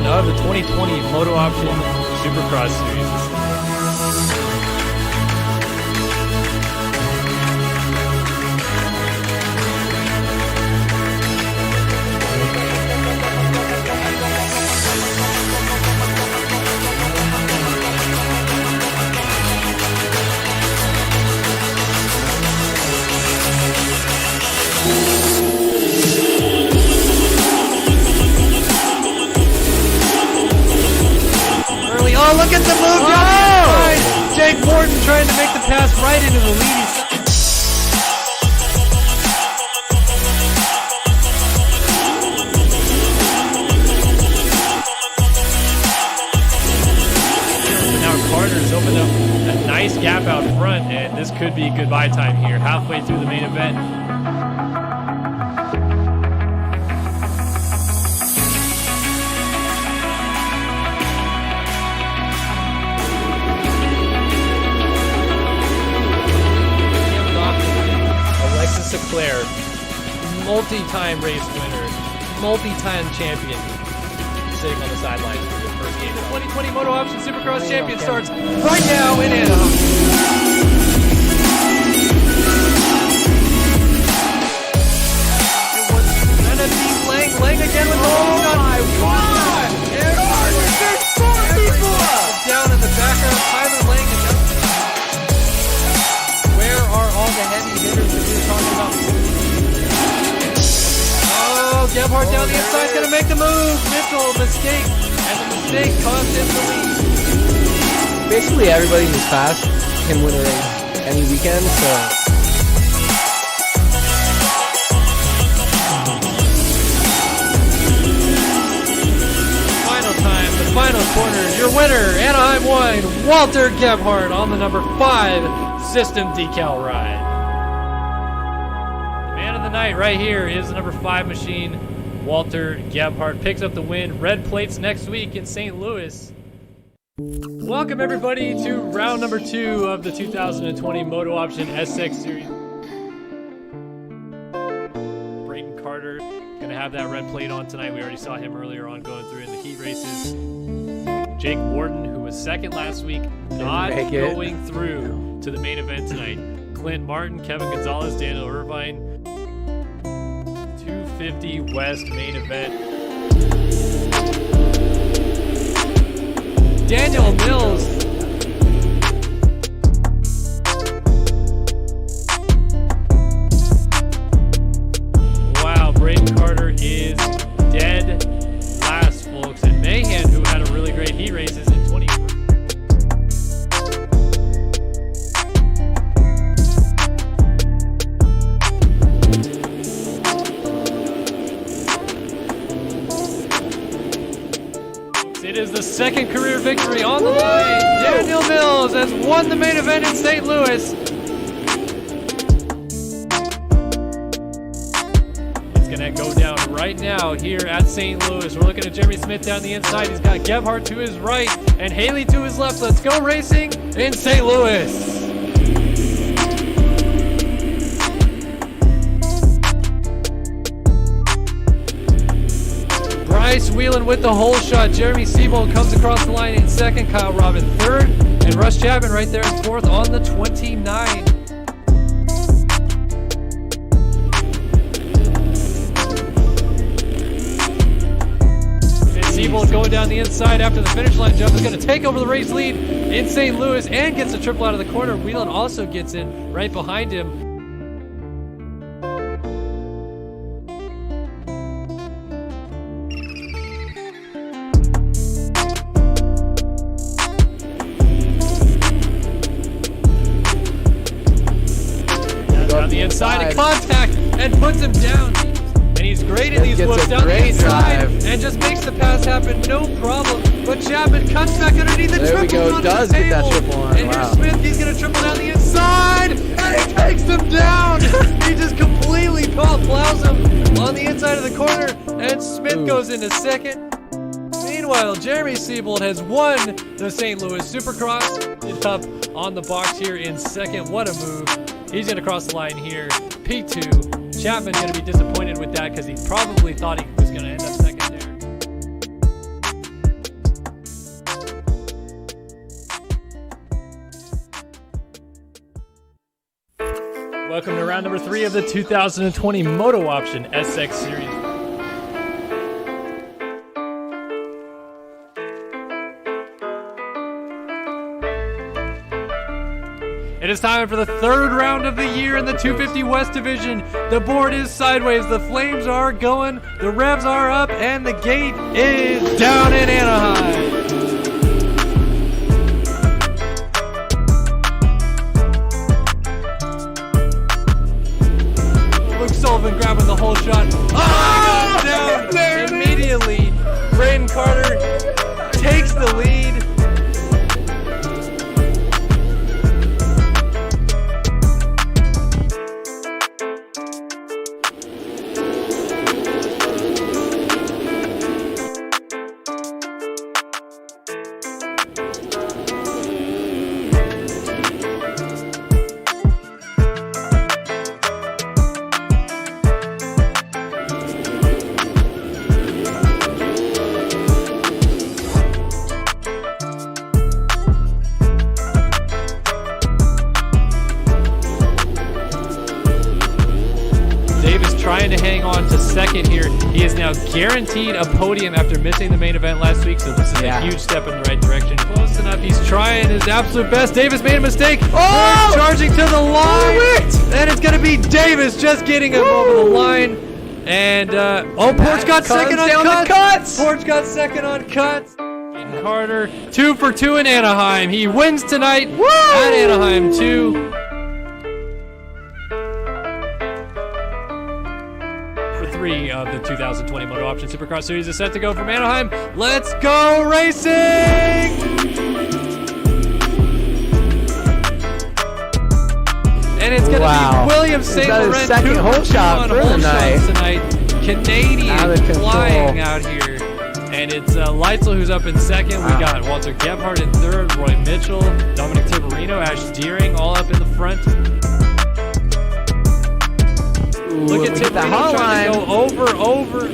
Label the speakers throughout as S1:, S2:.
S1: 1 of the 2020 MotoOption Supercross Series.
S2: Oh, look at the move down the inside. Jake Morton trying to make the pass right into the lead.
S1: Now Carter's opened up a nice gap out front, and this could be goodbye time here, halfway through the main event. Sinclair, multi-time race winner, multi-time champion, sitting on the sidelines for the first game. The 2020 MotoOption Supercross Champion starts right now in Anaheim. Lang again with the whole shot. My God! There's 4 people! Down in the background, Tyler Lang and where are all the heavy hitters that we were talking about? Oh, Gebhardt down the inside is going to make the move. Mitchell, mistake. And the mistake cost him the lead.
S3: Basically, everybody in this class can win a race any weekend, so.
S1: Final time, the final corner. Your winner, Anaheim 1, Walter Gebhardt on the number 5 system decal ride. The man of the night right here is the number 5 machine, Walter Gebhardt. Picks up the win. Red plates next week in St. Louis. Welcome everybody to round number 2 of the 2020 MotoOption SX Series. Brayton Carter gonna have that red plate on tonight. We already saw him earlier on going through in the heat races. Jake Morton, who was second last week, not going through to the main event tonight. Clint Martin, Kevin Gonzalez, Daniel Irvine. 250 West main event. Daniel Mills. Wow, Brayden Carter is dead last, folks. And Mahan, who had a really great heat races in 20. It is the second career victory on the line. Daniel Mills has won the main event in St. Louis. It's going to go down right now here at St. Louis. We're looking at Jeremy Smith down the inside. He's got Gebhardt to his right and Haley to his left. Let's go racing in St. Louis. Bryce Whelan with the hole shot. Jeremy Seabold comes across the line in second. Kyle Robin third. And Russ Chapman right there in fourth on the 29. Seabold going down the inside after the finish line jump is going to take over the race lead in St. Louis and gets a triple out of the corner. Whelan also gets in right behind him. Inside of contact and puts him down. And he's great in these whoops down the inside and just makes the pass happen, no problem. But Chapman cuts back underneath the triple.
S3: There we go, does get that triple on.
S1: And here's Smith, he's going to triple down the inside and he takes him down. He just completely plows him on the inside of the corner and Smith goes into second. Meanwhile, Jeremy Seabold has won the St. Louis Supercross. It's up on the box here in second. What a move. He's going to cross the line here. P2. Chapman's going to be disappointed with that because he probably thought he was going to end up second there. Welcome to round number 3 of the 2020 MotoOption SX Series. It is time for the third round of the year in the 250 West Division. The board is sideways, the flames are going, the revs are up, and the gate is down in Anaheim. Sullivan grabbing the whole shot. Oh, down immediately. Braden Carter takes the lead. Trying to hang on to second here. He is now guaranteed a podium after missing the main event last week, so this is a huge step in the right direction. Close enough. He's trying his absolute best. Davis made a mistake. Oh! Charging to the line. And it's going to be Davis just getting him over the line. And, Porch got second on cuts. Porch got second on cuts. Carter, 2 for 2 in Anaheim. He wins tonight at Anaheim, 2. 3 of the 2020 MotoOption Supercross Series is set to go from Anaheim. Let's go racing! And it's going to be William St. Laurent,
S3: second whole shot for the night.
S1: Tonight. Canadian flying out here. And it's Leitzel who's up in second. We got Walter Gebhardt in third, Roy Mitchell, Dominic Tiberino, Ash Deering all up in the front. Look at Tiberino trying to go over.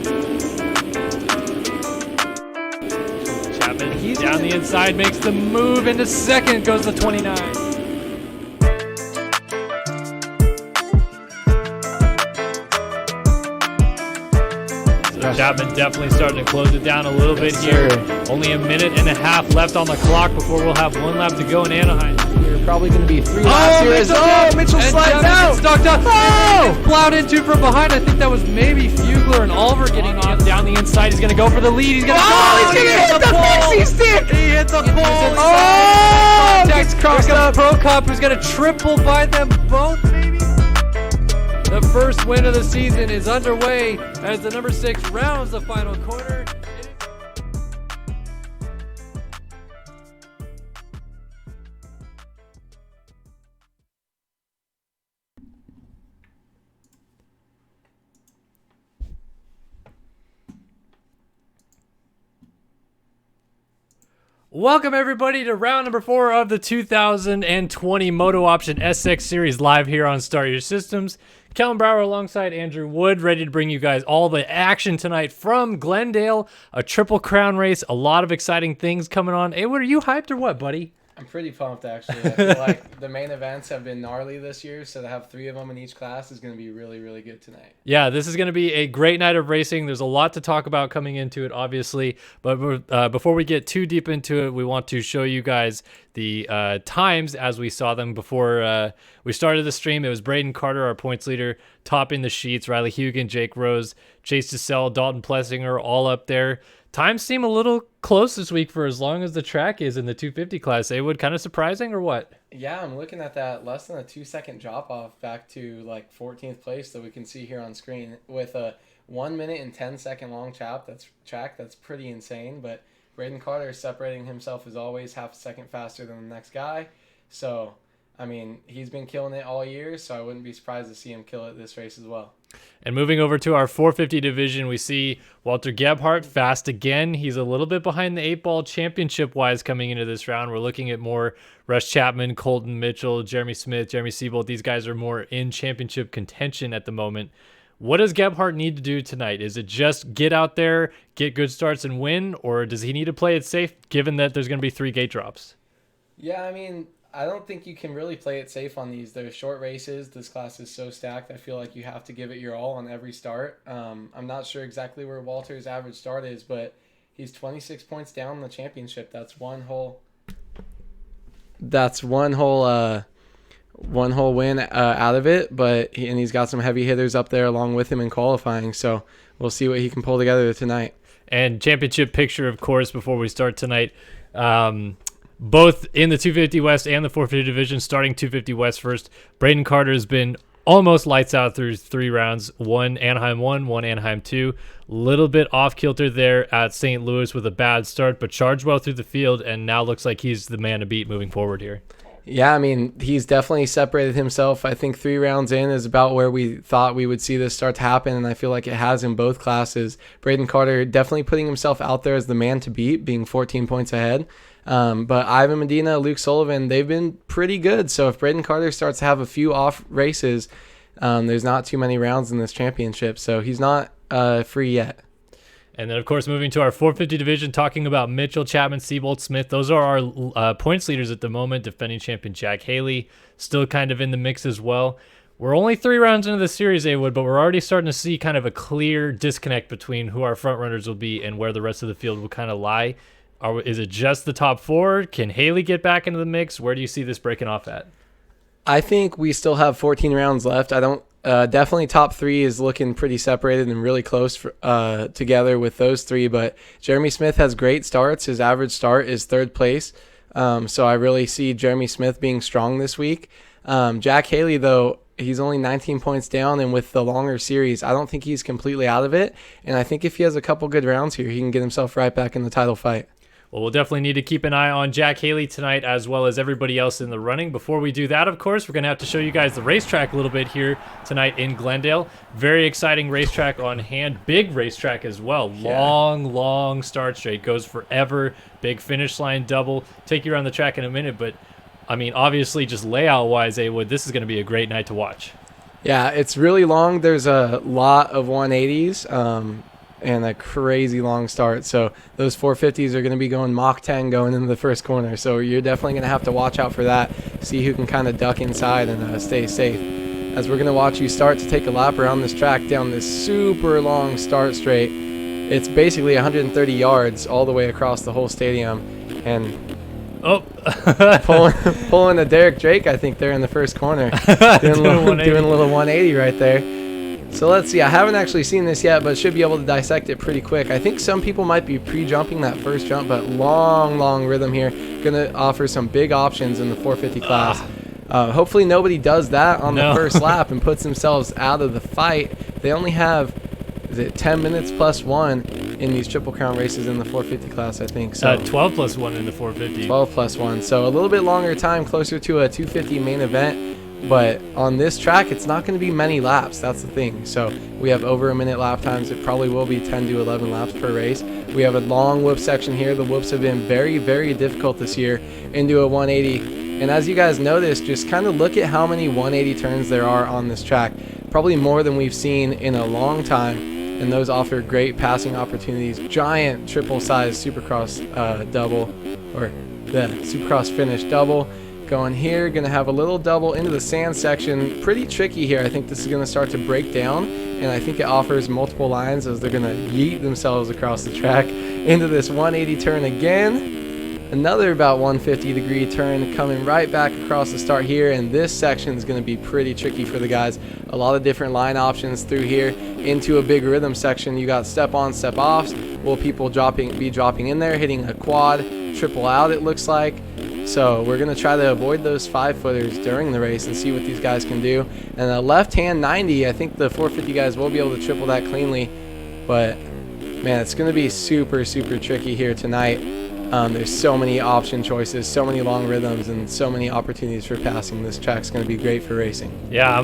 S1: Chapman down the inside, makes the move into second, goes to 29. So Chapman definitely starting to close it down a little bit here. Only a minute and a half left on the clock before we'll have 1 lap to go in Anaheim.
S3: Probably going to be 3 laps here. Mitchell slides out.
S1: Stalked up. Oh! Plowed into from behind. I think that was maybe Fugler and Oliver getting off down the inside. He's going to go for the lead. He's going to
S3: he's going to hit the pixie stick.
S1: He hit the pole.
S3: Oh!
S1: Gets crossed up. Pro Cup who's going to triple by them both, maybe. The first win of the season is underway as the number 6 rounds the final corner. Welcome everybody to round number 4 of the 2020 MotoOption SX Series live here on Start Your Systems. Kellen Brauer alongside Andrew Wood, ready to bring you guys all the action tonight from Glendale. A Triple Crown race, a lot of exciting things coming on. Hey, what are you hyped or what, buddy?
S4: I'm pretty pumped, actually. I feel like the main events have been gnarly this year, so to have 3 of them in each class is going to be really, really good tonight.
S1: Yeah, this is going to be a great night of racing. There's a lot to talk about coming into it, obviously. But before we get too deep into it, we want to show you guys the times as we saw them before we started the stream. It was Braden Carter, our points leader, topping the sheets. Riley Hugan, Jake Rose, Chase DeSelle, Dalton Plessinger, all up there. Times seem a little close this week for as long as the track is in the 250 class. Would kind of surprising or what?
S4: Yeah, I'm looking at that less than a 2-second drop off back to like 14th place that we can see here on screen with a 1 minute and 10-second long track. That's pretty insane. But Braden Carter is separating himself as always half a second faster than the next guy. So, I mean, he's been killing it all year, so I wouldn't be surprised to see him kill it this race as well.
S1: And moving over to our 450 division, we see Walter Gebhardt fast again. He's a little bit behind the 8-ball championship-wise coming into this round. We're looking at more Russ Chapman, Colton Mitchell, Jeremy Smith, Jeremy Siebold. These guys are more in championship contention at the moment. What does Gebhardt need to do tonight? Is it just get out there, get good starts and win, or does he need to play it safe given that there's going to be 3 gate drops?
S4: Yeah, I mean, I don't think you can really play it safe on these. They're short races. This class is so stacked. I feel like you have to give it your all on every start. I'm not sure exactly where Walter's average start is, but he's 26 points down in the championship. That's one whole. That's one whole win out of it. But he's got some heavy hitters up there along with him in qualifying. So we'll see what he can pull together tonight.
S2: And championship picture, of course, before we start tonight. Both in the 250 West and the 450 division, starting 250 West first. Braden Carter has been almost lights out through 3 rounds. One Anaheim 1, one Anaheim 2. Little bit off kilter there at St. Louis with a bad start, but charged well through the field and now looks like he's the man to beat moving forward here.
S4: Yeah, I mean, he's definitely separated himself. I think 3 rounds in is about where we thought we would see this start to happen, and I feel like it has in both classes. Braden Carter definitely putting himself out there as the man to beat, being 14 points ahead. But Ivan Medina, Luke Sullivan, they've been pretty good. So if Braden Carter starts to have a few off races, there's not too many rounds in this championship. So he's not free yet.
S2: And then, of course, moving to our 450 division, talking about Mitchell, Chapman, Seabolt, Smith. Those are our points leaders at the moment. Defending champion Jack Haley still kind of in the mix as well. We're only 3 rounds into the series, A-Wood, but we're already starting to see kind of a clear disconnect between who our front runners will be and where the rest of the field will kind of lie. Is it just the top 4? Can Haley get back into the mix? Where do you see this breaking off at?
S4: I think we still have 14 rounds left. I don't. Definitely top 3 is looking pretty separated and really close together with those 3. But Jeremy Smith has great starts. His average start is 3rd place. So I really see Jeremy Smith being strong this week. Jack Haley, though, he's only 19 points down, and with the longer series, I don't think he's completely out of it. And I think if he has a couple good rounds here, he can get himself right back in the title fight.
S2: Well, we'll definitely need to keep an eye on Jack Haley tonight as well as everybody else in the running. Before we do that, of course, we're going to have to show you guys the racetrack a little bit here tonight in Glendale. Very exciting racetrack on hand. Big racetrack as well. Long start straight. Goes forever. Big finish line double. Take you around the track in a minute, but, I mean, obviously just layout-wise, A-Wood, this is going to be a great night to watch.
S4: Yeah, it's really long. There's a lot of 180s. And a crazy long start. So those 450s are going to be going Mach 10 going into the first corner. So you're definitely going to have to watch out for that, see who can kind of duck inside and stay safe. As we're going to watch you start to take a lap around this track down this super long start straight. It's basically 130 yards all the way across the whole stadium. And pulling a Derek Drake, I think, there in the first corner. doing a little 180 right there. So let's see. I haven't actually seen this yet, but should be able to dissect it pretty quick. I think some people might be pre-jumping that first jump, but long rhythm here. Going to offer some big options in the 450 class. Hopefully nobody does that on the first lap and puts themselves out of the fight. They only have 10 minutes plus 1 in these Triple Crown races in the 450 class, I think. So
S2: 12 plus 1 in the 450.
S4: 12 plus 1. So a little bit longer time, closer to a 250 main event. But on this track, it's not going to be many laps. That's the thing. So we have over a minute lap times. It probably will be 10 to 11 laps per race. We have a long whoop section here. The whoops have been very difficult this year into a 180. And as you guys notice, just kind of look at how many 180 turns there are on this track. Probably more than we've seen in a long time. And those offer great passing opportunities. Giant triple size Supercross double, or the Supercross finish double. Going here, going to have a little double into the sand section. Pretty tricky here. I think this is going to start to break down, and I think it offers multiple lines as they're going to yeet themselves across the track into this 180 turn again. Another about 150 degree turn coming right back across the start here, and this section is going to be pretty tricky for the guys. A lot of different line options through here into a big rhythm section. You got step on, step offs. Will people be dropping in there, hitting a quad, triple out it looks like. So we're going to try to avoid those 5-footers during the race and see what these guys can do. And a left-hand 90, I think the 450 guys will be able to triple that cleanly. But, man, it's going to be super tricky here tonight. There's so many option choices, so many long rhythms, and so many opportunities for passing. This track's going to be great for racing.
S2: Yeah,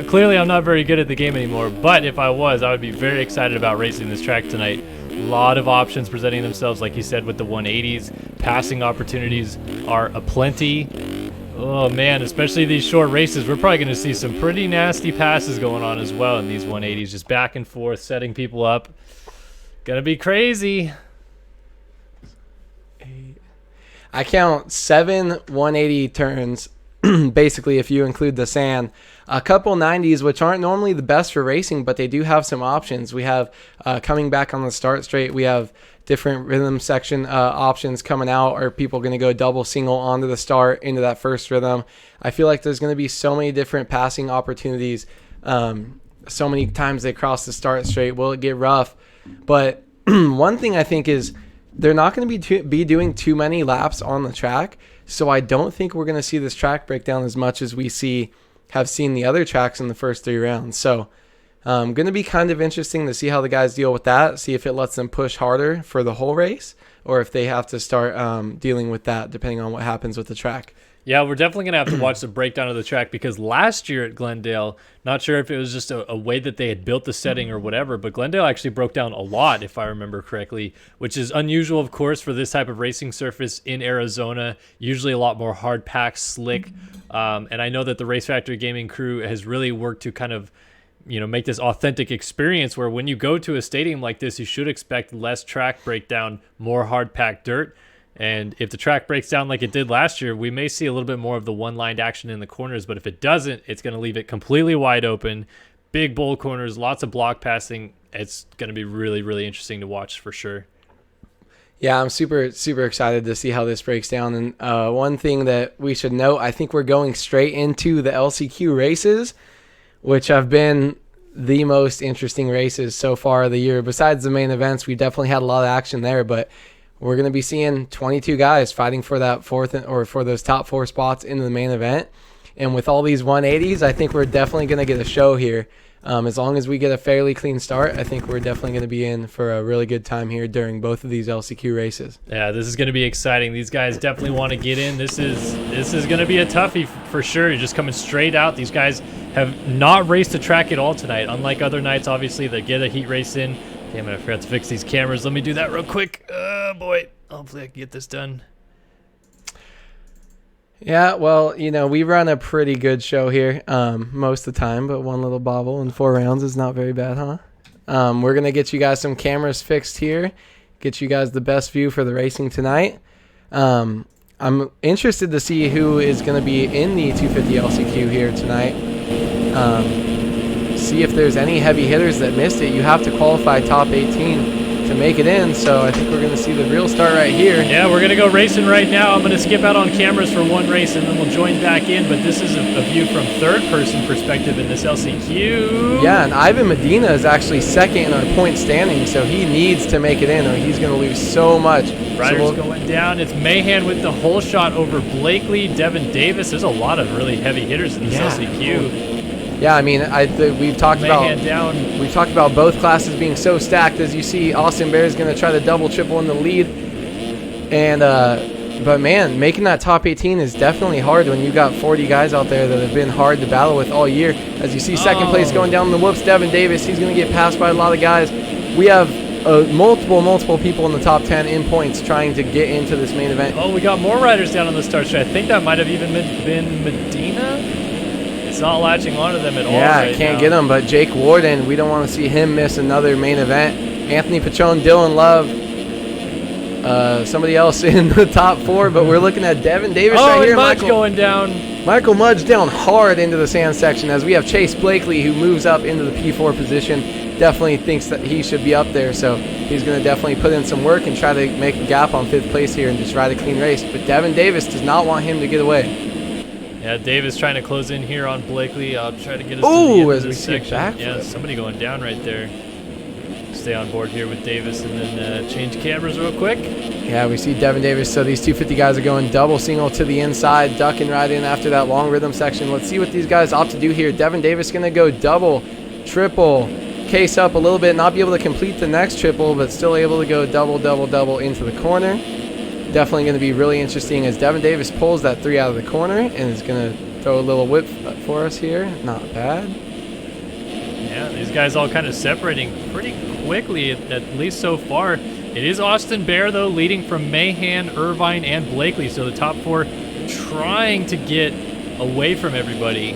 S2: clearly I'm not very good at the game anymore, but if I was, I would be very excited about racing this track tonight. A lot of options presenting themselves, like you said, with the 180s. Passing opportunities are aplenty. Oh, man, especially these short races. We're probably going to see some pretty nasty passes going on as well in these 180s, just back and forth, setting people up. Going to be crazy.
S3: I count 7 180 turns, basically, if you include the sand. A couple 90s, which aren't normally the best for racing, but they do have some options. We have coming back on the start straight, we have different rhythm section options coming out. Are people going to go double, single onto the start into that first rhythm? I feel like there's going to be so many different passing opportunities. So many times they cross the start straight. Will it get rough? But one thing I think is they're not going to be doing too many laps on the track. So I don't think we're going to see this track breakdown as much as we have seen the other tracks in the first 3 rounds. So going to be kind of interesting to see how the guys deal with that, see if it lets them push harder for the whole race or if they have to start dealing with that depending on what happens with the track.
S2: Yeah, we're definitely going to have to watch the breakdown of the track because last year at Glendale, not sure if it was just a way that they had built the setting or whatever, but Glendale actually broke down a lot, if I remember correctly, which is unusual, of course, for this type of racing surface in Arizona. Usually a lot more hard packed, slick. And I know that the Race Factory Gaming crew has really worked to kind of, make this authentic experience where when you go to a stadium like this, you should expect less track breakdown, more hard packed dirt. And if the track breaks down like it did last year, we may see a little bit more of the one-lined action in the corners. But if it doesn't, it's going to leave it completely wide open. Big bowl corners, lots of block passing. It's going to be really, really interesting to watch for sure.
S3: Yeah, I'm super, super excited to see how this breaks down. And one thing that we should note, I think we're going straight into the LCQ races, which have been the most interesting races so far of the year. Besides the main events, we definitely had a lot of action there, but we're going to be seeing 22 guys fighting for that for those top 4 spots in the main event. And with all these 180s, I think we're definitely going to get a show here. As long as we get a fairly clean start, I think we're definitely going to be in for a really good time here during both of these LCQ races.
S2: Yeah, this is going to be exciting. These guys definitely want to get in. This is going to be a toughie for sure. You're just coming straight out. These guys have not raced the track at all tonight. Unlike other nights, obviously, they get a heat race in. Damn it, I forgot to fix these cameras. Let me do that real quick. Oh, boy. Hopefully I can get this done.
S3: Yeah, well, we run a pretty good show here most of the time, but one little bobble in 4 rounds is not very bad, huh? We're going to get you guys some cameras fixed here, get you guys the best view for the racing tonight. I'm interested to see who is going to be in the 250 LCQ here tonight. See if there's any heavy hitters that missed it. You have to qualify top 18 to make it in, so I think we're going to see the real start right here.
S2: Yeah, we're going to go racing right now. I'm going to skip out on cameras for one race, and then we'll join back in, but this is a view from third-person perspective in this LCQ.
S3: Yeah, and Ivan Medina is actually second in our point standing, so he needs to make it in, or he's going to lose so much.
S2: Riders going down. It's Mahan with the whole shot over Blakely, Devin Davis. There's a lot of really heavy hitters in this LCQ.
S3: Yeah, I mean, we've talked about both classes being so stacked. As you see, Austin Bear is going to try to double, triple in the lead, and but man, making that top 18 is definitely hard when you got 40 guys out there that have been hard to battle with all year. As you see, second place going down the whoops, Devin Davis. He's going to get passed by a lot of guys. We have multiple people in the top 10 in points trying to get into this main event.
S2: Oh, we got more riders down on the start straight. I think that might have even been Medina. It's not latching onto them at all.
S3: Yeah,
S2: right
S3: can't
S2: now.
S3: get him, but Jake Warden, we don't want to see him miss another main event. Anthony Pachon, Dylan Love, somebody else in the top 4, but we're looking at Devin Davis right here.
S2: Mudge going down.
S3: Michael Mudge down hard into the sand section as we have Chase Blakely who moves up into the P4 position. Definitely thinks that he should be up there, so he's going to definitely put in some work and try to make a gap on 5th place here and just ride a clean race. But Devin Davis does not want him to get away.
S2: Yeah, Davis trying to close in here on Blakely. I'll try to get us to the end of this section. Yeah, somebody going down right there. Stay on board here with Davis and then change cameras real quick.
S3: Yeah, we see Devin Davis. So these 250 guys are going double single to the inside, ducking right in after that long rhythm section. Let's see what these guys opt to do here. Devin Davis going to go double, triple, case up a little bit, not be able to complete the next triple, but still able to go double into the corner. Definitely going to be really interesting as Devin Davis pulls that 3 out of the corner and is going to throw a little whip for us here. Not bad.
S2: Yeah, these guys all kind of separating pretty quickly, at least so far. It is Austin Bear, though, leading from Mahan, Irvine, and Blakely. So the top 4 trying to get away from everybody.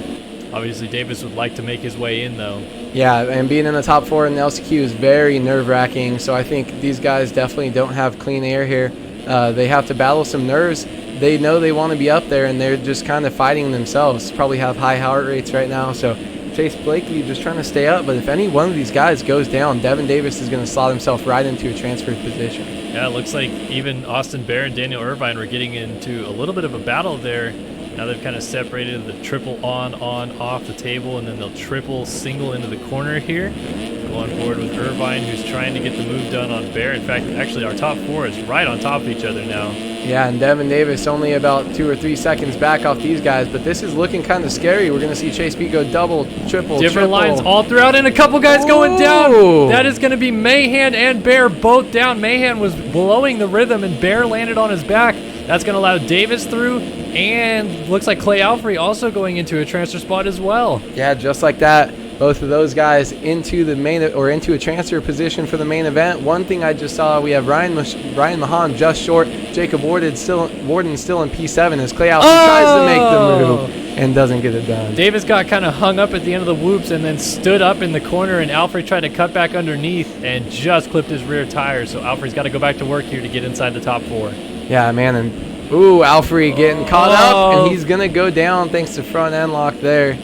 S2: Obviously, Davis would like to make his way in, though.
S3: Yeah, and being in the top 4 in the LCQ is very nerve-wracking. So I think these guys definitely don't have clean air here. They have to battle some nerves. They know they want to be up there, and they're just kind of fighting themselves. Probably have high heart rates right now. So Chase Blakely just trying to stay up. But if any one of these guys goes down, Devin Davis is going to slot himself right into a transfer position.
S2: Yeah, it looks like even Austin Bear and Daniel Irvine were getting into a little bit of a battle there. Now they've kind of separated the triple on, off the table, and then they'll triple single into the corner here. Going forward with Irvine, who's trying to get the move done on Bear. In fact, actually, our top four is right on top of each other now.
S3: Yeah, and Devin Davis only about 2 or 3 seconds back off these guys, but this is looking kind of scary. We're going to see Chase Pete go double, triple,
S2: Different
S3: triple.
S2: lines all throughout, and a couple guys going down. That is going to be Mahan and Bear both down. Mahan was blowing the rhythm, and Bear landed on his back. That's going to allow Davis through, and looks like Clay Alfrey also going into a transfer spot as well.
S3: Yeah, just like that. Both of those guys into the main or into a transfer position for the main event. One thing I just saw, we have Ryan Mahan just short. Jacob Warden still in P7 as Clay Alfrey tries to make the move and doesn't get it done.
S2: Davis got kind of hung up at the end of the whoops and then stood up in the corner, and Alfrey tried to cut back underneath and just clipped his rear tire. So Alfrey's got to go back to work here to get inside the top four.
S3: Yeah, man, and Alfrey getting caught up, and he's gonna go down thanks to front end lock there.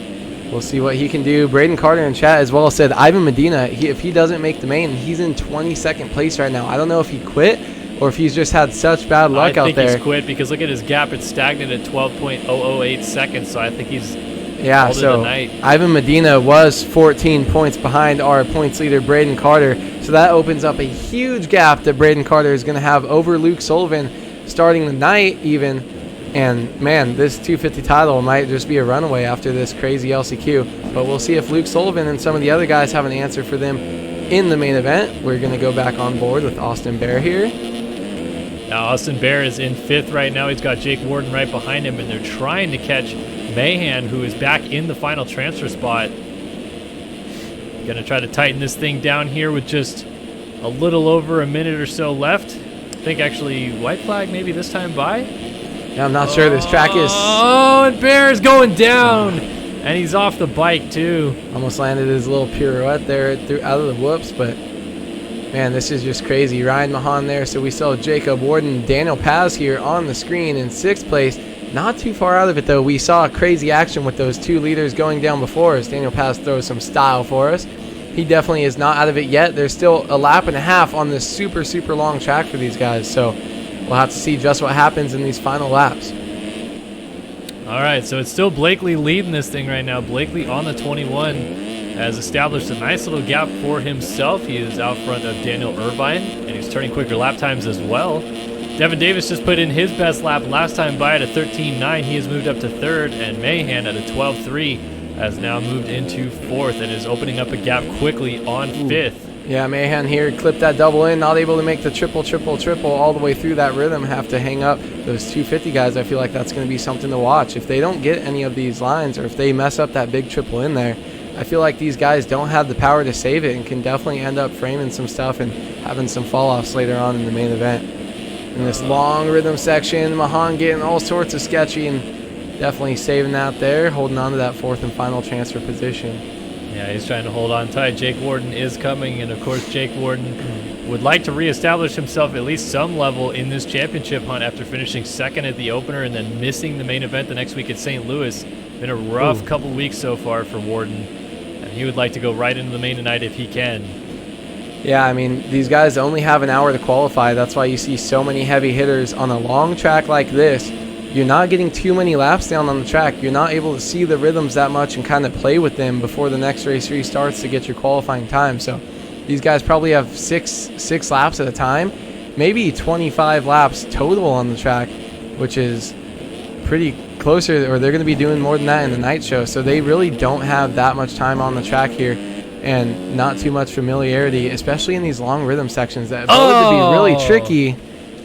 S3: We'll see what he can do. Braden Carter in chat as well said Ivan Medina, if he doesn't make the main, he's in 22nd place right now. I don't know if he quit or if he's just had such bad luck out there.
S2: I think he's quit because look at his gap. It's stagnant at 12.008 seconds, so I think he's
S3: so Ivan Medina was 14 points behind our points leader, Braden Carter. So that opens up a huge gap that Braden Carter is going to have over Luke Sullivan starting the night even. And, man, this 250 title might just be a runaway after this crazy LCQ. But we'll see if Luke Sullivan and some of the other guys have an answer for them in the main event. We're going to go back on board with Austin Bear here.
S2: Now, Austin Bear is in 5th right now. He's got Jake Warden right behind him, and they're trying to catch Mahan, who is back in the final transfer spot. Going to try to tighten this thing down here with just a little over a minute or so left. I think, actually, white flag maybe this time by.
S3: Yeah, I'm not sure. This track is...
S2: Oh, and Bear's going down. And he's off the bike, too.
S3: Almost landed his little pirouette there out of the whoops, but, man, this is just crazy. Ryan Mahan there, so we saw Jacob Warden, Daniel Paz here on the screen in 6th place. Not too far out of it, though. We saw crazy action with those 2 leaders going down before us. Daniel Paz throws some style for us. He definitely is not out of it yet. There's still a lap and a half on this super, super long track for these guys, so we'll have to see just what happens in these final laps.
S2: All right, so it's still Blakely leading this thing right now. Blakely on the 21 has established a nice little gap for himself. He is out front of Daniel Irvine, and he's turning quicker lap times as well. Devin Davis just put in his best lap last time by at a 13.9. He has moved up to 3rd, and Mahan at a 12.3 has now moved into 4th and is opening up a gap quickly on 5th.
S3: Yeah, Mahan here clipped that double in, not able to make the triple all the way through that rhythm, have to hang up those 250 guys. I feel like that's going to be something to watch. If they don't get any of these lines or if they mess up that big triple in there, I feel like these guys don't have the power to save it and can definitely end up framing some stuff and having some fall-offs later on in the main event. In this long rhythm section, Mahan getting all sorts of sketchy and definitely saving that there, holding on to that 4th and final transfer position.
S2: Yeah, he's trying to hold on tight. Jake Warden is coming, and of course Jake Warden would like to reestablish himself at least some level in this championship hunt after finishing 2nd at the opener and then missing the main event the next week at St. Louis. Been a rough couple weeks so far for Warden, and he would like to go right into the main tonight if he can.
S3: Yeah, I mean, these guys only have an hour to qualify. That's why you see so many heavy hitters on a long track like this. You're not getting too many laps down on the track. You're not able to see the rhythms that much and kind of play with them before the next race restarts to get your qualifying time. So these guys probably have six laps at a time, maybe 25 laps total on the track, which is pretty closer, or they're going to be doing more than that in the night show. So they really don't have that much time on the track here and not too much familiarity, especially in these long rhythm sections that ability to be really tricky.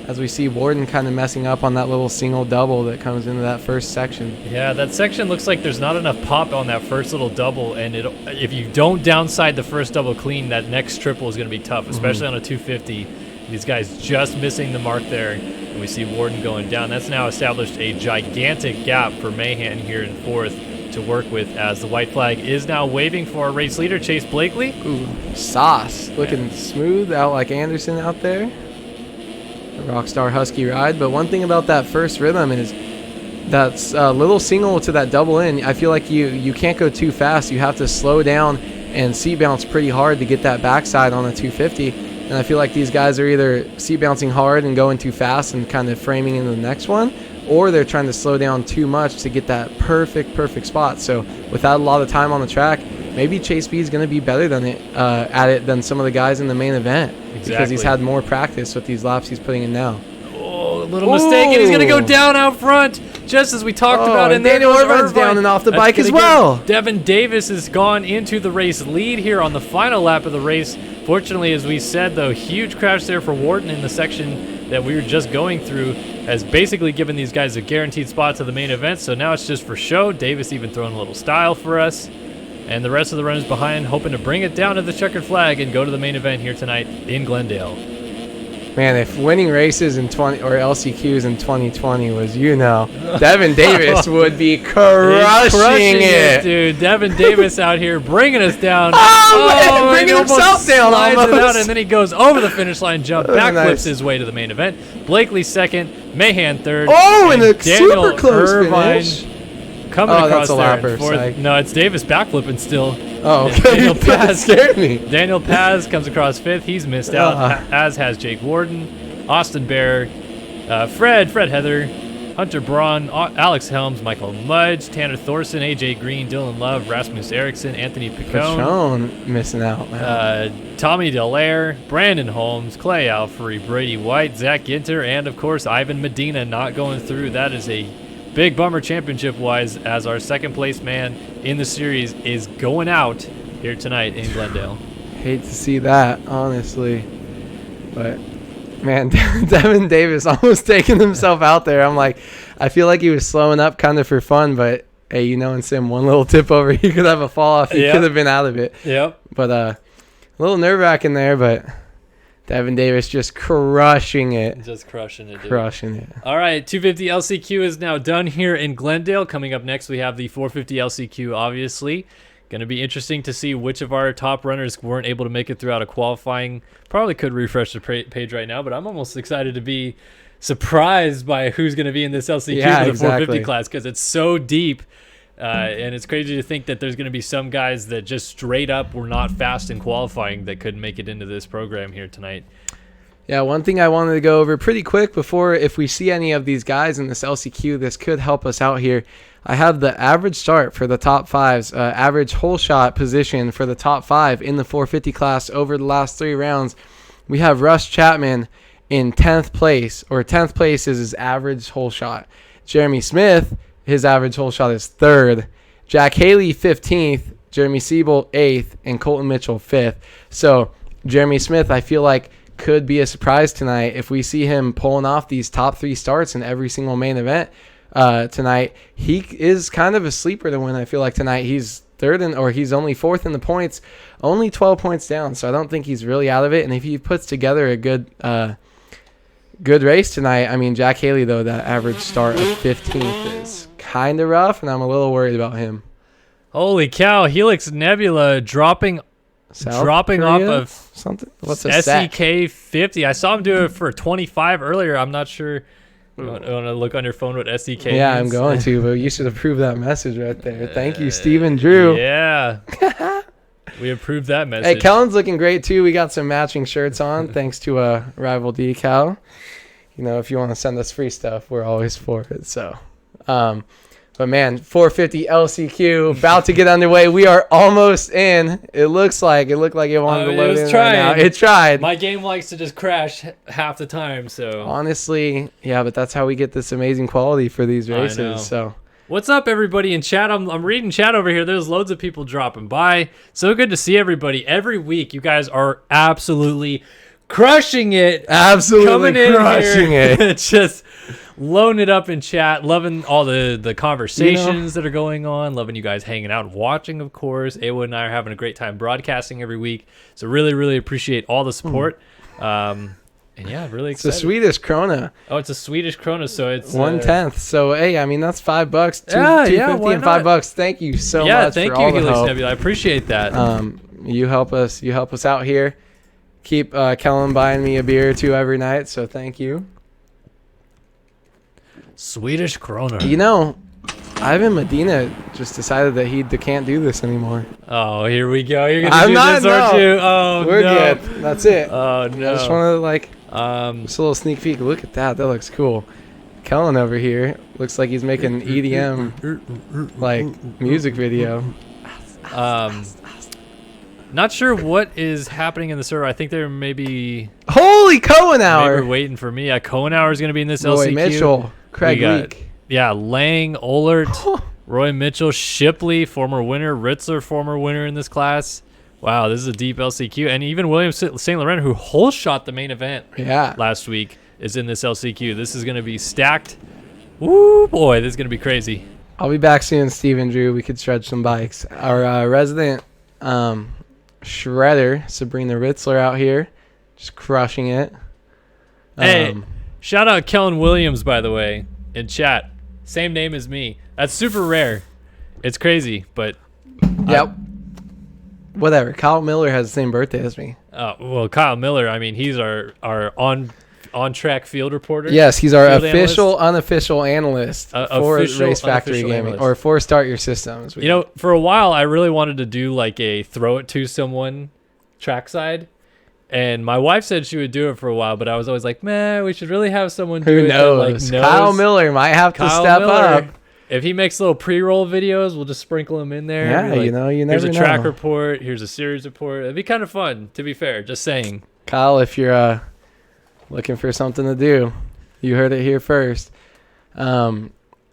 S3: As we see Warden kind of messing up on that little single double that comes into that first section.
S2: Yeah, that section looks like there's not enough pop on that first little double, and if you don't downside the first double clean, that next triple is going to be tough, especially on a 250. These guys just missing the mark there, and we see Warden going down. That's now established a gigantic gap for Mahan here in 4th to work with, as the white flag is now waving for our race leader, Chase Blakely.
S3: Ooh, sauce. Looking smooth out like Anderson out there. Rockstar Husky ride. But one thing about that first rhythm is that's a little single to that double in. I feel like you can't go too fast. You have to slow down and seat bounce pretty hard to get that backside on a 250. And I feel like these guys are either seat bouncing hard and going too fast and kind of framing into the next one, or they're trying to slow down too much to get that perfect spot. So without a lot of time on the track, maybe Chase B is going to be better than at it than some of the guys in the main event.
S2: Exactly.
S3: Because he's had more practice with these laps he's putting in now.
S2: Oh, a little mistake, and he's going to go down out front, just as we talked about. And
S3: Daniel Irvine's down and off the bike as well.
S2: Devin Davis has gone into the race lead here on the final lap of the race. Fortunately, as we said, though, huge crash there for Wharton in the section that we were just going through has basically given these guys a guaranteed spot to the main event. So now it's just for show. Davis even throwing a little style for us. And the rest of the runners behind hoping to bring it down to the checkered flag and go to the main event here tonight in Glendale.
S3: Man, if winning races in LCQs in 2020 was, Devin Davis would be crushing it.
S2: Dude. Devin Davis out here bringing us down.
S3: Man, bringing himself down almost.
S2: It out, and then he goes over the finish line jump, backflips
S3: nice.
S2: his way to the main event. Blakely second, Mahan third.
S3: Oh, and a
S2: Daniel
S3: super close
S2: Irvine
S3: finish.
S2: coming across
S3: that's a
S2: there in
S3: lapper,
S2: fourth.
S3: psych.
S2: No, it's Davis backflipping still.
S3: Oh,
S2: And Daniel
S3: that
S2: Paz
S3: scared me.
S2: Daniel Paz comes across fifth. He's missed out, as has Jake Warden, Austin Bear, Fred Heather, Hunter Braun, Alex Helms, Michael Mudge, Tanner Thorson, AJ Green, Dylan Love, Rasmus Erickson, Anthony Picone,
S3: Picone missing out, man.
S2: Tommy Delaire, Brandon Holmes, Clay Alfrey, Brady White, Zach Ginter, and of course Ivan Medina not going through. That is a big bummer championship-wise, as our second-place man in the series is going out here tonight in Glendale.
S3: Hate to see that, honestly. But, man, Devin Davis almost taking himself out there. I'm like, I feel like he was slowing up kind of for fun, but, hey, in sim, one little tip over, he could have a fall-off. He could have been out of it.
S2: Yep.
S3: But a little nerve-wracking there, but Devin Davis just crushing it.
S2: Just crushing it, dude.
S3: Crushing it.
S2: All right, 250 LCQ is now done here in Glendale. Coming up next, we have the 450 LCQ, obviously. Going to be interesting to see which of our top runners weren't able to make it throughout a qualifying. Probably could refresh the page right now, but I'm almost excited to be surprised by who's going to be in this LCQ for the 450 class, because it's so deep. And it's crazy to think that there's going to be some guys that just straight up were not fast in qualifying that could make it into this program here tonight.
S3: Yeah, one thing I wanted to go over pretty quick before, if we see any of these guys in this LCQ, this could help us out here. I have the average start for the top fives, average hole shot position for the top five in the 450 class over the last 3 rounds. We have Russ Chapman in 10th place, or 10th place is his average hole shot. Jeremy Smith, his average hole shot is 3rd. Jack Haley, 15th. Jeremy Siebel, 8th. And Colton Mitchell, 5th. So Jeremy Smith, I feel like, could be a surprise tonight. If we see him pulling off these top 3 starts in every single main event tonight, he is kind of a sleeper to win. I feel like tonight he's 3rd, or he's only 4th in the points, only 12 points down. So I don't think he's really out of it. And if he puts together a good race tonight. I mean, Jack Haley, though, that average start of 15th is kind of rough, and I'm a little worried about him.
S2: Holy cow, Helix Nebula dropping off of
S3: something. What's a
S2: SEK 50. I saw him do it for 25 earlier. I'm not sure. You want to look on your phone what SEK
S3: Yeah,
S2: means?
S3: I'm going to, but you should approve that message right there. Thank you, Stephen Drew.
S2: Yeah. We approved that message.
S3: Hey, Kellen's looking great, too. We got some matching shirts on, thanks to Rival Decal. If you want to send us free stuff, we're always for it. So, but man, 450 LCQ about to get underway. We are almost in. It looked like it wanted to load in right now. It tried.
S2: My game likes to just crash half the time. So
S3: honestly, yeah, but that's how we get this amazing quality for these races. So.
S2: What's up, everybody in chat? I'm reading chat over here. There's loads of people dropping by. So good to see everybody. Every week, you guys are absolutely crushing it.
S3: Absolutely crushing it.
S2: Just loading it up in chat. Loving all the conversations that are going on. Loving you guys hanging out and watching, of course. Awa and I are having a great time broadcasting every week. So really, really appreciate all the support. And yeah, really excited.
S3: It's a Swedish krona.
S2: Oh, it's a Swedish krona, so it's
S3: 1/10. So hey, I mean that's $5. $2.50 and $5. Thank you so much.
S2: Yeah, thank
S3: for
S2: you,
S3: all the
S2: Helix
S3: help.
S2: Nebula. I appreciate that.
S3: You help us out here. Keep Kellen buying me a beer or two every night. So thank you.
S2: Swedish kroner.
S3: You know, Ivan Medina just decided that he can't do this anymore.
S2: Oh, here we go. You're gonna
S3: I'm
S2: do
S3: not,
S2: this, aren't
S3: no.
S2: you? Oh,
S3: We're
S2: no.
S3: good. That's it.
S2: Oh,
S3: I just
S2: no.
S3: wanted to, like,
S2: Um,
S3: just a little sneak peek. Look at that. That looks cool. Kellen over here looks like he's making EDM, like, music video.
S2: not sure what is happening in the server. I think they're maybe
S3: Holy Cohen
S2: maybe
S3: Hour!
S2: waiting for me. Cohen Hour is going to be in this
S3: Roy
S2: LCQ.
S3: Mitchell, Craig
S2: We got-
S3: Leak.
S2: Yeah, Lang, Ohlert, Roy Mitchell, Shipley, former winner, Ritzler, former winner in this class. Wow, this is a deep LCQ. And even William St. Laurent, who hole shot the main event
S3: Yeah.
S2: last week, is in this LCQ. This is going to be stacked. Woo, boy, this is going to be crazy.
S3: I'll be back soon, Steve Drew. We could stretch some bikes. Our resident shredder, Sabrina Ritzler, out here, just crushing it.
S2: Hey, shout out Kellen Williams, by the way, in chat. Same name as me. That's super rare. It's crazy, but
S3: Yep. Whatever. Kyle Miller has the same birthday as me.
S2: well, Kyle Miller. I mean, he's our on track field reporter.
S3: Yes, he's our
S2: Field
S3: official,
S2: analyst.
S3: unofficial analyst for
S2: Official,
S3: Race Factory
S2: unofficial
S3: Gaming
S2: analyst.
S3: or for Start Your Systems.
S2: You know, for a while, I really wanted to do like a throw it to someone trackside. And my wife said she would do it for a while, but I was always like, man, we should really have someone do
S3: who
S2: it
S3: knows?
S2: that, like,
S3: Kyle Miller might have to
S2: Kyle
S3: step
S2: Miller.
S3: up.
S2: If he makes little pre-roll videos, we'll just sprinkle them in there.
S3: Yeah,
S2: Like,
S3: you know, you
S2: here's
S3: never
S2: a track
S3: know.
S2: report. Here's a series report. It'd be kind of fun, to be fair. Just saying.
S3: Kyle, if you're looking for something to do, you heard it here first.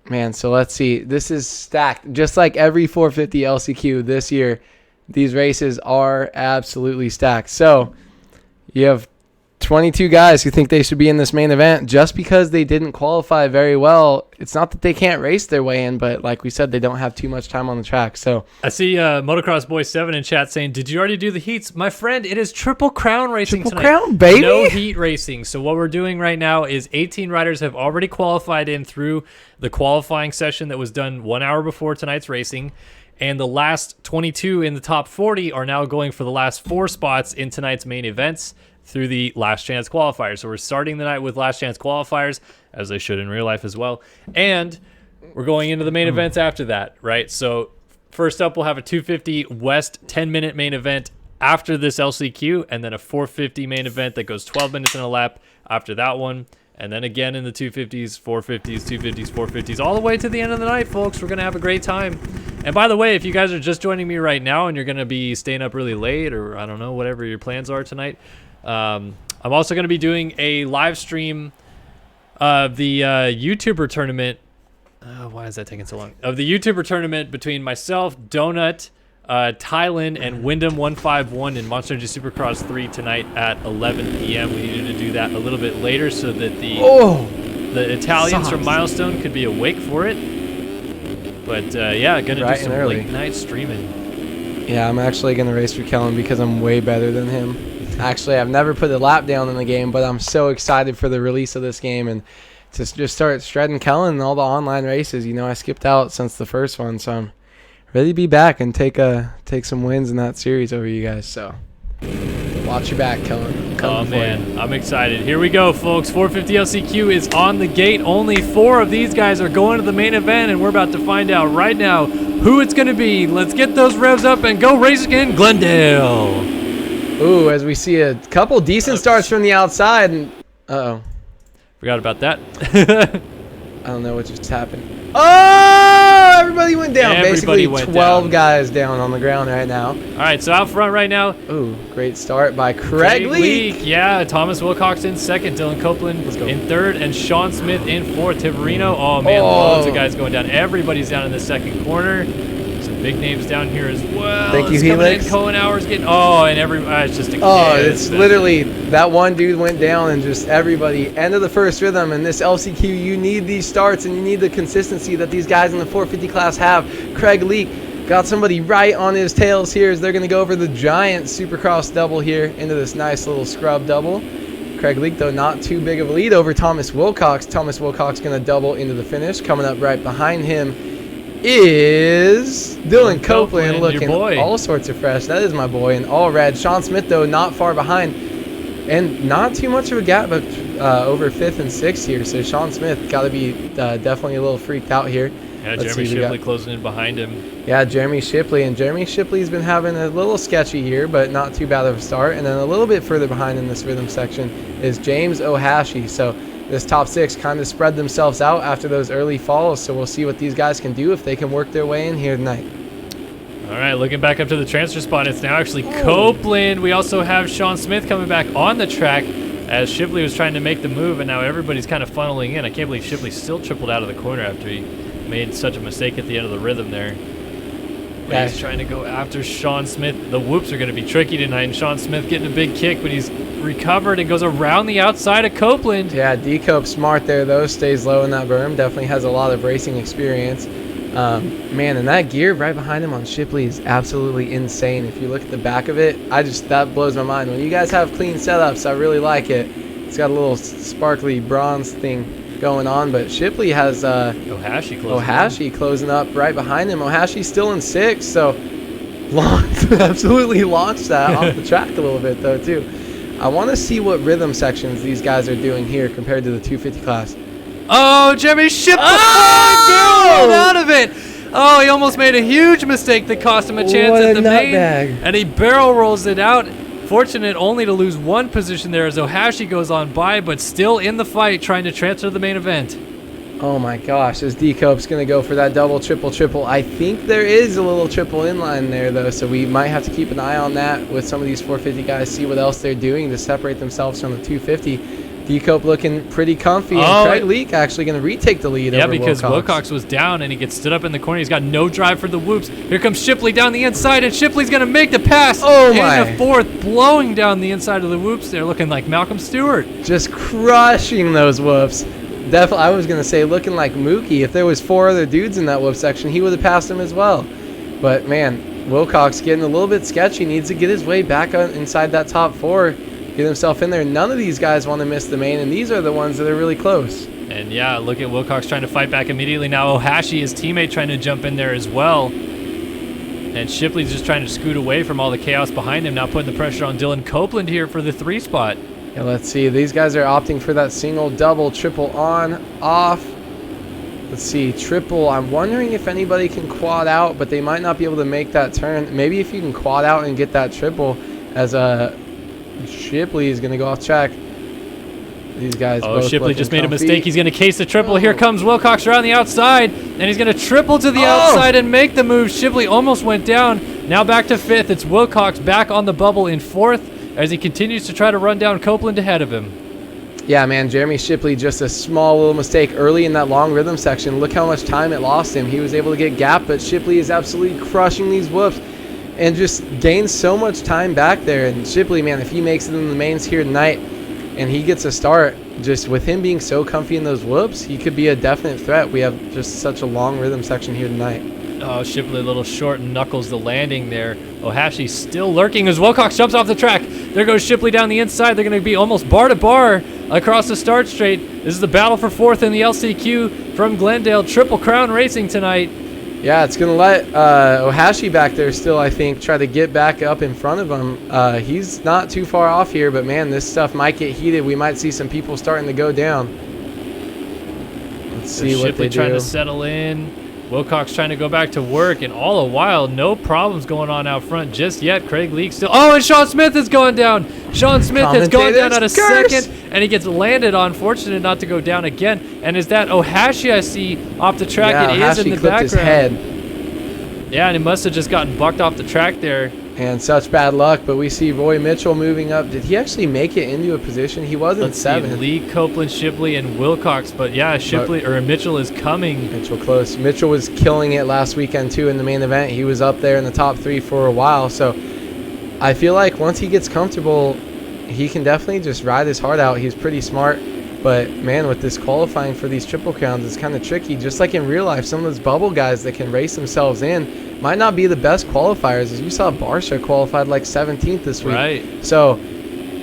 S3: Man, so let's see. This is stacked. Just like every 450 LCQ this year, these races are absolutely stacked. So you have 22 guys who think they should be in this main event just because they didn't qualify very well. It's not that they can't race their way in, but like we said, they don't have too much time on the track. So
S2: I see Motocross Boy 7 in chat saying, did you already do the heats? My friend, it is Triple Crown racing
S3: Triple
S2: tonight.
S3: Crown, baby!
S2: No heat racing. So what we're doing right now is 18 riders have already qualified in through the qualifying session that was done 1 hour before tonight's racing. And the last 22 in the top 40 are now going for the last 4 spots in tonight's main events through the last chance qualifiers. So we're starting the night with last chance qualifiers, as they should in real life as well. And we're going into the main events after that, right? So first up, we'll have a 250 West 10-minute main event after this LCQ, and then a 450 main event that goes 12 minutes in a lap after that one. And then again in the 250s, 450s, 250s, 450s, all the way to the end of the night, folks. We're going to have a great time. And by the way, if you guys are just joining me right now and you're going to be staying up really late, or I don't know, whatever your plans are tonight, I'm also going to be doing a live stream of the YouTuber tournament. Why is that taking so long? Of the YouTuber tournament between myself, Donut, Tylen, and Wyndham 151 in Monster Energy Supercross 3 tonight at 11 p.m. We needed to do that a little bit later so that the Italians from Milestone could be awake for it. But yeah, going to
S3: Bright
S2: do some
S3: and early.
S2: late night streaming.
S3: yeah, I'm actually going to race for Kellen because I'm way better than him. Actually, I've never put a lap down in the game, but I'm so excited for the release of this game and to just start shredding Kellen and all the online races. You know, I skipped out since the first one, so I'm ready to be back and take some wins in that series over you guys. So watch your back, Kellen.
S2: Oh man, I'm excited. Here we go, folks. 450 LCQ is on the gate. Only 4 of these guys are going to the main event, and we're about to find out right now who it's going to be. Let's get those revs up and go racing in Glendale.
S3: Ooh, as we see a couple decent starts from the outside, and
S2: Forgot about that.
S3: I don't know what just happened. Oh, everybody went down.
S2: Everybody
S3: Basically,
S2: went
S3: 12
S2: down.
S3: guys down on the ground right now.
S2: All right, so out front right now,
S3: Ooh, great start by Craig Leak.
S2: Yeah, Thomas Wilcox in second, Dylan Copeland
S3: go.
S2: in third, and Sean Smith in fourth. Tiverino, oh man,
S3: Oh.
S2: loads of guys going down. Everybody's down in the second corner. Some big names down here as well.
S3: Thank you,
S2: It's coming in.
S3: Helix.
S2: Cohen Hour's getting, it's just a
S3: Oh,
S2: kid.
S3: it's literally that one dude went down and just everybody. End of the first rhythm. In this LCQ, you need these starts and you need the consistency that these guys in the 450 class have. Craig Leak got somebody right on his tails here as they're going to go over the giant Supercross double here into this nice little scrub double. Craig Leak, though, not too big of a lead over Thomas Wilcox. Thomas Wilcox going to double into the finish. Coming up right behind him is Dylan Copeland,
S2: your
S3: looking
S2: boy.
S3: all sorts of fresh. That is my boy in all red. Sean Smith, though, not far behind. And not too much of a gap over 5th and 6th here. So Sean Smith got to be definitely a little freaked out here.
S2: Yeah,
S3: Let's
S2: Jeremy
S3: see,
S2: Shipley closing in behind him.
S3: Yeah, Jeremy Shipley. And Jeremy Shipley's been having a little sketchy year, but not too bad of a start. And then a little bit further behind in this rhythm section is James Ohashi. So this top 6 kind of spread themselves out after those early falls. So we'll see what these guys can do if they can work their way in here tonight.
S2: All right, looking back up to the transfer spot, it's now actually Copeland. We also have Sean Smith coming back on the track as Shipley was trying to make the move, and now everybody's kind of funneling in. I can't believe Shipley still tripled out of the corner after he made such a mistake at the end of the rhythm there. Yeah. He's trying to go after Sean Smith. The whoops are going to be tricky tonight, and Sean Smith getting a big kick, but he's recovered and goes around the outside of Copeland.
S3: Yeah, D-Cope smart there, though. Stays low in that berm. Definitely has a lot of racing experience. Man, and that gear right behind him on Shipley is absolutely insane. If you look at the back of it, that blows my mind. When you guys have clean setups, I really like it. It's got a little sparkly bronze thing going on, but Shipley has Ohashi closing up right behind him. Ohashi's still in 6th, so absolutely launched that off the track a little bit, though, too. I want to see what rhythm sections these guys are doing here compared to the 250 class.
S2: Oh, Jeremy Shipley barreled out of it. Oh, he almost made a huge mistake that cost him a chance at the main. And he barrel rolls it out. Fortunate only to lose one position there as Ohashi goes on by, but still in the fight trying to transfer to the main event.
S3: Oh my gosh, as D-Cope's going to go for that double, triple. I think there is a little triple inline there, though, so we might have to keep an eye on that with some of these 450 guys, see what else they're doing to separate themselves from the 250. D-Cope looking pretty comfy, and Craig Leak actually going to retake the lead over
S2: because
S3: Wilcox.
S2: Wilcox was down, and he gets stood up in the corner. He's got no drive for the whoops. Here comes Shipley down the inside, and Shipley's going to make the pass.
S3: Oh, my.
S2: And a 4th, blowing down the inside of the whoops there, looking like Malcolm Stewart.
S3: Just crushing those whoops. Definitely, I was going to say looking like Mookie. If there was 4 other dudes in that whoop section, he would have passed him as well. But, man, Wilcox getting a little bit sketchy. Needs to get his way back inside that top 4. Get himself in there. None of these guys want to miss the main, and these are the ones that are really close.
S2: And yeah, look at Wilcox trying to fight back immediately. Now Ohashi, his teammate, trying to jump in there as well. And Shipley's just trying to scoot away from all the chaos behind him, now putting the pressure on Dylan Copeland here for the 3 spot.
S3: Yeah, let's see. These guys are opting for that single, double, triple on, off. Let's see, triple. I'm wondering if anybody can quad out, but they might not be able to make that turn. Maybe if you can quad out and get that triple as a... Shipley is going to go off track. These guys both
S2: Shipley just made
S3: comfy.
S2: a mistake. He's going to case the triple. Here comes Wilcox around the outside, and he's going to triple to the outside and make the move. Shipley almost went down. Now back to 5th. It's Wilcox back on the bubble in 4th as he continues to try to run down Copeland ahead of him.
S3: Yeah, man, Jeremy Shipley, just a small little mistake early in that long rhythm section. Look how much time it lost him. He was able to get gap, but Shipley is absolutely crushing these whoops and just gains so much time back there. And Shipley, man, if he makes it in the mains here tonight and he gets a start, just with him being so comfy in those whoops, he could be a definite threat. We have just such a long rhythm section here tonight.
S2: Oh, Shipley a little short and knuckles the landing there. Ohashi still lurking as Wilcox jumps off the track. There goes Shipley down the inside. They're going to be almost bar to bar across the start straight. This is the battle for 4th in the LCQ from Glendale. Triple Crown Racing tonight.
S3: Yeah, it's going to let Ohashi back there still, I think, try to get back up in front of him. He's not too far off here, but, man, this stuff might get heated. We might see some people starting to go down. Let's see what
S2: Shipley
S3: they do.
S2: trying to settle in. Wilcox trying to go back to work, and all the while, no problems going on out front just yet. Craig Leak still... Oh, and Sean Smith has gone down. Sean Smith has gone down at a second, and he gets landed on. Fortunate not to go down again. And is that Ohashi I see off the track?
S3: Yeah,
S2: it is in the background.
S3: his head.
S2: Yeah, and he must have just gotten bucked off the track there.
S3: And such bad luck, but we see Roy Mitchell moving up. Did he actually make it into a position? He was in 7th.
S2: Lee, Copeland, Shipley, and Wilcox. But yeah, Mitchell is coming.
S3: Mitchell close. Mitchell was killing it last weekend too in the main event. He was up there in the top 3 for a while. So I feel like once he gets comfortable, he can definitely just ride his heart out. He's pretty smart. But man, with this qualifying for these Triple Crowns, it's kind of tricky. Just like in real life, some of those bubble guys that can race themselves in might not be the best qualifiers. As you saw, Barsha qualified like 17th this week.
S2: Right.
S3: So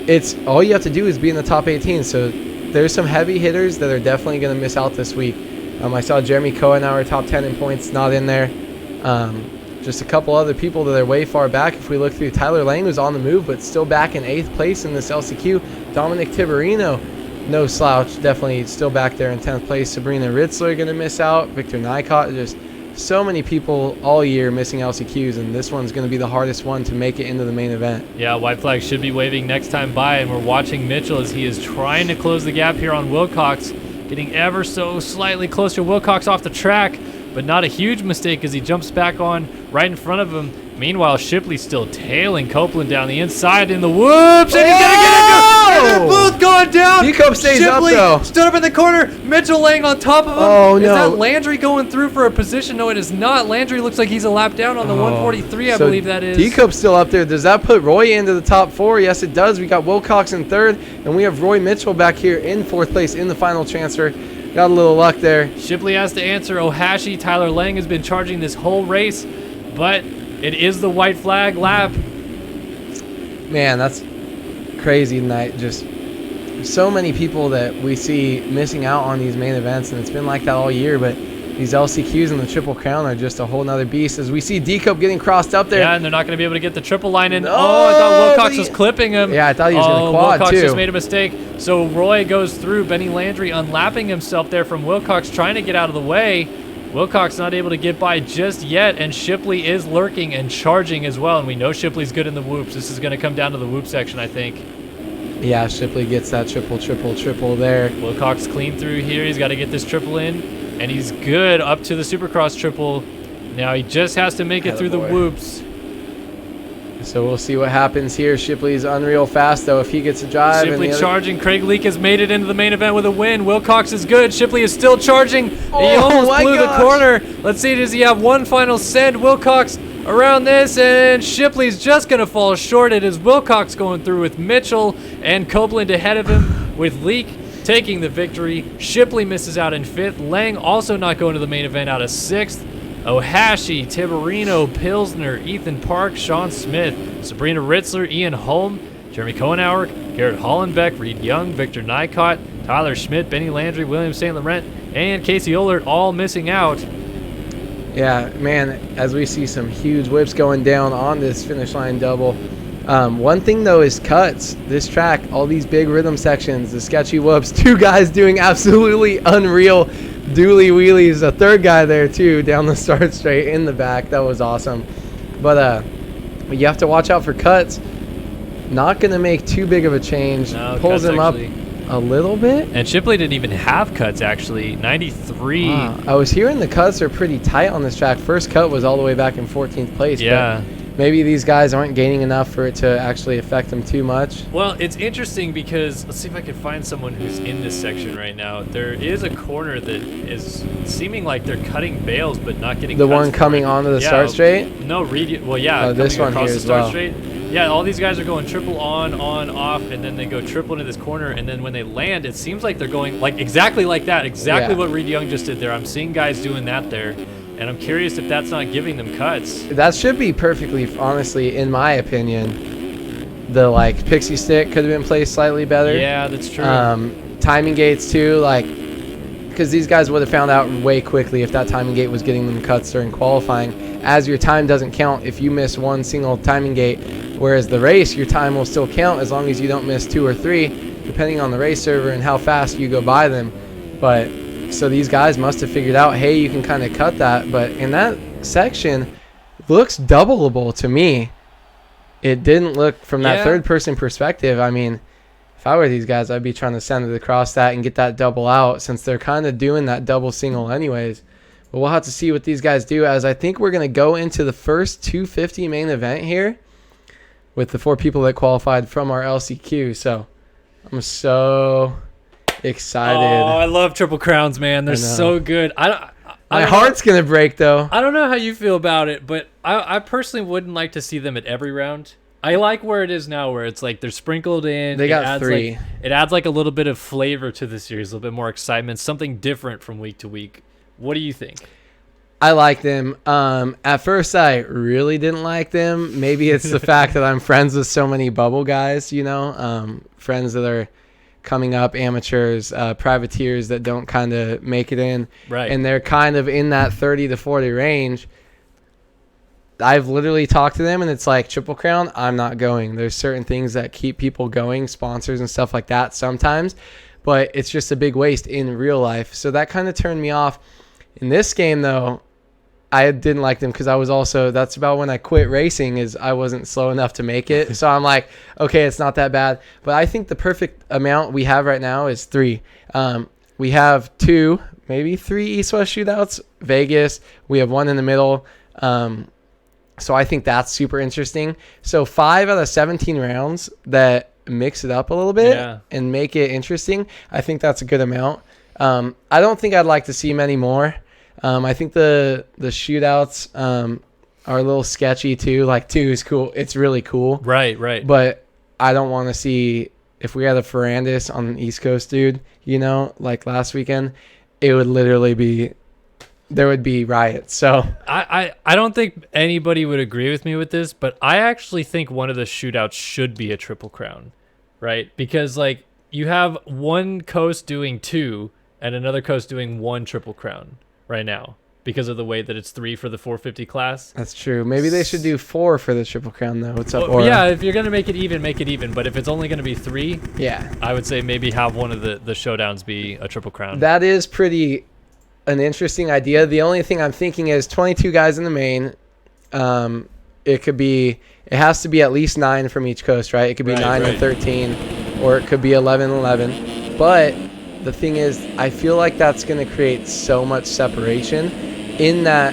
S3: it's all you have to do is be in the top 18. So there's some heavy hitters that are definitely going to miss out this week. I saw Jeremy Cohen, our top 10 in points, not in there. Just a couple other people that are way far back. If we look through, Tyler Lane was on the move, but still back in 8th place in this LCQ. Dominic Tiberino no slouch. Definitely still back there in 10th place. Sabrina Ritzler going to miss out. Victor Nykot, just so many people all year missing LCQs, and this one's going to be the hardest one to make it into the main event.
S2: Yeah, white flag should be waving next time by, and we're watching Mitchell as he is trying to close the gap here on Wilcox, getting ever so slightly closer. Wilcox off the track, but not a huge mistake as he jumps back on right in front of him. Meanwhile, Shipley's still tailing Copeland down the inside in the whoops, and he's going to get into it!
S1: And they're both going down.
S3: Decope stays
S1: Shipley
S3: up, though.
S1: stood up in the corner. Mitchell laying on top of him.
S3: Oh,
S1: Is
S3: no.
S1: that Landry going through for a position? No, it is not. Landry looks like he's a lap down on the 143, I believe that is.
S3: Decope's still up there. Does that put Roy into the top 4? Yes, it does. We got Wilcox in 3rd, and we have Roy Mitchell back here in 4th place in the final transfer. Got a little luck there.
S2: Shipley has to answer Ohashi. Tyler Lang has been charging this whole race, but it is the white flag lap.
S3: Man, that's crazy tonight. Just so many people that we see missing out on these main events, and it's been like that all year, but these LCQs and the Triple Crown are just a whole nother beast. As we see Decope getting crossed up there.
S2: Yeah, and they're not going to be able to get the triple line in.
S3: No,
S2: I thought Wilcox
S3: but
S2: was clipping him.
S3: Yeah, I thought he was going to quad,
S2: Wilcox
S3: too.
S2: just made a mistake. So Roy goes through. Benny Landry unlapping himself there from Wilcox, trying to get out of the way. Wilcox not able to get by just yet, and Shipley is lurking and charging as well, and we know Shipley's good in the whoops. This is going to come down to the whoop section, I think.
S3: Yeah, Shipley gets that triple there.
S2: Wilcox clean through here. He's got to get this triple in, and he's good up to the Supercross triple. Now he just has to make it through the whoops.
S3: So we'll see what happens here. Shipley's unreal fast, though, if he gets a drive.
S2: Shipley charging. Craig Leake has made it into the main event with a win. Wilcox is good. Shipley is still charging. He almost
S3: my
S2: blew
S3: gosh.
S2: the corner. Let's see, does he have one final send? Wilcox around this, and Shipley's just going to fall short. It is Wilcox going through with Mitchell and Copeland ahead of him, with Leake taking the victory. Shipley misses out in 5th. Lang also not going to the main event, out of 6th. Ohashi, Tiberino, Pilsner, Ethan Park, Sean Smith, Sabrina Ritzler, Ian Holm, Jeremy Cohenauer, Garrett Hollenbeck, Reed Young, Victor Nykot, Tyler Schmidt, Benny Landry, William St. Laurent, and Casey Ohlert all missing out.
S3: Yeah, man, as we see some huge whips going down on this finish line double. One thing, though, is cuts. This track, all these big rhythm sections, the sketchy whoops, 2 guys doing absolutely unreal dually wheelies, a 3rd guy there, too, down the start straight in the back. That was awesome. But you have to watch out for cuts. Not going to make too big of a change.
S2: No,
S3: Pulls
S2: cuts
S3: him up
S2: actually
S3: a little bit.
S2: And Shipley didn't even have cuts, actually. 93.
S3: I was hearing the cuts are pretty tight on this track. First cut was all the way back in 14th place.
S2: Yeah.
S3: But maybe these guys aren't gaining enough for it to actually affect them too much.
S2: Well, it's interesting because let's see if I can find someone who's in this section right now. There is a corner that is seeming like they're cutting bales but not getting
S3: The
S2: cuts
S3: one
S2: for
S3: coming
S2: it.
S3: onto the
S2: Yeah,
S3: start straight?
S2: No, well, yeah,
S3: Oh, this
S2: coming
S3: one
S2: across
S3: here
S2: the
S3: as
S2: start
S3: well.
S2: straight. Yeah, all these guys are going triple on, off, and then they go triple into this corner, and then when they land, it seems like they're going like exactly like that, exactly
S3: Yeah.
S2: what Reed Young just did there. I'm seeing guys doing that there, and I'm curious if that's not giving them cuts.
S3: That should be perfectly, honestly, in my opinion. The pixie stick could have been placed slightly better.
S2: Yeah, that's true.
S3: Timing gates too, because these guys would have found out way quickly if that timing gate was getting them cuts during qualifying. As your time doesn't count if you miss one single timing gate, whereas the race, your time will still count as long as you don't miss 2 or 3, depending on the race server and how fast you go by them. But so these guys must have figured out, hey, you can kind of cut that. But in that section, looks doubleable to me. It didn't look from that third-person perspective. I mean, if I were these guys, I'd be trying to send it across that and get that double out, since they're kind of doing that double single anyways. But we'll have to see what these guys do, as I think we're going to go into the first 250 main event here with the 4 people that qualified from our LCQ. So I'm so excited.
S2: Oh, I love Triple Crowns, man. They're so good.
S3: My heart's going to break, though.
S2: I don't know how you feel about it, but I personally wouldn't like to see them at every round. I like where it is now, where it's like they're sprinkled in.
S3: They got 3.
S2: It adds like a little bit of flavor to the series, a little bit more excitement, something different from week to week. What do you think?
S3: I like them. At first, I really didn't like them. Maybe it's the fact that I'm friends with so many bubble guys, friends that are coming up, amateurs, privateers that don't kind of make it in.
S2: Right.
S3: And they're kind of in that 30 to 40 range. I've literally talked to them, and it's like, Triple Crown, I'm not going. There's certain things that keep people going, sponsors and stuff like that sometimes. but it's just a big waste in real life. So that kind of turned me off. In this game, though, I didn't like them because I was also, that's about when I quit racing, is I wasn't slow enough to make it. So I'm like, okay, it's not that bad. But I think the perfect amount we have right now is 3. We have 2, maybe 3 East-West shootouts. Vegas, we have 1 in the middle. So I think that's super interesting. So 5 out of 17 rounds that mix it up a little bit and make it interesting, I think that's a good amount. I don't think I'd like to see many more. I think the shootouts are a little sketchy too. Like 2 is cool. It's really cool.
S2: Right.
S3: But I don't want to see, if we had a Ferrandis on the East Coast, dude, like last weekend, it would literally be, there would be riots. So
S2: I don't think anybody would agree with me with this, but I actually think one of the shootouts should be a Triple Crown, right? Because like you have one coast doing 2 and another coast doing 1 Triple Crown right now because of the way that it's 3 for the 450 class.
S3: That's true. Maybe they should do 4 for the Triple Crown though. What's up?
S2: Well, yeah, if you're gonna make it even, make it even. But if it's only gonna be 3, I would say maybe have one of the showdowns be a Triple Crown.
S3: That is pretty an interesting idea. The only thing I'm thinking is 22 guys in the main. It has to be at least 9 from each coast, right? It could be 9 and 13, or it could be 11 and 11. But the thing is, I feel like that's going to create so much separation in that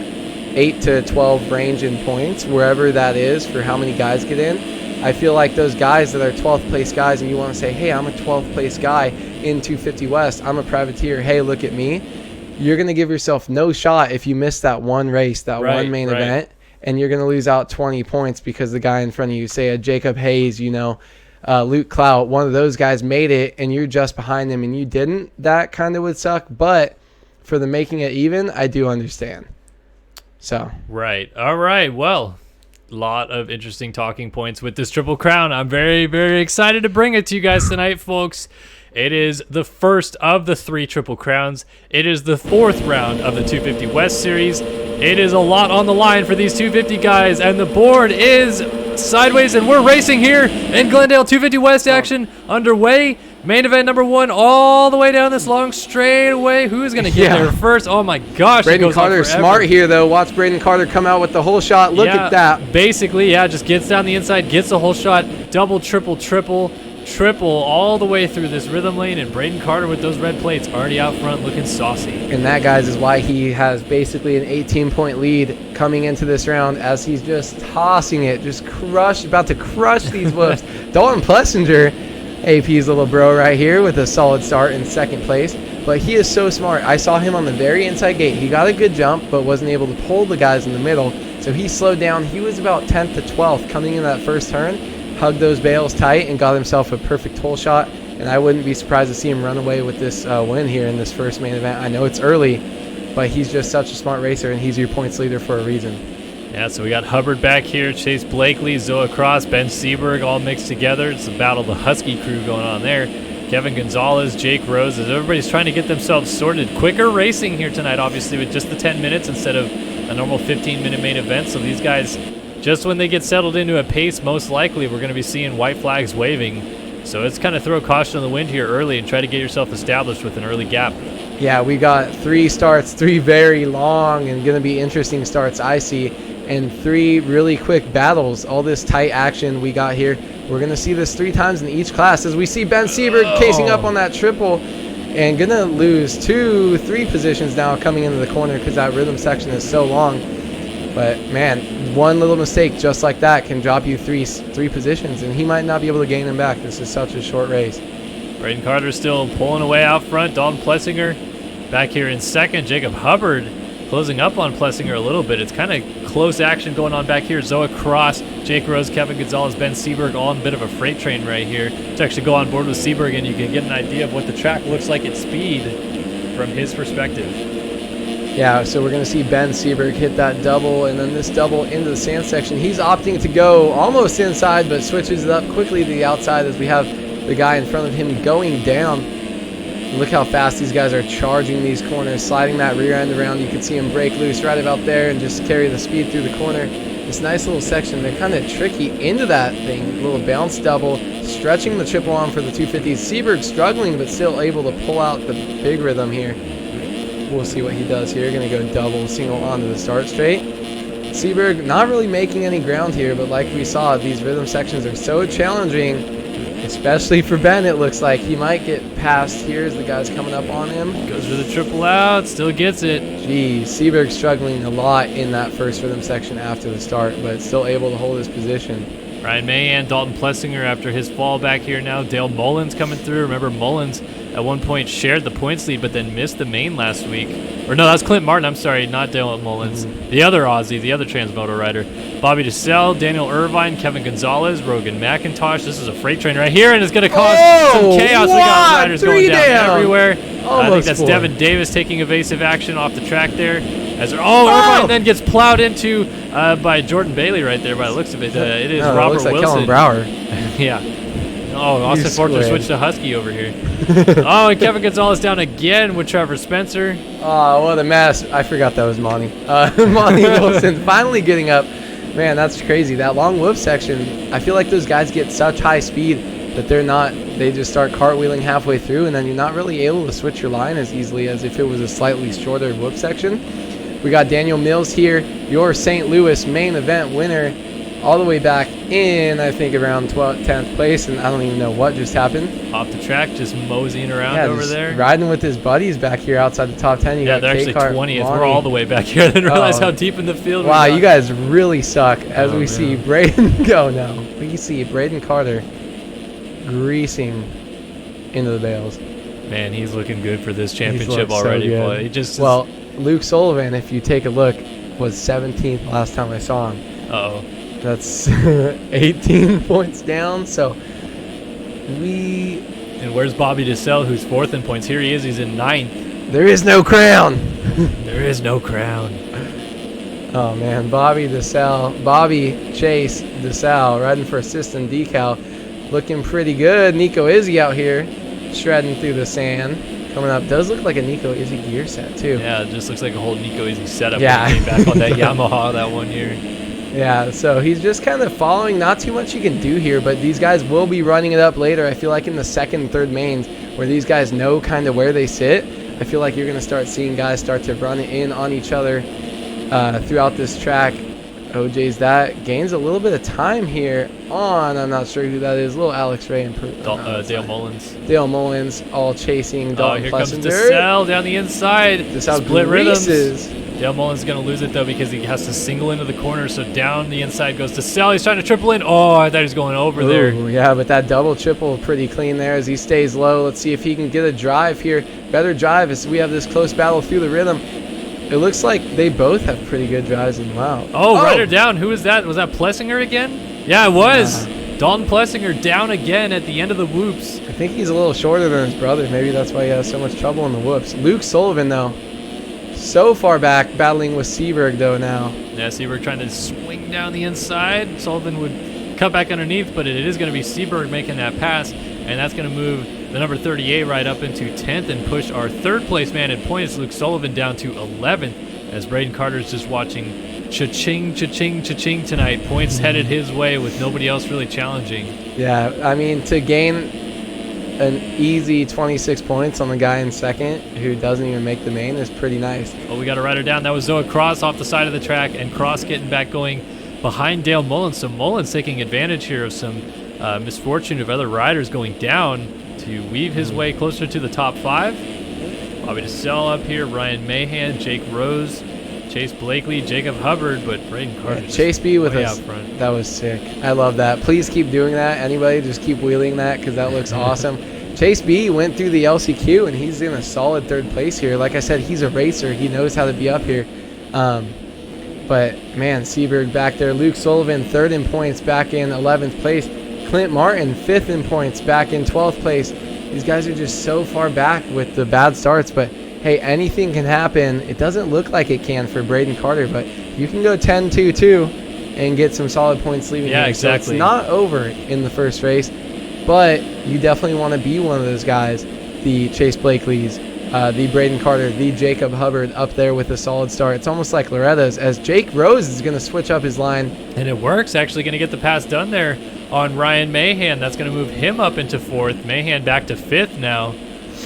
S3: 8 to 12 range in points, wherever that is for how many guys get in. I feel like those guys that are 12th place guys, and you want to say, hey, I'm a 12th place guy in 250 West. I'm a privateer. Hey, look at me. You're going to give yourself no shot if you miss that one race, that one main event, and you're going to lose out 20 points because the guy in front of you, say a Jacob Hayes, Luke Clout, one of those guys made it and you're just behind them and you didn't. That kind of would suck. But for the making it even, I do understand. So.
S2: Right. All right. Well, a lot of interesting talking points with this Triple Crown. I'm very, very excited to bring it to you guys tonight, folks. It is the first of the 3 Triple Crowns. It is the 4th round of the 250 West Series. It is a lot on the line for these 250 guys, and the board is sideways, and we're racing here in Glendale. 250 West action underway. Main event number 1 all the way down this long straightaway. Who's going to get there first? Oh, my gosh.
S3: Braden Carter smart here, though. Watch Braden Carter come out with the whole shot. Look at that.
S2: Basically, just gets down the inside, gets the whole shot. Double, triple all the way through this rhythm lane, and Braden Carter with those red plates already out front looking saucy.
S3: And that, guys, is why he has basically an 18-point lead coming into this round, as he's just tossing it, about to crush these whoops. Dalton Plessinger, AP's little bro right here, with a solid start in 2nd place. But he is so smart. I saw him on the very inside gate. He got a good jump, but wasn't able to pull the guys in the middle. So he slowed down. He was about 10th to 12th coming in that first turn. Hugged those bales tight and got himself a perfect hole shot. And I wouldn't be surprised to see him run away with this win here in this first main event. I know it's early, but he's just such a smart racer, and he's your points leader for a reason.
S2: Yeah, so we got Hubbard back here, Chase Blakely, Zoa Cross, Ben Seberg all mixed together. It's the battle of the Husky crew going on there. Kevin Gonzalez, Jake Rose, as everybody's trying to get themselves sorted. Quicker racing here tonight, obviously, with just the 10 minutes instead of a normal 15-minute main event. So these guys, just when they get settled into a pace, most likely we're going to be seeing white flags waving. So it's kind of throw caution on the wind here early and try to get yourself established with an early gap. Yeah,
S3: we got 3 starts, 3 very long and going to be interesting starts, I see, and 3 really quick battles. All this tight action we got here. We're going to see this 3 times in each class as we see Ben Seberg casing up on that triple and going to lose 2-3 positions now coming into the corner because that rhythm section is so long. But, man, one little mistake just like that can drop you three positions, and he might not be able to gain them back. This is such a short race.
S2: Braden Carter still pulling away out front. Dalton Plessinger back here in second. Jacob Hubbard closing up on Plessinger a little bit. It's kind of close action going on back here. Zoa Cross, Jake Rose, Kevin Gonzalez, Ben Seberg all in a bit of a freight train right here. To actually go on board with Seberg, and you can get an idea of what the track looks like at speed from his perspective.
S3: Yeah, so we're going to see Ben Seberg hit that double, and then this double into the sand section. He's opting to go almost inside, but switches it up quickly to the outside as we have the guy in front of him going down. Look how fast these guys are charging these corners, sliding that rear end around. You can see them break loose right about there and just carry the speed through the corner. This nice little section, they're kind of tricky into that thing. Little bounce double, stretching the triple arm for the 250s. Seberg struggling, but still able to pull out the big rhythm here. We'll see what he does here. Going to go double single onto the start straight. Seberg not really making any ground here, but like we saw, these rhythm sections are so challenging, especially for Ben. It looks like he might get past here as the guy's coming up on him.
S2: Goes for the triple out, still gets it.
S3: Geez, Seberg struggling a lot in that first rhythm section after the start, but still able to hold his position.
S2: Ryan Mahan, Dalton Plessinger after his fall back here now. Dale Mullins coming through. Remember, Mullins at one point shared the points lead, but then missed the main last week. Or no, that's Clint Martin. I'm sorry, not Dale Mullins. The other Aussie, the other Transmoto rider. Bobby DeSalle, Daniel Irvine, Kevin Gonzalez, Rogan McIntosh. This is a freight train right here, and it's going to cause some chaos. We got riders going down everywhere. I think that's Devin Davis taking evasive action off the track there. Irvine then gets plowed into by Jordan Bailey right there by the looks of it. It is Robert
S3: looks like
S2: Wilson.
S3: Kellen Brauer.
S2: Yeah. Oh, Austin Forster switched to Husky over here. Oh, and Kevin Gonzalez down again with Trevor Spencer.
S3: Oh, what a mess. I forgot that was Monty. Monty Wilson finally getting up. Man, that's crazy. That long whoop section, I feel like those guys get such high speed that they just start cartwheeling halfway through, and then you're not really able to switch your line as easily as if it was a slightly shorter whoop section. We got Daniel Mills here, your St. Louis main event winner, all the way back in, I think, around 10th place, and I don't even know what just happened.
S2: Off the track, just moseying around over there.
S3: Riding with his buddies back here outside the top 10.
S2: Yeah, they're actually 20th. We're all the way back here. I didn't realize how deep in the field we got.
S3: Wow, you guys really suck as we see Braden go now. We see Braden Carter greasing into the bales.
S2: Man, he's looking good for this championship already.
S3: So
S2: He just
S3: well, Luke Sullivan, if you take a look, was 17th last time I saw him.
S2: Uh-oh.
S3: That's 18 points down. So
S2: And where's Bobby DeSalle, who's 4th in points? Here he is. He's in 9th.
S3: There is no crown.
S2: There is no crown.
S3: Oh, man. Bobby Chase DeSalle riding for assistant decal. Looking pretty good. Nico Izzy out here shredding through the sand. Coming up. Does look like a Nico Izzy gear set, too.
S2: Yeah, it just looks like a whole Nico Izzy setup.
S3: Yeah.
S2: When he came back on that Yamaha that one year.
S3: Yeah, so he's just kind of following. Not too much you can do here, but these guys will be running it up later. I feel like in the second and third mains, where these guys know kind of where they sit, I feel like you're going to start seeing guys start to run it in on each other throughout this track. OJ's that gains a little bit of time here on, I'm not sure who that is, little Alex Ray and
S2: Dale Mullins.
S3: Dale Mullins all chasing Dalton
S2: here comes
S3: Plessinger.
S2: DeSalle down the inside.
S3: DeSalle
S2: Split rhythms.
S3: greases.
S2: Dale Mullins is going to lose it, though, because he has to single into the corner. So down the inside goes DeSalle. He's trying to triple in. Oh, I thought he was going over there.
S3: Yeah, but that double triple pretty clean there as he stays low. Let's see if he can get a drive here. Better drive as we have this close battle through the rhythm. It looks like they both have pretty good drives, and wow.
S2: Oh, rider down. Who was that? Was that Plessinger again? Yeah, it was. Dalton Plessinger down again at the end of the whoops.
S3: I think he's a little shorter than his brother. Maybe that's why he has so much trouble in the whoops. Luke Sullivan, though, so far back, battling with Seberg, though, now.
S2: Yeah, Seberg trying to swing down the inside. Sullivan would cut back underneath, but it is going to be Seberg making that pass, and that's going to move the number 38 right up into 10th and push our third place man in points, Luke Sullivan, down to 11th, as Braden Carter's just watching cha-ching, cha-ching, cha-ching tonight. Points headed his way with nobody else really challenging.
S3: Yeah, I mean, to gain an easy 26 points on the guy in second who doesn't even make the main is pretty nice.
S2: Oh, we got a rider down. That was Zoa Cross off the side of the track, and Cross getting back going behind Dale Mullins. So Mullins taking advantage here of some misfortune of other riders going down to weave his way closer to the top 5. Bobby DeSalle up here, Ryan Mahan, Jake Rose, Chase Blakely, Jacob Hubbard, but Braden Carter.
S3: Yeah, Chase B with us.
S2: Out front.
S3: That was sick. I love that. Please keep doing that. Anybody, just keep wheeling that because that looks awesome. Chase B went through the LCQ, and he's in a solid third place here. Like I said, he's a racer. He knows how to be up here. But, man, Seberg back there. Luke Sullivan, 3rd in points, back in 11th place. Clint Martin, 5th in points, back in 12th place. These guys are just so far back with the bad starts, but hey, anything can happen. It doesn't look like it can for Braden Carter, but you can go 10-2-2 and get some solid points leaving here.
S2: Exactly.
S3: So it's not over in the first race, but you definitely want to be one of those guys the Chase Blakely's, the Braden Carter, the Jacob Hubbard up there with a solid start. It's almost like Loretta's, as Jake Rose is going to switch up his line.
S2: And it works. Actually going to get the pass done there on Ryan Mahan. That's going to move him up into 4th. Mahan back to 5th now.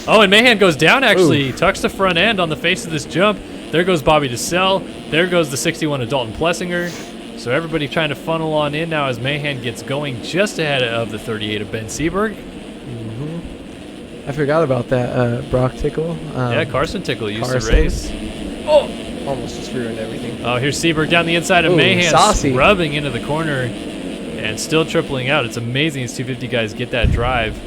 S2: Oh, and Mahan goes down, actually. Tucks the front end on the face of this jump. There goes Bobby DeSalle. There goes the 61 of Dalton Plessinger. So everybody trying to funnel on in now as Mahan gets going just ahead of the 38 of Ben Seberg.
S3: I forgot about that Brock Tickle.
S2: Yeah, Carson Tickle used
S3: Carson.
S2: to race.
S3: Oh, almost just ruined everything.
S2: Oh, here's Seberg down the inside of
S3: Ooh,
S2: Mahan,
S3: saucy.
S2: rubbing into the corner and still tripling out. It's amazing these 250 guys get that drive.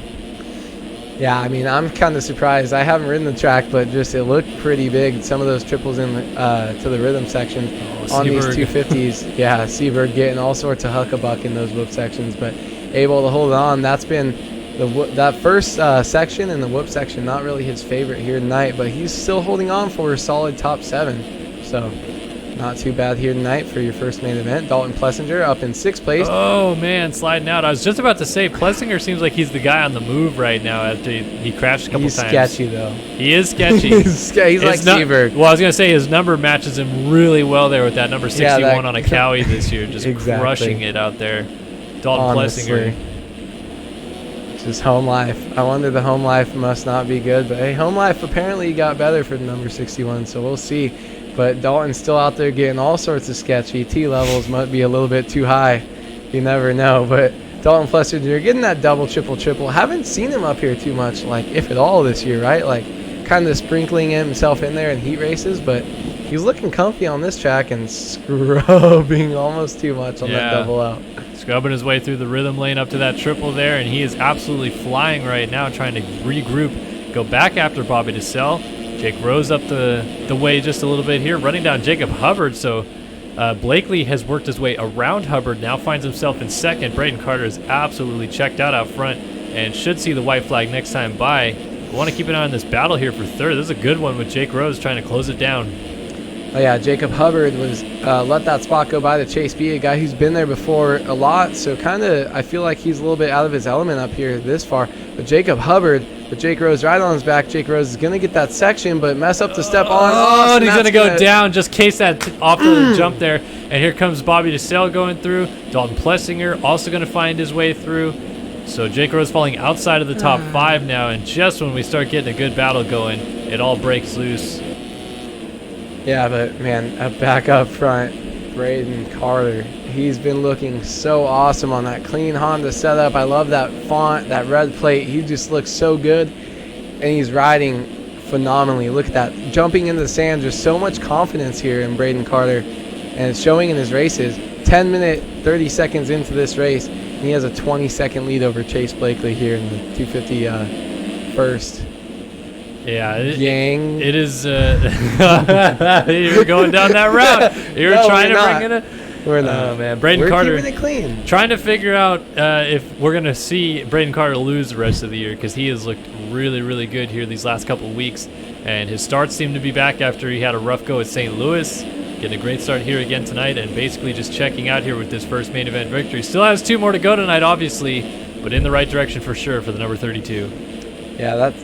S3: Yeah, I mean, I'm kind of surprised. I haven't ridden the track, but just it looked pretty big. Some of those triples in to the rhythm section on these
S2: Seberg.
S3: 250s. Yeah, Seberg getting all sorts of huckabuck in those whoop sections, but able to hold on. That's been that first section and the whoop section, not really his favorite here tonight, but he's still holding on for a solid top 7. So not too bad here tonight for your first main event. Dalton Plessinger up in 6th place.
S2: Oh, man, sliding out. I was just about to say, Plessinger seems like he's the guy on the move right now after he crashed a couple
S3: He's
S2: times.
S3: sketchy, though.
S2: He is sketchy.
S3: He's like Seberg.
S2: Well, I was going to say his number matches him really well there with that number 61 on a Cowie this year, just
S3: Exactly.
S2: crushing it out there. Dalton Plessinger.
S3: Just home life. I wonder the home life must not be good, but hey, home life apparently got better for the number 61, so we'll see. But Dalton's still out there getting all sorts of sketchy. T levels might be a little bit too high. You never know. But Dalton Plessinger getting that double, triple. Haven't seen him up here too much, like if at all this year, right? Like kind of sprinkling himself in there in heat races, but he's looking comfy on this track and scrubbing almost too much on that double out.
S2: Scrubbing his way through the rhythm lane up to that triple there, and he is absolutely flying right now, trying to regroup, go back after Bobby DeSalle. Jake Rose up the way just a little bit here, running down Jacob Hubbard. So Blakely has worked his way around Hubbard, now finds himself in 2nd. Braden Carter is absolutely checked out front and should see the white flag next time by. We want to keep an eye on this battle here for 3rd. This is a good one with Jake Rose trying to close it down.
S3: Oh yeah, Jacob Hubbard was let that spot go by to Chase B, a guy who's been there before a lot. So kind of, I feel like he's a little bit out of his element up here this far. But Jacob Hubbard, with Jake Rose right on his back, Jake Rose is going to get that section, but mess up the step on.
S2: Oh, and he's going to go down, just case that off the jump there. And here comes Bobby DeSalle going through. Dalton Plessinger also going to find his way through. So Jake Rose falling outside of the top 5 now, and just when we start getting a good battle going, it all breaks loose.
S3: Yeah, but man, back up front, Braden Carter. He's been looking so awesome on that clean Honda setup. I love that font, that red plate. He just looks so good, and he's riding phenomenally. Look at that, jumping into the sand. Just so much confidence here in Braden Carter, and it's showing in his races. 10 minute, 30 seconds into this race, and he has a 20-second lead over Chase Blakely here in the 250 first.
S2: Yeah,
S3: Yang.
S2: it is. You were going down that route. You were
S3: No,
S2: trying
S3: we're
S2: to
S3: not.
S2: bring it in.
S3: We're not.
S2: Oh man, Braden
S3: We're
S2: Carter
S3: keeping it clean.
S2: trying to figure out if we're gonna see Braden Carter lose the rest of the year, because he has looked really good here these last couple of weeks, and his starts seem to be back after he had a rough go at St. Louis. Getting a great start here again tonight, and basically just checking out here with this first main event victory. Still has 2 more to go tonight, obviously, but in the right direction for sure for the number 32.
S3: Yeah, that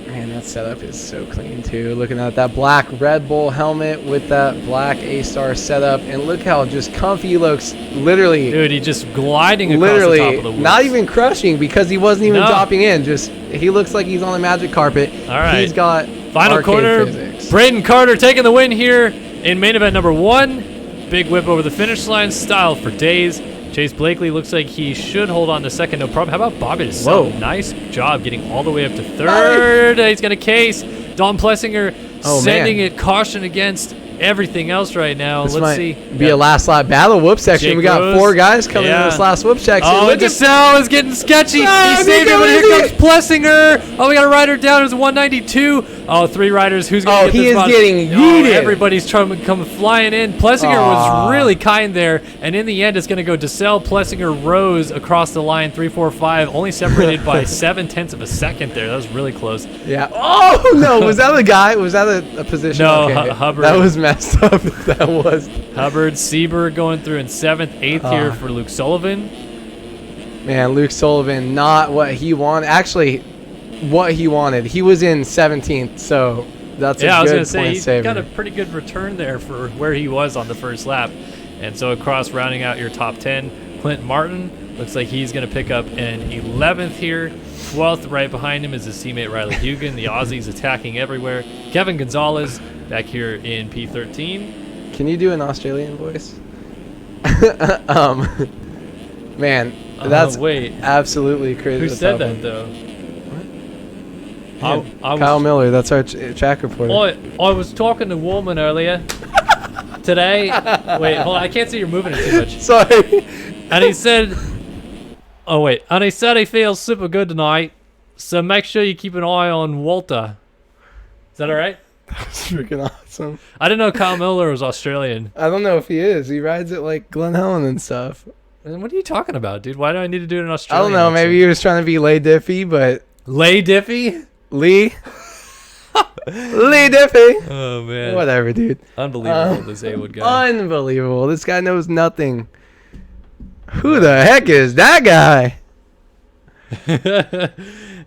S3: setup is so clean too. Looking at that black Red Bull helmet with that black A-Star setup, and look how just comfy he looks. Literally,
S2: Dude, he's just gliding across the top of the woods.
S3: not even crushing, because he wasn't even
S2: No.
S3: dropping in. Just he looks like he's on a magic carpet.
S2: All right.
S3: He's got
S2: Final
S3: arcade
S2: corner,
S3: physics.
S2: Braden Carter taking the win here in main event number 1. Big whip over the finish line, style for days. Chase Blakely looks like he should hold on to 2nd, no problem. How about Bobby DeSalle?
S3: Whoa.
S2: Nice job getting all the way up to 3rd. He's got a case. Dalton Plessinger sending it caution against everything else right now.
S3: This
S2: Let's
S3: might
S2: see.
S3: be a last lap battle whoop section.
S2: Jake
S3: we got
S2: Rose.
S3: 4 guys coming in this last whoop section.
S2: Oh,
S3: Look at
S2: DeSalle is getting sketchy.
S3: Oh,
S2: He saved it,
S3: Nico,
S2: but here
S3: is
S2: comes Plessinger. Oh, we got a rider down. It's 192. Oh, 3 riders. Who's going to get
S3: he
S2: this
S3: is
S2: spot?
S3: getting
S2: Oh,
S3: yeeted.
S2: everybody's trying to come flying in. Plessinger was really kind there, and in the end, it's going to go DeSalle, Plessinger, Rose across the line, 3, 4, 5, only separated by 0.7 of a second there. That was really close.
S3: Yeah. Oh, no. Was that a guy? Was that a position?
S2: No,
S3: Okay.
S2: Hubbard.
S3: That was messed up. That was.
S2: Hubbard, Seberg going through in 7th, 8th here for Luke Sullivan.
S3: Man, Luke Sullivan, not what he wanted. Actually, what he wanted. He was in 17th, so that's a
S2: I was
S3: good
S2: gonna say
S3: point
S2: he
S3: saver.
S2: got a pretty good return there for where he was on the first lap, and so across rounding out your top 10, Clint Martin looks like he's gonna pick up an 11th here. 12th right behind him is his teammate Riley Hugan. The Aussies attacking everywhere. Kevin Gonzalez back here in P13.
S3: Can you do an Australian voice? Man, that's
S2: wait.
S3: absolutely crazy.
S2: Who
S3: That's
S2: said
S3: happening.
S2: that though? I was,
S3: Kyle Miller, that's our track reporter.
S2: I was talking to a woman earlier today. Wait, hold on. I can't see you're moving it too much.
S3: Sorry.
S2: And he said, and he said he feels super good tonight, so make sure you keep an eye on Walter. Is that all right?
S3: That's freaking awesome.
S2: I didn't know Kyle Miller was Australian.
S3: I don't know if he is. He rides it like Glen Helen and stuff.
S2: What are you talking about, dude? Why do I need to do it in
S3: I
S2: Australian?
S3: don't know. Maybe he was trying to be Lay Diffie, but
S2: Lay Diffie?
S3: Lee. Lee Diffie.
S2: Oh, man.
S3: Whatever, dude.
S2: Unbelievable, this A-Wood guy.
S3: Unbelievable. This guy knows nothing. Who the heck is that guy?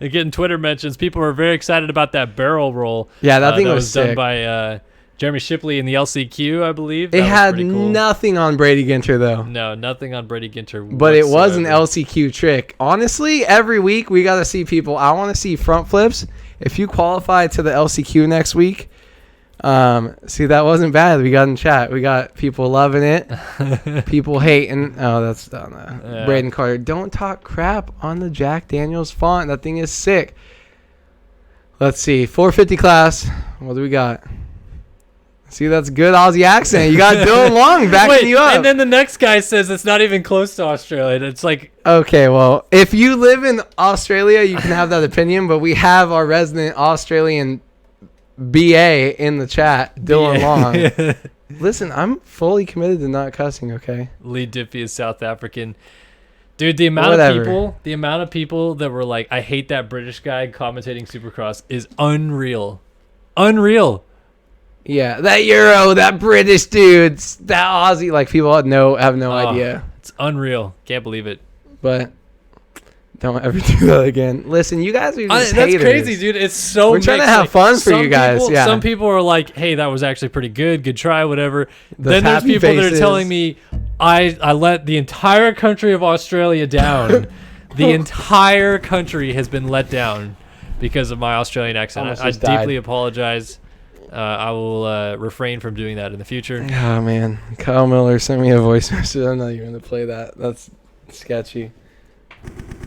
S2: Getting Twitter mentions. People were very excited about that barrel roll.
S3: Yeah, that thing
S2: that
S3: was
S2: done
S3: sick.
S2: by Jeremy Shipley in the LCQ, I believe.
S3: It
S2: That was
S3: had
S2: pretty cool.
S3: nothing on Brady Ginter, though.
S2: No, nothing on Brady Ginter.
S3: But it was an
S2: whatsoever.
S3: LCQ trick. Honestly, every week we got to see people. I want to see front flips. If you qualify to the LCQ next week, see, that wasn't bad. We got in chat. We got people loving it. People hating. Oh, that's done.
S2: Yeah.
S3: Braden Carter. Don't talk crap on the Jack Daniels font. That thing is sick. Let's see. 450 class. What do we got? See, that's good Aussie accent. You got Dylan Long backing you up.
S2: And then the next guy says it's not even close to Australia. It's like,
S3: Okay, well, if you live in Australia, you can have that opinion, but we have our resident Australian BA in the chat, Dylan Long. Listen, I'm fully committed to not cussing, okay?
S2: Lee Diffie is South African. Dude, the amount of people that were like, I hate that British guy commentating Supercross is unreal. Unreal.
S3: Yeah, that Euro, that British dude, that Aussie, like people have no idea.
S2: It's unreal. Can't believe it.
S3: But don't ever do that again. Listen, you guys are just
S2: That's
S3: haters.
S2: crazy, dude. It's so
S3: We're trying to
S2: mixed.
S3: have fun for
S2: some
S3: you guys,
S2: people-
S3: yeah.
S2: Some people are like, hey, that was actually pretty good. Good try, whatever. Then there's
S3: happy
S2: people that are
S3: faces.
S2: telling me I let the entire country of Australia down. The entire country has been let down because of my Australian accent.
S3: Almost
S2: I
S3: just died.
S2: deeply apologize. I will refrain from doing that in the future.
S3: Oh, man. Kyle Miller sent me a voice message. I'm not even going to play that. That's sketchy.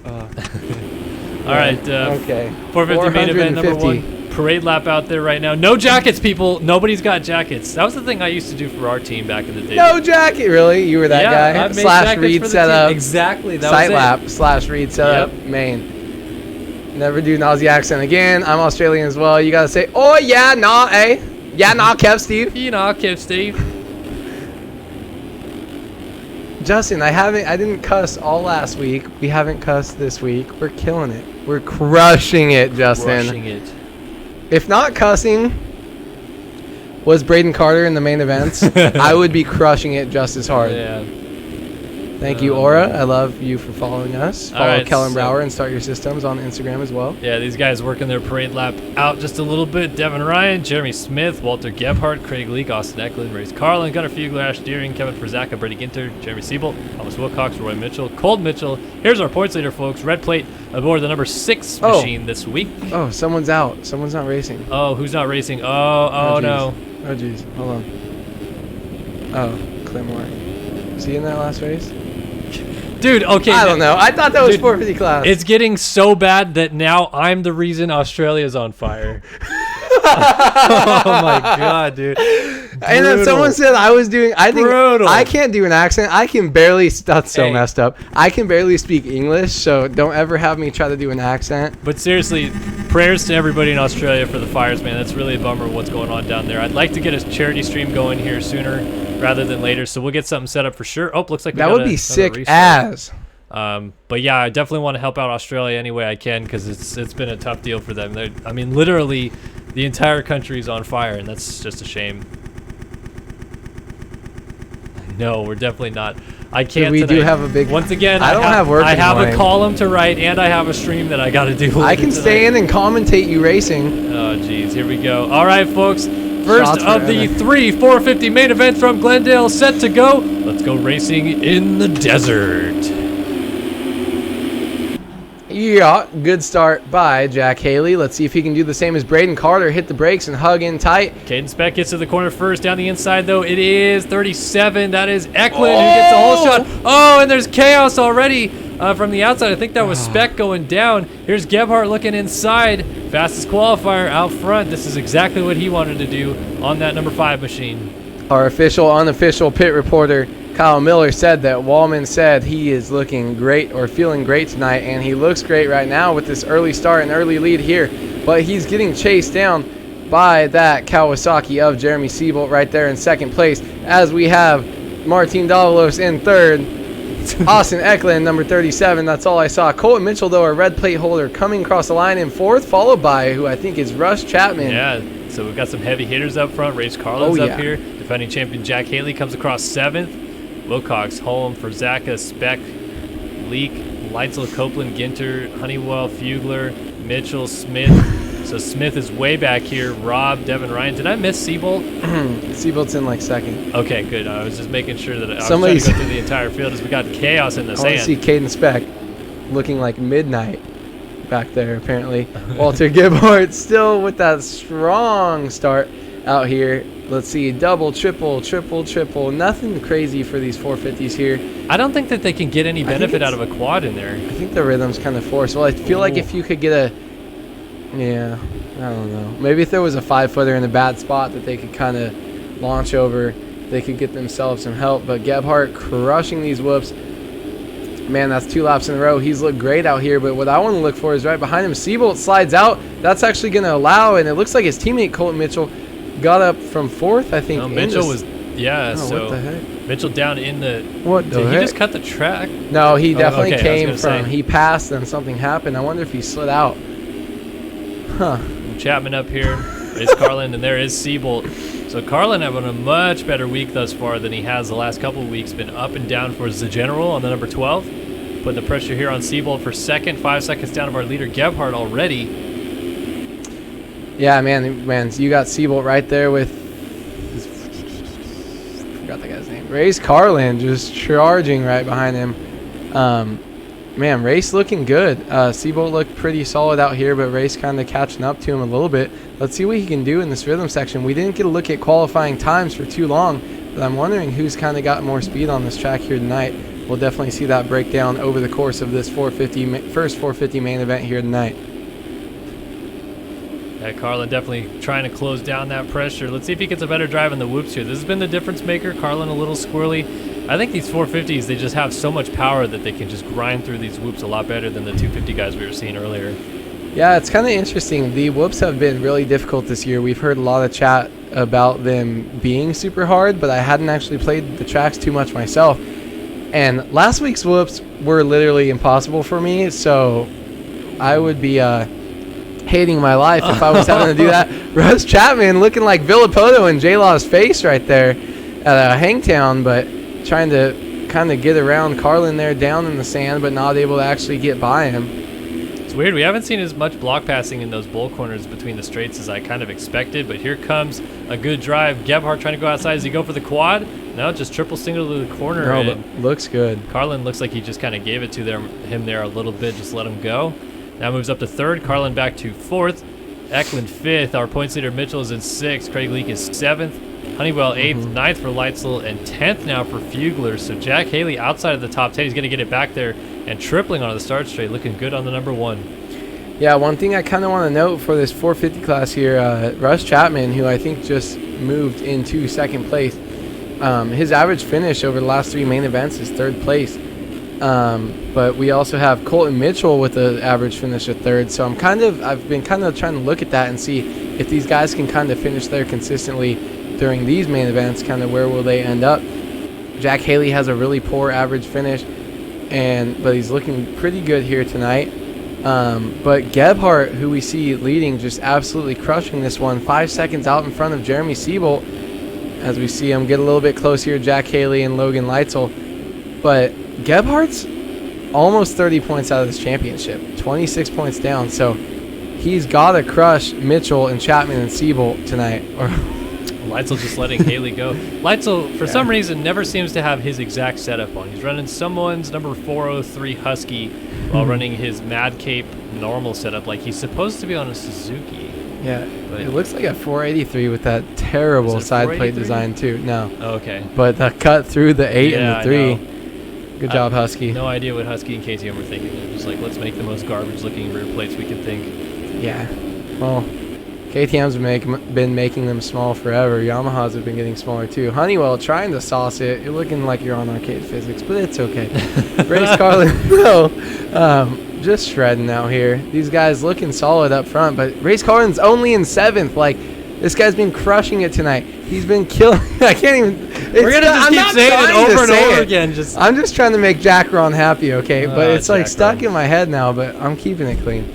S2: All right.
S3: Okay.
S2: 450 main event number
S3: 450.
S2: 1. Parade lap out there right now. No jackets, people. Nobody's got jackets. That was the thing I used to do for our team back in the day.
S3: No jacket, really? You were that
S2: Yeah,
S3: guy?
S2: I made
S3: Slash
S2: jackets
S3: read
S2: for the
S3: setup.
S2: team. Exactly. That
S3: Sight
S2: was it.
S3: lap slash read setup.
S2: Yep.
S3: Main. Never do an Aussie accent again. I'm Australian as well. You got to say, oh, yeah, nah, eh? Yeah, nah, Kev, Steve.
S2: You know, Kev Steve.
S3: Justin, I didn't cuss all last week. We haven't cussed this week. We're killing it. We're crushing it, Justin.
S2: Rushing it.
S3: If not cussing was Braden Carter in the main events, I would be crushing it just as hard.
S2: Yeah.
S3: Thank you, Aura. I love you for following us.
S2: All
S3: Follow
S2: right,
S3: Kellen
S2: so-
S3: Brauer and Start Your Systems on Instagram as well.
S2: Yeah, these guys working their parade lap out just a little bit. Devin Ryan, Jeremy Smith, Walter Gebhardt, Craig Leak, Austin Eklund, Race Carlin, Gunnar Fugler, Ash Deering, Kevin Frazaka, Brady Ginter, Jeremy Siebel, Thomas Wilcox, Roy Mitchell, Cold Mitchell. Here's our points leader, folks. Red plate aboard the number 6
S3: Oh.
S2: machine this week.
S3: Oh, someone's out. Someone's not racing.
S2: Oh, who's not racing? Oh,
S3: geez.
S2: no.
S3: Oh, jeez. Hold on. Oh, Clint Moore. Was he in that last race?
S2: Dude, okay.
S3: I don't know. I thought that was
S2: Dude,
S3: 450 class.
S2: It's getting so bad that now I'm the reason Australia's on fire. Oh my god, dude.
S3: And then someone said I think
S2: Brutal.
S3: I can't do an accent. I can barely, that's so
S2: Hey.
S3: messed up. I can barely speak English, so don't ever have me try to do an accent.
S2: But seriously, prayers to everybody in Australia for the fires, man. That's really a bummer what's going on down there. I'd like to get a charity stream going here sooner rather than later, so we'll get something set up for sure. Oh, looks like we
S3: That
S2: got
S3: would
S2: another
S3: be sick
S2: restart.
S3: as.
S2: But yeah, I definitely want to help out Australia any way I can because it's been a tough deal for them. I mean, literally, the entire country is on fire, and that's just a shame. No, we're definitely not. I can't.
S3: We do
S2: tonight.
S3: have a big.
S2: Once again,
S3: I don't have work.
S2: I
S3: in the
S2: have a
S3: morning.
S2: column to write, and I have a stream that I got to do.
S3: I can stay in and commentate you racing.
S2: Oh, geez. Here we go. All right, folks. First
S3: Shots
S2: of
S3: for
S2: the
S3: Evan.
S2: 3 450 main events from Glendale set to go. Let's go racing in the desert.
S3: Yeah, good start by Jack Haley. Let's see if he can do the same as Braden Carter. Hit the brakes and hug in tight.
S2: Caden Speck gets to the corner first. Down the inside, though, it is 37. That is Eklund who gets a whole shot. Oh, and there's chaos already from the outside. I think that was Speck going down. Here's Gebhardt looking inside. Fastest qualifier out front. This is exactly what he wanted to do on that number 5 machine.
S3: Our official, unofficial pit reporter, Kyle Miller, said that Wallman said he is looking great or feeling great tonight, and he looks great right now with this early start and early lead here. But he's getting chased down by that Kawasaki of Jeremy Siebold right there in second place, as we have Martin Davalos in third. Austin Eklund, number 37. That's all I saw. Colton Mitchell, though, a red plate holder, coming across the line in fourth, followed by who I think is Russ Chapman.
S2: Yeah, so we've got some heavy hitters up front. Race Carlin's
S3: Oh,
S2: up
S3: yeah.
S2: here. Defending champion Jack Haley comes across 7th. Wilcox, Holm, Ferzaka, Speck, Leak, Leitzel, Copeland, Ginter, Honeywell, Fugler, Mitchell, Smith. So Smith is way back here. Rob, Devin Ryan. Did I miss Siebold?
S3: Siebold's in like second.
S2: Okay, good. I was just making sure that I was
S3: Somebody's-
S2: trying to go through the entire field as we got chaos in the
S3: I want to see
S2: sand.
S3: Caden Speck looking like midnight back there, apparently. Walter Gebhardt still with that strong start out here. Let's see, double, triple, triple, triple. Nothing crazy for these 450s here.
S2: I don't think that they can get any
S3: think
S2: benefit
S3: it's-
S2: out of a quad in there.
S3: I think the rhythm's kind of forced. Well, I feel like
S2: Ooh.
S3: if you could get a... Yeah, I don't know. Maybe if there was a 5-footer in a bad spot that they could kind of launch over, they could get themselves some help. But Gebhardt crushing these whoops. Man, that's 2 laps in a row. He's looked great out here, but what I want to look for is right behind him. Siebold slides out. That's actually going to allow, and it looks like his teammate Colton Mitchell got up from 4th, I think.
S2: No,
S3: in
S2: Mitchell
S3: this-
S2: was, yeah,
S3: Oh,
S2: so
S3: what the heck?
S2: Mitchell down in the,
S3: What the
S2: did he
S3: heck?
S2: just cut the track?
S3: No, he definitely
S2: okay, I was
S3: came
S2: gonna
S3: from,
S2: say.
S3: he passed and something happened. I wonder if he slid out. Huh.
S2: Chapman up here, race Carlin, and there is Siebold. So Carlin having a much better week thus far than he has the last couple of weeks. Been up and down for the general on the number 12. Putting the pressure here on Siebold for second, 5 seconds down of our leader Gebhardt already.
S3: Yeah, man, you got Siebold right there with, forgot the guy's name, Race Carlin just charging right behind him. Man, Race looking good. Siebold looked pretty solid out here, but Race kind of catching up to him a little bit. Let's see what he can do in this rhythm section. We didn't get a look at qualifying times for too long, but I'm wondering who's kind of got more speed on this track here tonight. We'll definitely see that breakdown over the course of this first 450 main event here tonight.
S2: Yeah, Carlin definitely trying to close down that pressure. Let's see if he gets a better drive in the whoops here. This has been the difference maker. Carlin a little squirrely. I think these 450s, they just have so much power that they can just grind through these whoops a lot better than the 250 guys we were seeing earlier.
S3: Yeah, it's kind of interesting. The whoops have been really difficult this year. We've heard a lot of chat about them being super hard, but I hadn't actually played the tracks too much myself. And last week's whoops were literally impossible for me, so I would be hating my life if I was having to do that. Russ Chapman looking like Villapoto in J-Law's face right there at Hangtown, but trying to kind of get around Carlin there down in the sand, but not able to actually get by him.
S2: It's weird. We haven't seen as much block passing in those bowl corners between the straights as I kind of expected, but here comes a good drive. Gebhardt trying to go outside. Does he go for the quad? No, just triple single to the corner.
S3: No,
S2: and
S3: but looks good.
S2: Carlin looks like he just kind of gave it to him there a little bit, just let him go. Now moves up to third. Carlin back to fourth. Eklund fifth. Our points leader Mitchell is in sixth. Craig Leak is seventh. Honeywell eighth. Ninth for Leitzel, and 10th now for Fugler. So Jack Haley outside of the top 10. He's going to get it back there and tripling on the start straight. Looking good on the number one.
S3: Yeah, one thing I kind of want to note for this 450 class here, Russ Chapman, who I think just moved into second place, his average finish over the last 3 main events is third place. But we also have Colton Mitchell with an average finish of third. So I've been kind of trying to look at that and see if these guys can kind of finish there consistently during these main events, kind of where will they end up. Jack Haley has a really poor average finish, but he's looking pretty good here tonight. But Gebhardt, who we see leading, just absolutely crushing this one, 5 seconds out in front of Jeremy Siebold. as we see him get a little bit close here, Jack Haley and Logan Leitzel. But Gebhardt's almost 30 points out of this championship, 26 points down. So he's got to crush Mitchell and Chapman and Siebold tonight. Or
S2: Leitzel just letting Haley go. Leitzel, for some reason, never seems to have his exact setup on. He's running someone's number 403 Husky while running his Mad Cape normal setup like he's supposed to be on a Suzuki.
S3: yeah, but it looks like a 483 with that terrible side plate
S2: 483?
S3: design too. No,
S2: Oh, okay.
S3: but the cut through the 8
S2: Yeah, I
S3: and the
S2: know.
S3: 3. Good job, Husky.
S2: No idea what Husky and KTM were thinking. They're just like, let's make the most garbage-looking rear plates we can think.
S3: Yeah. Well, KTM's been making them small forever. Yamahas have been getting smaller too. Honeywell trying to sauce it. You're looking like you're on arcade physics, but it's okay. Race Carlin, no, just shredding out here. These guys looking solid up front, but Race Carlin's only in 7th. Like, this guy's been crushing it tonight. He's been killing. I can't even.
S2: We're going to just keep saying it over and over again.
S3: I'm just trying to make Jack Ron happy, okay? But it's like
S2: Jack
S3: stuck
S2: Ron.
S3: in my head now, but I'm keeping it clean.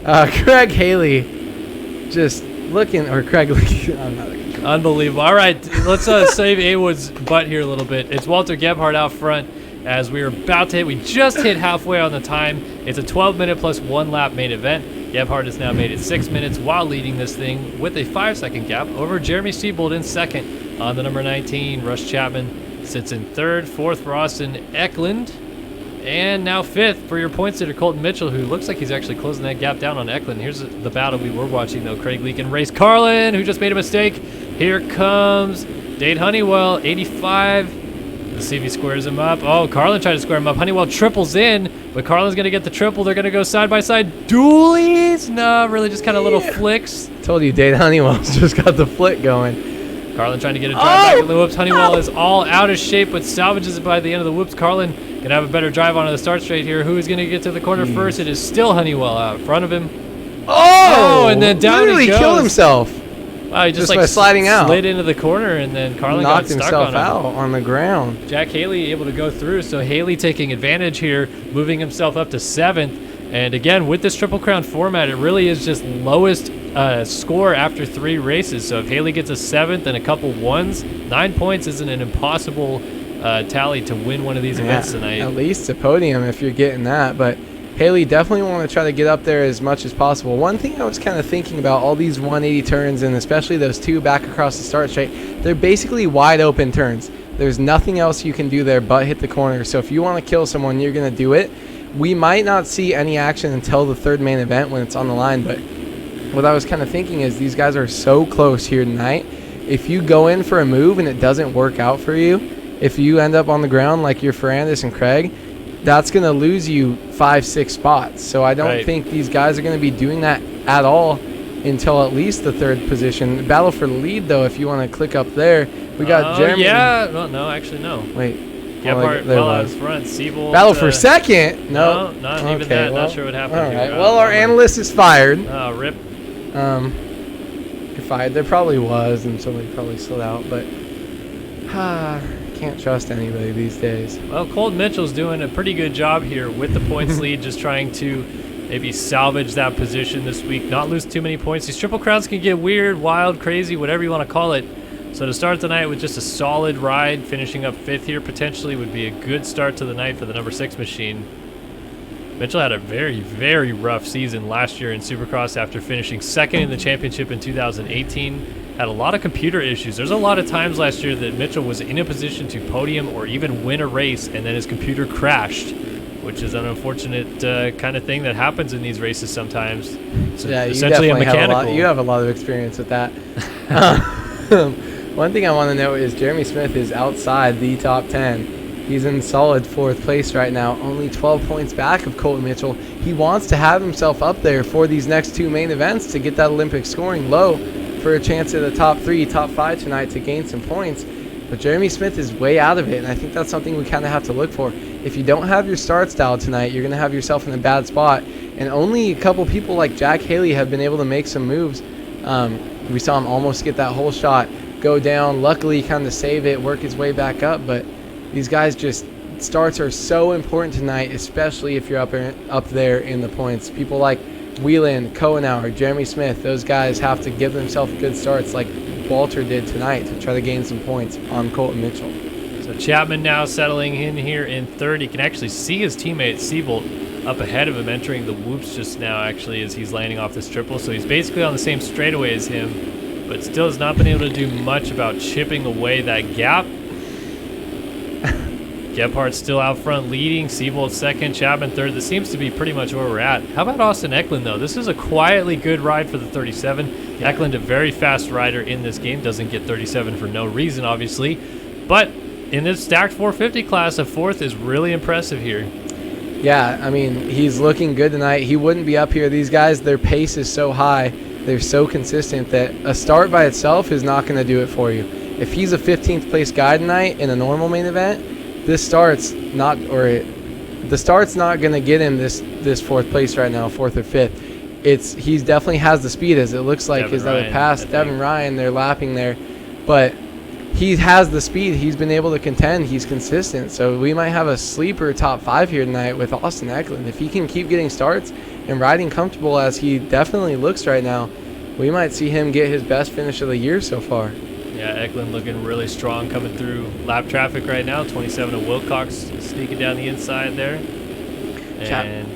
S3: Craig Haley just looking, or Craig looking, I'm not looking.
S2: Unbelievable. All right, let's save A-Wood's butt here a little bit. It's Walter Gebhardt out front as we are about to hit. We just hit halfway on the time. It's a 12-minute plus 1 lap main event. Gebhardt has now made it 6 minutes while leading this thing with a 5-second gap over Jeremy Siebold in second on the number 19. Russ Chapman sits in third, fourth for Austin Eklund, and now fifth for your points leader, Colton Mitchell, who looks like he's actually closing that gap down on Eklund. Here's the battle we were watching, though. Craig Leake and Race Carlin, who just made a mistake. Here comes Dade Honeywell, 85. Let's see if he squares him up. Oh, Carlin tried to square him up. Honeywell triples in, but Carlin's going to get the triple. They're going to go side-by-side dualies. No, really just kind of little flicks.
S3: Told you, Dade Honeywell's just got the flick going.
S2: Carlin trying to get a drive back in the whoops. Honeywell is all out of shape, but salvages it by the end of the whoops. Carlin going to have a better drive onto the start straight here. Who is going to get to the corner first? It is still Honeywell out in front of him.
S3: Oh!
S2: And then down
S3: literally
S2: he goes.
S3: killed himself.
S2: Wow, he
S3: Just
S2: like
S3: by sliding out.
S2: slid into the corner, and then Carlin
S3: Knocked
S2: got stuck
S3: himself
S2: on him.
S3: out on the ground.
S2: Jack Haley able to go through, so Haley taking advantage here, moving himself up to 7th. And again, with this Triple Crown format, it really is just lowest score after 3 races. So if Haley gets a 7th and a couple 1s, 9 points isn't an impossible tally to win one of these events tonight.
S3: At least a podium if you're getting that. But Haley definitely want to try to get up there as much as possible. One thing I was kind of thinking about, all these 180 turns, and especially those 2 back across the start straight, they're basically wide open turns. There's nothing else you can do there but hit the corner. So if you want to kill someone, you're going to do it. We might not see any action until the 3rd main event when it's on the line, but what I was kind of thinking is these guys are so close here tonight. If you go in for a move and it doesn't work out for you, if you end up on the ground like your Ferrandis and Craig, that's going to lose you 5-6 spots. So I don't think these guys are going to be doing that at all until at least the 3rd position. Battle for the lead, though, if you want to click up there. We got Jeremy.
S2: Yeah, well, no, actually, no.
S3: Wait.
S2: Gebhardt
S3: there
S2: well out
S3: was.
S2: in front. Siebold.
S3: Battle for 2nd? No.
S2: Not even that.
S3: Well,
S2: Not sure what happened
S3: all
S2: here.
S3: right. Well, our analyst is fired.
S2: Rip.
S3: You're fired. There probably was, and somebody probably slid out, but can't trust anybody these days.
S2: Well, Colton Mitchell's doing a pretty good job here with the points lead, just trying to maybe salvage that position this week, not lose too many points. These Triple Crowns can get weird, wild, crazy, whatever you want to call it. So to start the night with just a solid ride, finishing up 5th here potentially would be a good start to the night for the number 6 machine. Mitchell had a very, very rough season last year in Supercross after finishing 2nd in the championship in 2018. Had a lot of computer issues. There's a lot of times last year that Mitchell was in a position to podium or even win a race, and then his computer crashed, which is an unfortunate kind of thing that happens in these races sometimes. So
S3: Yeah, you
S2: essentially
S3: definitely
S2: a mechanical.
S3: you have a lot of experience with that. One thing I want to note is Jeremy Smith is outside the top 10. He's in solid 4th place right now, only 12 points back of Colton Mitchell. He wants to have himself up there for these next 2 main events to get that Olympic scoring low for a chance at the top 3, top 5 tonight to gain some points. But Jeremy Smith is way out of it, and I think that's something we kind of have to look for. If you don't have your start style tonight, you're going to have yourself in a bad spot. And only a couple people like Jack Haley have been able to make some moves. We saw him almost get that whole shot, go down, luckily kind of save it, work his way back up. But these guys just, starts are so important tonight, especially if you're up there in the points. People like Whelan, Cohenauer, Jeremy Smith, those guys have to give themselves good starts. Like Walter did tonight to try to gain some points on Colton Mitchell.
S2: So Chapman now settling in here in third. He can actually see his teammate Seabolt up ahead of him, entering the whoops just now, actually, as he's landing off this triple. So he's basically on the same straightaway as him, but still has not been able to do much about chipping away that gap. Gebhardt's still out front leading. Seabolt second, Chapman third. This seems to be pretty much where we're at. How about Austin Eklund, though? This is a quietly good ride for the 37. Eklund, a very fast rider in this game. Doesn't get 37 for no reason, obviously. But in this stacked 450 class, a fourth is really impressive here.
S3: Yeah, I mean, he's looking good tonight. He wouldn't be up here. These guys, their pace is so high. They're so consistent that a start by itself is not going to do it for you. If he's a 15th place guy tonight in a normal main event, the start's not going to get him this fourth place right now, fourth or fifth. He definitely has the speed, as it looks like his other pass. Devin Ryan, they're lapping there, but he has the speed. He's been able to contend. He's consistent. So we might have a sleeper top 5 here tonight with Austin Eklund. If he can keep getting starts and riding comfortable as he definitely looks right now, we might see him get his best finish of the year so far.
S2: Yeah, Eklund looking really strong coming through lap traffic right now. 27 to Wilcox sneaking down the inside there. And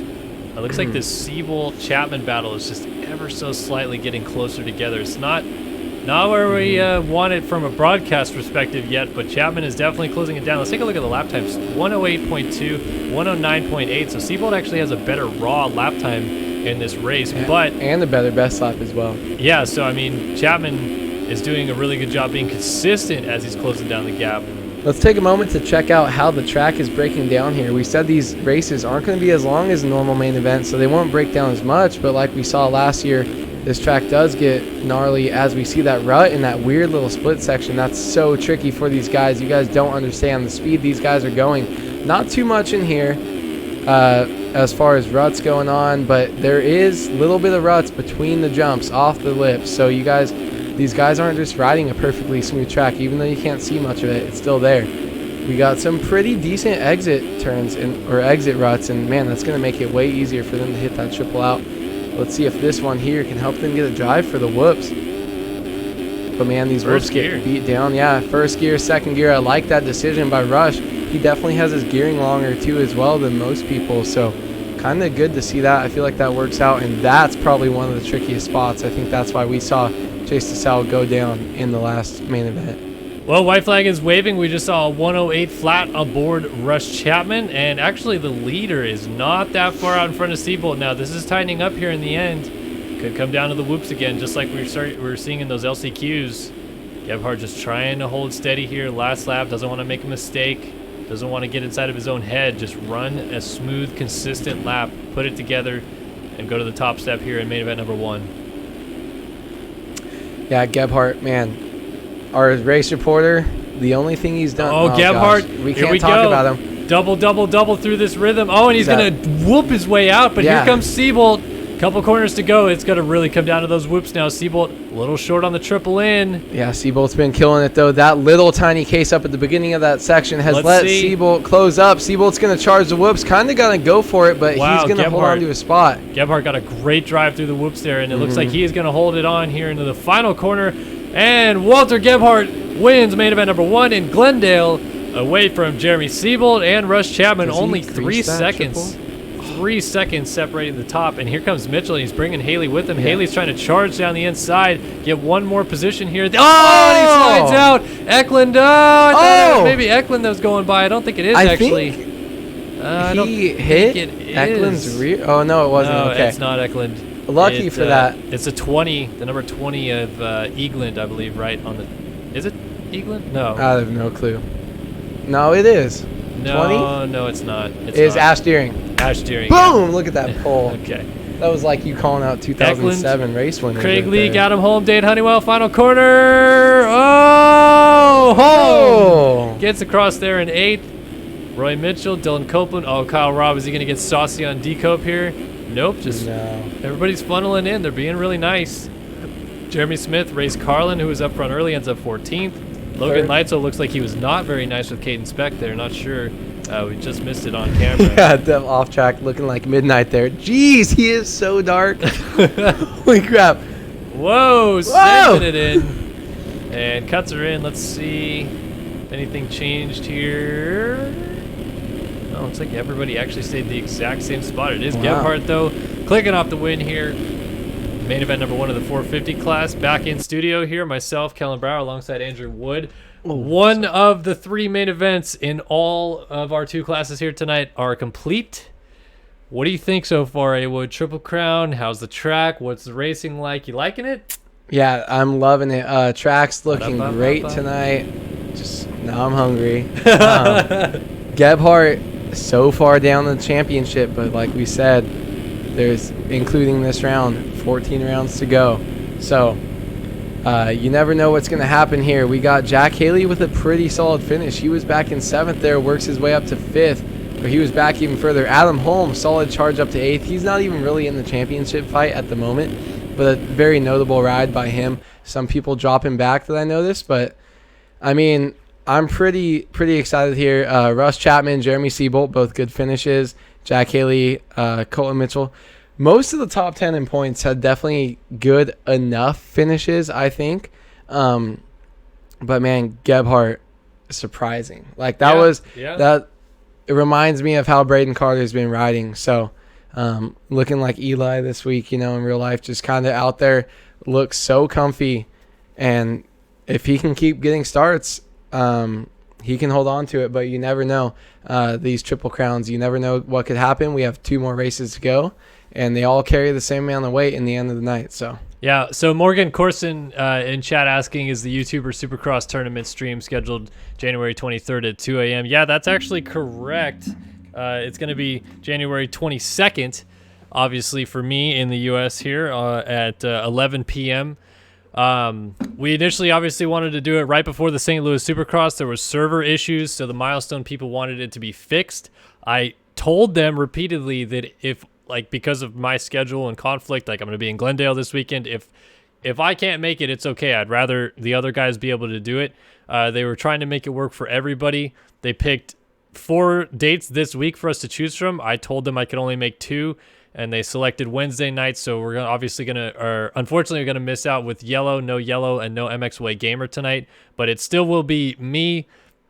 S2: it looks like this Seabolt-Chapman battle is just ever so slightly getting closer together. It's not where we want it from a broadcast perspective yet, but Chapman is definitely closing it down. Let's take a look at the lap times. 108.2, 109.8. So Seabolt actually has a better raw lap time in this race,
S3: and a better best lap as well.
S2: Yeah, so I mean, Chapman is doing a really good job being consistent as he's closing down the gap.
S3: Let's take a moment to check out how the track is breaking down here. We said these races aren't going to be as long as a normal main event, so they won't break down as much, but like we saw last year, this track does get gnarly as we see that rut in that weird little split section. That's so tricky for these guys. You guys don't understand the speed these guys are going. Not too much in here as far as ruts going on, but there is a little bit of ruts between the jumps off the lips, so these guys aren't just riding a perfectly smooth track. Even though you can't see much of it, it's still there. We got some pretty decent exit turns or exit ruts, and man, that's going to make it way easier for them to hit that triple out. Let's see if this one here can help them get a drive for the whoops. But man, these whoops get beat down. Yeah, first gear, second gear. I like that decision by Rush. He definitely has his gearing longer too as well than most people, so kind of good to see that. I feel like that works out, and that's probably one of the trickiest spots. I think that's why we saw Chase DeSalle go down in the last main event.
S2: Well, white flag is waving. We just saw a 108 flat aboard Rush Chapman, and actually the leader is not that far out in front of Seabolt now. This is tightening up here in the end. Could come down to the whoops again, just like we were seeing in those LCQs. Gebhardt just trying to hold steady here. Last lap, doesn't want to make a mistake. Doesn't want to get inside of his own head. Just run a smooth, consistent lap, put it together, and go to the top step here in main event number 1. Yeah,
S3: Gebhardt, man, our race reporter, the only thing he's done.
S2: Oh, Gebhardt,
S3: we can't talk about him.
S2: Double through this rhythm. Oh, and he's going to whoop his way out, but here comes Seabolt. Couple corners to go. It's going to really come down to those whoops now. Seabolt a little short on the triple in.
S3: Yeah, Seabolt's been killing it, though. That little tiny case up at the beginning of that section has let Seabolt close up. Seabolt's going to charge the whoops. Kind of going to go for it, but he's going to hold on to his spot.
S2: Gebhardt got a great drive through the whoops there, and it looks like he is going to hold it on here into the final corner. And Walter Gebhardt wins main event number 1 in Glendale, away from Jeremy Seabolt and Rush Chapman. Only 3 seconds. 3 seconds separating the top, and here comes Mitchell, and he's bringing Haley with him. Haley's trying to charge down the inside, get one more position here. And he slides out. Eklund, I thought it was maybe Eklund that was going by. I don't think it is, actually.
S3: He hit Eklund's rear. Oh, no, it wasn't.
S2: No,
S3: okay.
S2: It's not Eklund.
S3: Lucky for that.
S2: It's a 20, the number 20 of Eagland, I believe, right on the... Is it Eagland? No.
S3: I have no clue. No, it is.
S2: No,
S3: 20?
S2: No, it's not.
S3: It's Ash Deering.
S2: Ash Deering.
S3: Boom! Look at that pole.
S2: Okay.
S3: That was like you calling out 2007 race winner.
S2: Craig Lee got him home. Dade Honeywell, final corner. Oh! Home! Gets across there in 8th. Roy Mitchell, Dylan Copeland. Oh, Kyle Robb. Is he going to get saucy on D-Cope here? Nope. Just everybody's funneling in. They're being really nice. Jeremy Smith, Race Carlin, who was up front early, ends up 14th. Logan Leitzel looks like he was not very nice with Caden Speck there. Not sure. We just missed it on camera.
S3: Yeah, Dev off track looking like midnight there. Jeez, he is so dark. Holy crap.
S2: Whoa, saving it in. And cuts are in. Let's see if anything changed here. Oh, looks like everybody actually stayed the exact same spot. It is Gebhardt, though, clicking off the win here. Main event number 1 of the 450 class. Back in studio here, myself, Kellen Brauer, alongside Andrew Wood. One of the 3 main events in all of our 2 classes here tonight are complete. What do you think so far, A-Wood? Triple Crown, how's the track? What's the racing like? You liking it?
S3: Yeah, I'm loving it. Track's looking great tonight. Just now I'm hungry. Gebhardt so far down the championship, but like we said, there's, including this round, 14 rounds to go. So you never know what's going to happen here. We got Jack Haley with a pretty solid finish. He was back in 7th there, works his way up to 5th, but he was back even further. Adam Holmes, solid charge up to 8th. He's not even really in the championship fight at the moment, but a very notable ride by him. Some people dropping back that I noticed, but I mean, I'm pretty excited here. Russ Chapman, Jeremy Seabolt, both good finishes. Jack Haley, Colton Mitchell. Most of the top 10 in points had definitely good enough finishes, I think. But man, Gebhardt, surprising. Like that that. It reminds me of how Braden Carter's been riding. So looking like Eli this week, in real life, just kind of out there, looks so comfy. And if he can keep getting starts, he can hold on to it, but you never know. These Triple Crowns, you never know what could happen. We have 2 more races to go, and they all carry the same amount of weight in the end of the night. So
S2: yeah. So Morgan Corson in chat asking, is the YouTuber Supercross tournament stream scheduled January 23rd at 2 a.m.? Yeah, that's actually correct. It's going to be January 22nd, obviously for me in the U.S. here at 11 p.m. We initially obviously wanted to do it right before the St. Louis Supercross. There was server issues, so the Milestone people wanted it to be fixed. I told them repeatedly that because of my schedule and conflict, like I'm going to be in Glendale this weekend, if I can't make it, it's okay. I'd rather the other guys be able to do it. They were trying to make it work for everybody. They picked 4 dates this week for us to choose from. I told them I could only make 2. And they selected Wednesday night, so we're unfortunately going to miss out with no Yellow, and no MXWay Gamer tonight. But it still will be me,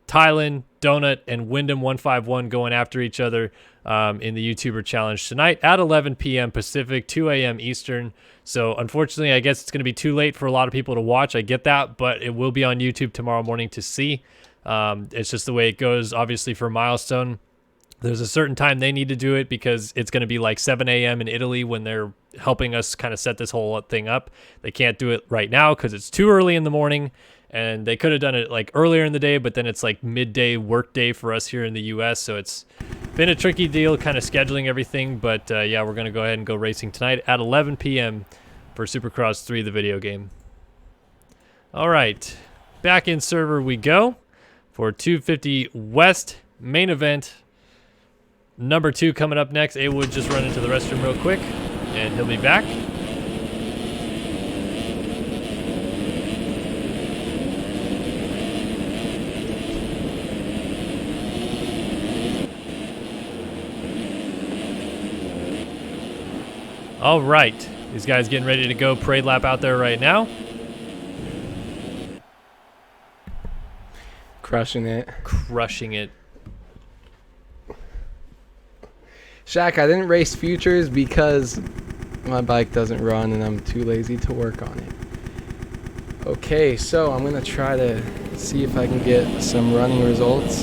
S2: Tylen, Donut, and Wyndham151 going after each other in the YouTuber Challenge tonight at 11 p.m. Pacific, 2 a.m. Eastern. So unfortunately, I guess it's going to be too late for a lot of people to watch. I get that, but it will be on YouTube tomorrow morning to see. It's just the way it goes, obviously, for Milestone. There's a certain time they need to do it because it's going to be like 7 a.m. in Italy when they're helping us kind of set this whole thing up. They can't do it right now because it's too early in the morning, and they could have done it like earlier in the day, but then it's like midday work day for us here in the U.S., so it's been a tricky deal kind of scheduling everything. But yeah, we're going to go ahead and go racing tonight at 11 p.m. for Supercross 3, the video game. All right, back in server we go for 250 West main event. Number 2 coming up next. A-Wood just run into the restroom real quick, and he'll be back. All right. These guys getting ready to go parade lap out there right now.
S3: Crushing it.
S2: Crushing it.
S3: Shaq, I didn't race Futures because my bike doesn't run and I'm too lazy to work on it. Okay, so I'm going to try to see if I can get some running results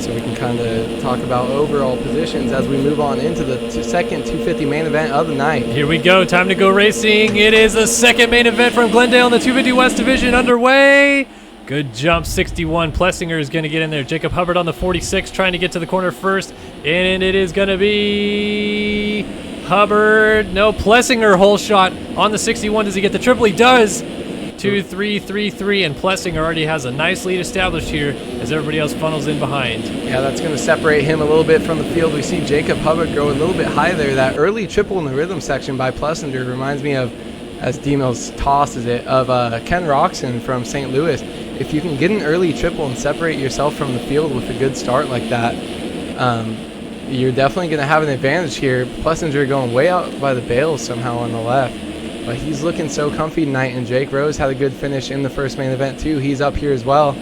S3: so we can kind of talk about overall positions as we move on into the second 250 main event of the night.
S2: Here we go. Time to go racing. It is the second main event from Glendale in the 250 West division underway. Good jump, 61. Plessinger is going to get in there. Jacob Hubbard on the 46 trying to get to the corner first. And it is going to be Hubbard. No, Plessinger hole shot on the 61. Does he get the triple? He does. 2, 3, 3, 3. And Plessinger already has a nice lead established here as everybody else funnels in behind.
S3: Yeah, that's going to separate him a little bit from the field. We see Jacob Hubbard go a little bit high there. That early triple in the rhythm section by Plessinger reminds me of, as Demos tosses it, of Ken Roxon from St. Louis. If you can get an early triple and separate yourself from the field with a good start like that, you're definitely going to have an advantage here. Plessinger going way out by the bales somehow on the left. But he's looking so comfy tonight, and Jake Rose had a good finish in the first main event too. He's up here as well.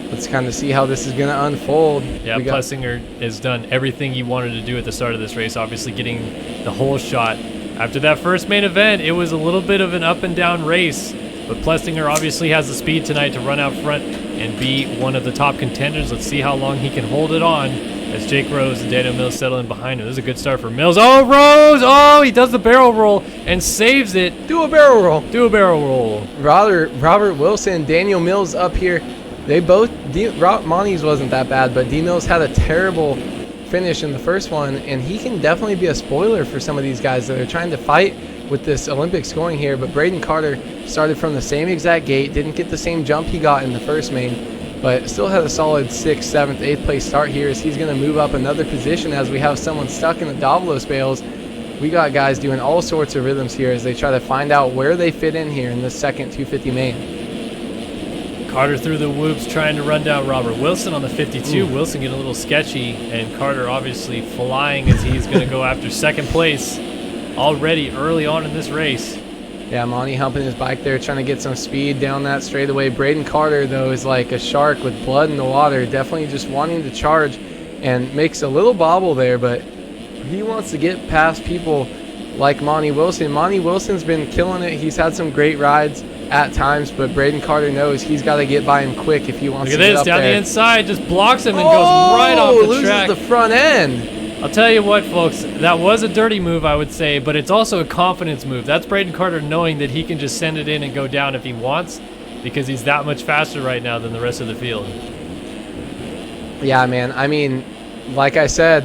S3: Let's kind of see how this is going to unfold.
S2: Yeah, Plessinger has done everything he wanted to do at the start of this race, obviously getting the whole shot. After that first main event, it was a little bit of an up and down race, but Plessinger obviously has the speed tonight to run out front and be one of the top contenders. Let's see how long he can hold it on as Jake Rose and Daniel Mills settle in behind him. This is a good start for Mills. Oh, Rose! Oh, he does the barrel roll and saves it.
S3: Do a barrel roll.
S2: Do a barrel roll.
S3: Robert Wilson, Daniel Mills up here. They both, Monty's wasn't that bad, but D Mills had a terrible finish in the first one, and he can definitely be a spoiler for some of these guys that are trying to fight with this Olympic scoring here. But Braden Carter started from the same exact gate, didn't get the same jump he got in the first main, but still had a solid 6th, 7th, 8th place start here as he's going to move up another position as we have someone stuck in the Davalos bales. We got guys doing all sorts of rhythms here as they try to find out where they fit in here in this second 250 main.
S2: Carter through the whoops trying to run down Robert Wilson on the 52. Ooh. Wilson getting a little sketchy, and Carter obviously flying as he's going to go after second place already early on in this race.
S3: Yeah, Monty humping his bike there, trying to get some speed down that straightaway. Braden Carter, though, is like a shark with blood in the water, definitely just wanting to charge and makes a little bobble there, but he wants to get past people like Monty Wilson. Monty Wilson's been killing it. He's had some great rides at times, but Braden Carter knows he's got to get by him quick if he wants to get up there.
S2: Look at this, down the inside, just blocks him and goes right off the track.
S3: Loses the front end.
S2: I'll tell you what, folks, that was a dirty move, I would say, but it's also a confidence move. That's Braden Carter knowing that he can just send it in and go down if he wants, because he's that much faster right now than the rest of the field.
S3: Yeah, man. I mean, like I said,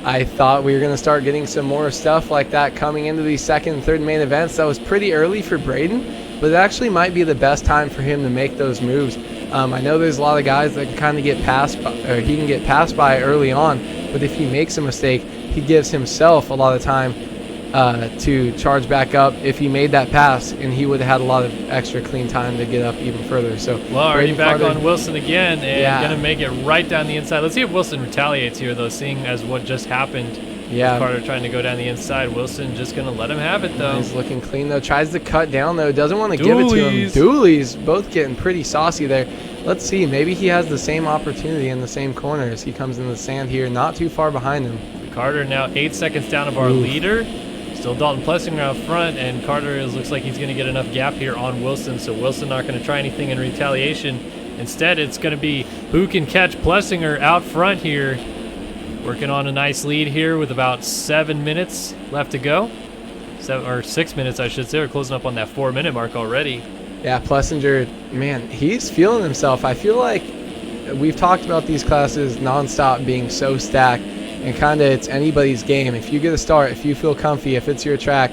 S3: I thought we were going to start getting some more stuff like that coming into these second and third main events. That was pretty early for Braden, but it actually might be the best time for him to make those moves. I know there's a lot of guys that can kind of get passed by, or he can get passed by early on, but if he makes a mistake, he gives himself a lot of time to charge back up if he made that pass, and he would have had a lot of extra clean time to get up even further. So
S2: well, already back on Wilson again, and going to make it right down the inside. Let's see if Wilson retaliates here, though, seeing as what just happened.
S3: Yeah,
S2: Carter trying to go down the inside. Wilson just going to let him have it, though.
S3: He's looking clean, though. Tries to cut down, though. Doesn't want to give it to him. Dooley's both getting pretty saucy there. Let's see. Maybe he has the same opportunity in the same corner as he comes in the sand here, not too far behind him.
S2: Carter now 8 seconds down of our leader. Still Dalton Plessinger out front, and Carter looks like he's going to get enough gap here on Wilson, so Wilson not going to try anything in retaliation. Instead, it's going to be who can catch Plessinger out front here. Working on a nice lead here with about 7 minutes left to go. 6 minutes, I should say. We're closing up on that 4-minute mark already.
S3: Yeah, Plessinger, man, he's feeling himself. I feel like we've talked about these classes nonstop being so stacked, and kind of it's anybody's game. If you get a start, if you feel comfy, if it's your track,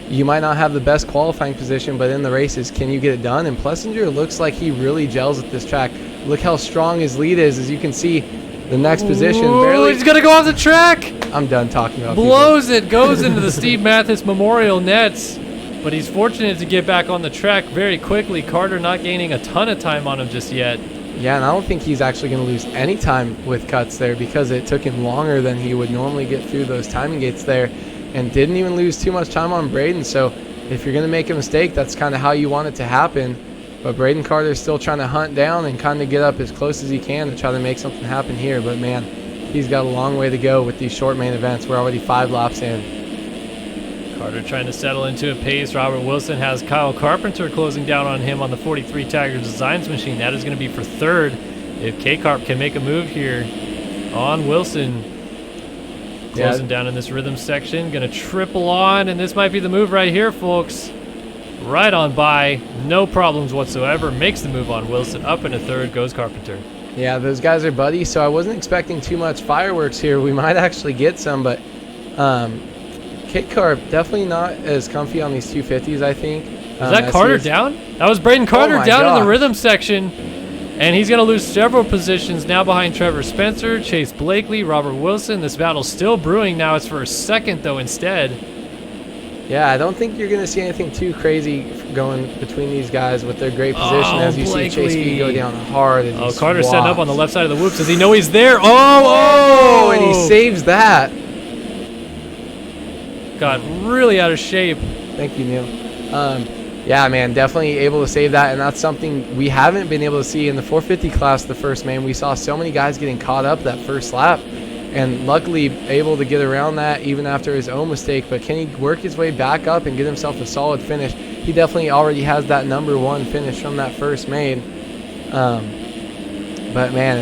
S3: you might not have the best qualifying position, but in the races, can you get it done? And Plessinger looks like he really gels at this track. Look how strong his lead is, as you can see. The next position, barely.
S2: He's going to go off the track.
S3: I'm done talking about
S2: Blows it, goes into the Steve Mathis Memorial nets. But he's fortunate to get back on the track very quickly. Carter not gaining a ton of time on him just yet.
S3: Yeah, and I don't think he's actually going to lose any time with cuts there because it took him longer than he would normally get through those timing gates there, and didn't even lose too much time on Braden. So if you're going to make a mistake, that's kind of how you want it to happen. But Braden Carter is still trying to hunt down and kind of get up as close as he can to try to make something happen here. But, man, he's got a long way to go with these short main events. We're already 5 laps in.
S2: Carter trying to settle into a pace. Robert Wilson has Kyle Carpenter closing down on him on the 43 Tiger Designs machine. That is going to be for third if K-Carp can make a move here on Wilson. Closing down in this rhythm section. Going to triple on, and this might be the move right here, folks. Right on by, no problems whatsoever. Makes the move on Wilson. Up into third goes Carpenter.
S3: Yeah, those guys are buddies, so I wasn't expecting too much fireworks here. We might actually get some, but Kit Carp definitely not as comfy on these 250s, I think.
S2: Is that Carter down? That was Braden Carter down in the rhythm section. And he's going to lose several positions now behind Trevor Spencer, Chase Blakely, Robert Wilson. This battle's still brewing now. It's for a second, though, instead.
S3: Yeah, I don't think you're going to see anything too crazy going between these guys with their great position as you see Chase B go down hard.
S2: Carter's setting up on the left side of the whoops. Does he know he's there? Oh,
S3: and he saves that.
S2: Got really out of shape.
S3: Thank you, Neil. Yeah, man, definitely able to save that, and that's something we haven't been able to see in the 450 class. The first main, we saw so many guys getting caught up that first lap, and luckily able to get around that even after his own mistake. But can he work his way back up and get himself a solid finish? He definitely already has that number 1 finish from that first main. But man,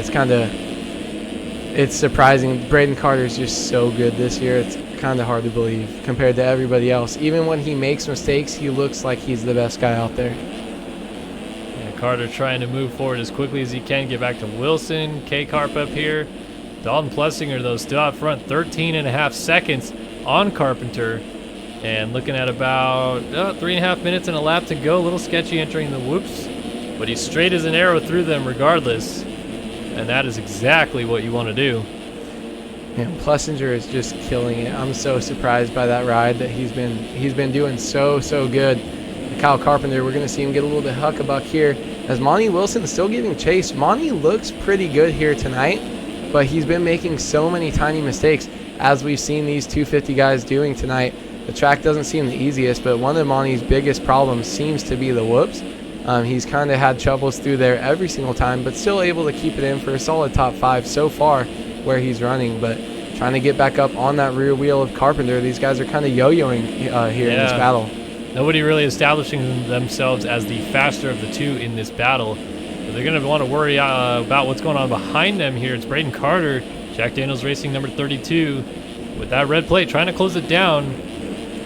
S3: it's surprising. Braden Carter's just so good this year. It's kind of hard to believe compared to everybody else. Even when he makes mistakes, he looks like he's the best guy out there.
S2: Yeah, Carter trying to move forward as quickly as he can, get back to Wilson. K-Carp up here. Dalton Plessinger, though, still out front, 13.5 seconds on Carpenter. And looking at about 3.5 minutes and a lap to go. A little sketchy entering the whoops. But he's straight as an arrow through them regardless. And that is exactly what you want to do.
S3: And Plessinger is just killing it. I'm so surprised by that ride that he's been doing so good. Kyle Carpenter, we're going to see him get a little bit huckabuck here as Monty Wilson is still getting chased. Monty looks pretty good here tonight, but he's been making so many tiny mistakes as we've seen these 250 guys doing tonight. The track doesn't seem the easiest, but one of Monty's biggest problems seems to be the whoops. He's kind of had troubles through there every single time, but still able to keep it in for a solid top 5 so far where he's running. But trying to get back up on that rear wheel of Carpenter. These guys are kind of yo-yoing here in this battle.
S2: Nobody really establishing themselves as the faster of the two in this battle. But they're going to want to worry about what's going on behind them here. It's Braden Carter, Jack Daniels Racing number 32, with that red plate, trying to close it down.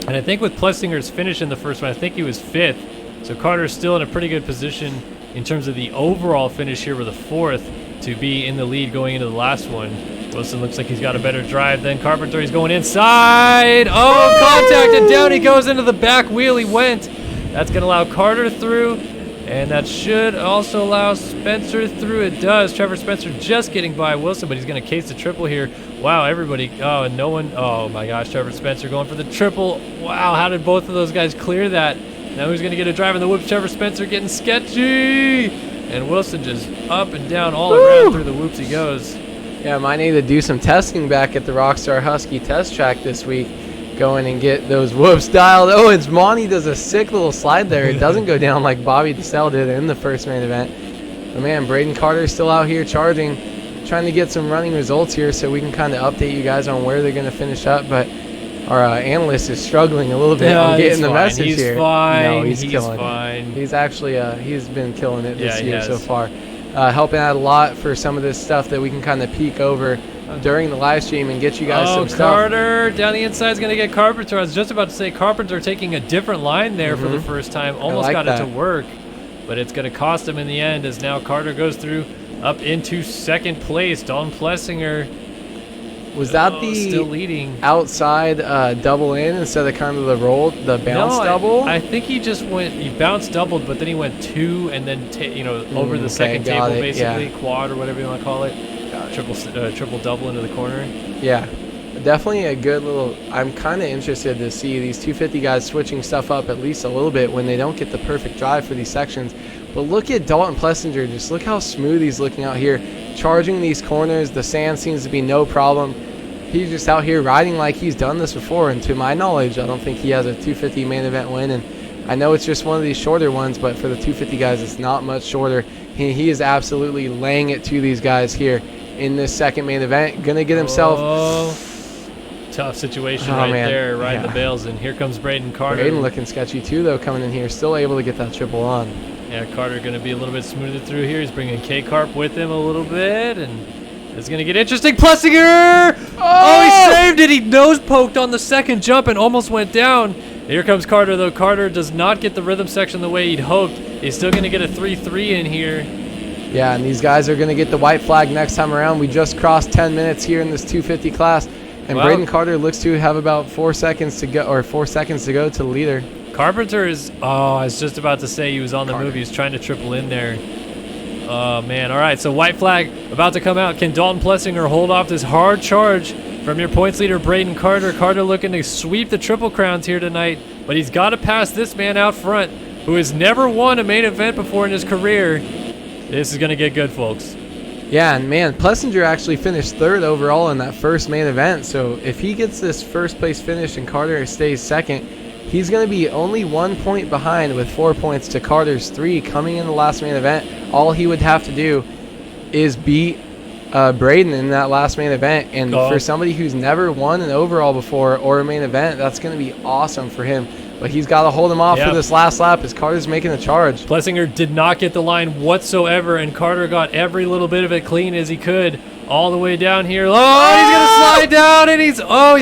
S2: And I think with Plessinger's finish in the first one, I think he was 5th. So Carter's still in a pretty good position in terms of the overall finish here with a 4th to be in the lead going into the last one. Wilson looks like he's got a better drive than Carpenter. He's going inside. Oh, contact, and down he goes into the back wheel. He went. That's going to allow Carter through, and that should also allow Spencer through. It does. Trevor Spencer just getting by Wilson, but he's going to case the triple here. Wow, everybody. Oh, and no one. Oh, my gosh, Trevor Spencer going for the triple. Wow, how did both of those guys clear that? Now who's going to get a drive in the whoops? Trevor Spencer getting sketchy. And Wilson just up and down all around through the whoops he goes.
S3: Yeah, might need to do some testing back at the Rockstar Husky test track this week. Go in and get those whoops dialed. Oh, it's Monty does a sick little slide there. It doesn't go down like Bobby DeSalle did in the first main event. But man, Braden Carter is still out here charging, trying to get some running results here so we can kind of update you guys on where they're going to finish up. But our analyst is struggling a little bit on getting the message
S2: he's
S3: here.
S2: Fine.
S3: No, he's
S2: killing
S3: fine.
S2: It.
S3: He's actually he's been killing it this year so far. Helping out a lot for some of this stuff that we can kind of peek over during the live stream and get you guys some stuff.
S2: Carter down the inside is going to get Carpenter. I was just about to say Carpenter taking a different line there for the first time. Almost got it to work, but it's going to cost him in the end as now Carter goes through up into second place. Dalton Plessinger.
S3: Was that the
S2: still leading
S3: outside double in instead of kind of the bounce double?
S2: I think he just went. He bounced doubled, but then he went 2 and then over the second table, basically quad or whatever you want to call it. Triple double into the corner.
S3: Yeah, definitely a good little. I'm kind of interested to see these 250 guys switching stuff up at least a little bit when they don't get the perfect drive for these sections. But look at Dalton Plessinger. Just look how smooth he's looking out here, charging these corners. The sand seems to be no problem. He's just out here riding like he's done this before. And to my knowledge, I don't think he has a 250 main event win. And I know it's just one of these shorter ones, but for the 250 guys, it's not much shorter. He is absolutely laying it to these guys here in this second main event. Gonna get himself.
S2: Tough situation there, riding the bales. And here comes Braden Carter.
S3: Braden looking sketchy too, though, coming in here. Still able to get that triple on.
S2: Yeah, Carter going to be a little bit smoother through here. He's bringing K-Carp with him a little bit, and it's going to get interesting. Plessinger! Oh, he saved it! He nose poked on the second jump and almost went down. Here comes Carter, though. Carter does not get the rhythm section the way he'd hoped. He's still going to get a 3-3 in here.
S3: Yeah, and these guys are going to get the white flag next time around. We just crossed 10 minutes here in this 250 class, and Braden Carter looks to have about 4 seconds to go, or 4 seconds to go to the leader.
S2: Carpenter is, I was just about to say he was on the move. He was trying to triple in there. Oh, man. All right, so white flag about to come out. Can Dalton Plessinger hold off this hard charge from your points leader, Braden Carter? Carter looking to sweep the Triple Crowns here tonight, but he's got to pass this man out front who has never won a main event before in his career. This is going to get good, folks.
S3: Yeah, and man, Plessinger actually finished 3rd overall in that first main event, so if he gets this first place finish and Carter stays second, He's going to be only 1 point behind with 4 points to Carter's 3 coming in the last main event. All he would have to do is beat Braden in that last main event. And for somebody who's never won an overall before or a main event, that's going to be awesome for him. But he's got to hold him off for this last lap as Carter's making the charge.
S2: Plessinger did not get the line whatsoever, and Carter got every little bit of it clean as he could all the way down here. Oh, he's going to slide down, and he's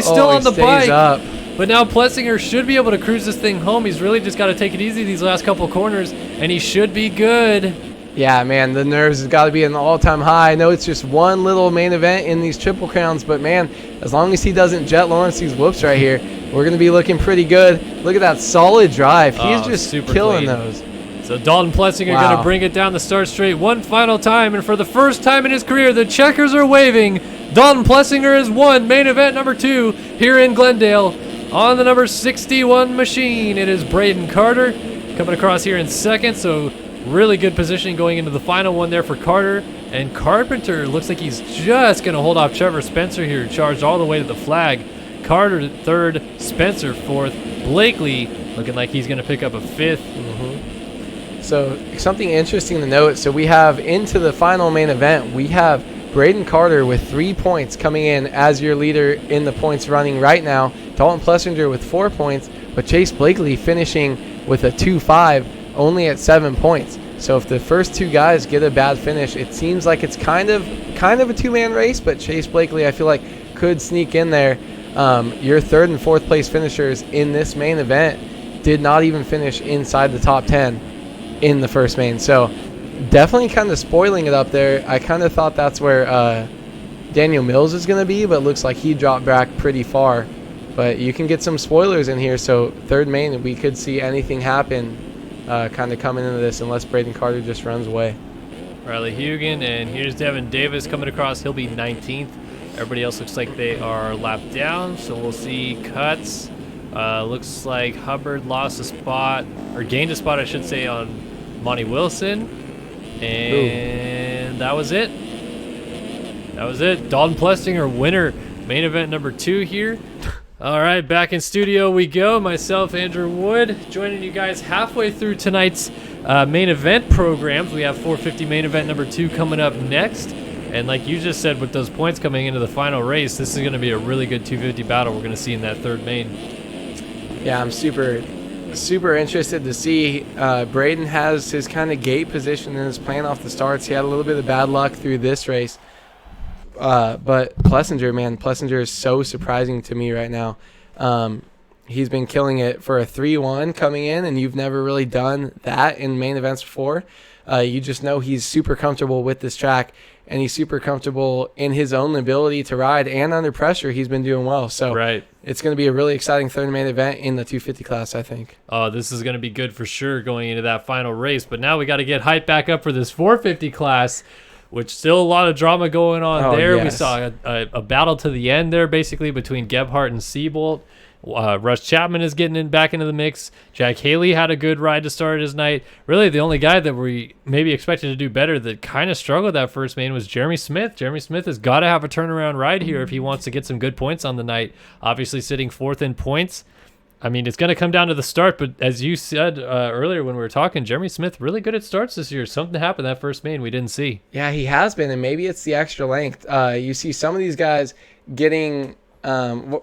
S2: still on the bike.
S3: Up.
S2: But now Plessinger should be able to cruise this thing home. He's really just got to take it easy these last couple corners, and he should be good.
S3: Yeah, man, the nerves has got to be an all-time high. I know it's just one little main event in these Triple Crowns, but, man, as long as he doesn't jet Lawrence these whoops right here, we're going to be looking pretty good. Look at that solid drive. He's just killing those.
S2: So Dalton Plessinger going to bring it down the start straight one final time, and for the first time in his career, the checkers are waving. Dalton Plessinger has won main event number 2 here in Glendale on the number 61 machine. It is Braden Carter coming across here in second, so really good positioning going into the final one there for Carter. And Carpenter looks like he's just going to hold off Trevor Spencer here, charged all the way to the flag. Carter third, Spencer fourth. Blakely looking like he's going to pick up a fifth.
S3: So something interesting to note, so we have into the final main event, we have Braden Carter with 3 points coming in as your leader in the points running right now. Dalton Plessinger with 4 points, but Chase Blakely finishing with a 2-5, only at 7 points. So if the first two guys get a bad finish, it seems like it's kind of a two-man race, but Chase Blakely, I feel like, could sneak in there. Your third and fourth place finishers in this main event did not even finish inside the top 10 in the first main. So definitely kind of spoiling it up there. I kind of thought that's where Daniel Mills is going to be, but it looks like he dropped back pretty far. But you can get some spoilers in here, so third main, we could see anything happen kind of coming into this unless Braden Carter just runs away.
S2: Riley Hugan, and here's Devin Davis coming across. He'll be 19th. Everybody else looks like they are lapped down, so we'll see cuts. Looks like Hubbard lost a spot, or gained a spot, I should say, on Monty Wilson. And that was it. That was it. Dalton Plessinger, winner, main event number 2 here. All right, back in studio we go. Myself, Andrew Wood, joining you guys halfway through tonight's main event programs. We have 450 main event number 2 coming up next. And like you just said, with those points coming into the final race, this is going to be a really good 250 battle we're going to see in that third main.
S3: Yeah, I'm super interested to see. Braden has his kind of gate position in his plan off the starts. He had a little bit of bad luck through this race. But Plessinger is so surprising to me right now. He's been killing it for a 3-1 coming in, and you've never really done that in main events before. You just know he's super comfortable with this track, and he's super comfortable in his own ability to ride, and under pressure, he's been doing well. So it's going to be a really exciting third main event in the 250 class, I think. Oh,
S2: this is going to be good for sure going into that final race. But now we got to get hyped back up for this 450 class, which still a lot of drama going on there. Yes. We saw a battle to the end there, basically, between Gebhardt and Seabolt. Russ Chapman is getting back into the mix. Jack Haley had a good ride to start his night. Really, the only guy that we maybe expected to do better that kind of struggled that first main was Jeremy Smith. Jeremy Smith has got to have a turnaround ride here if he wants to get some good points on the night. Obviously, sitting fourth in points. I mean, it's going to come down to the start, but as you said earlier when we were talking, Jeremy Smith really good at starts this year. Something happened that first main we didn't see.
S3: Yeah, he has been, and maybe it's the extra length. You see some of these guys getting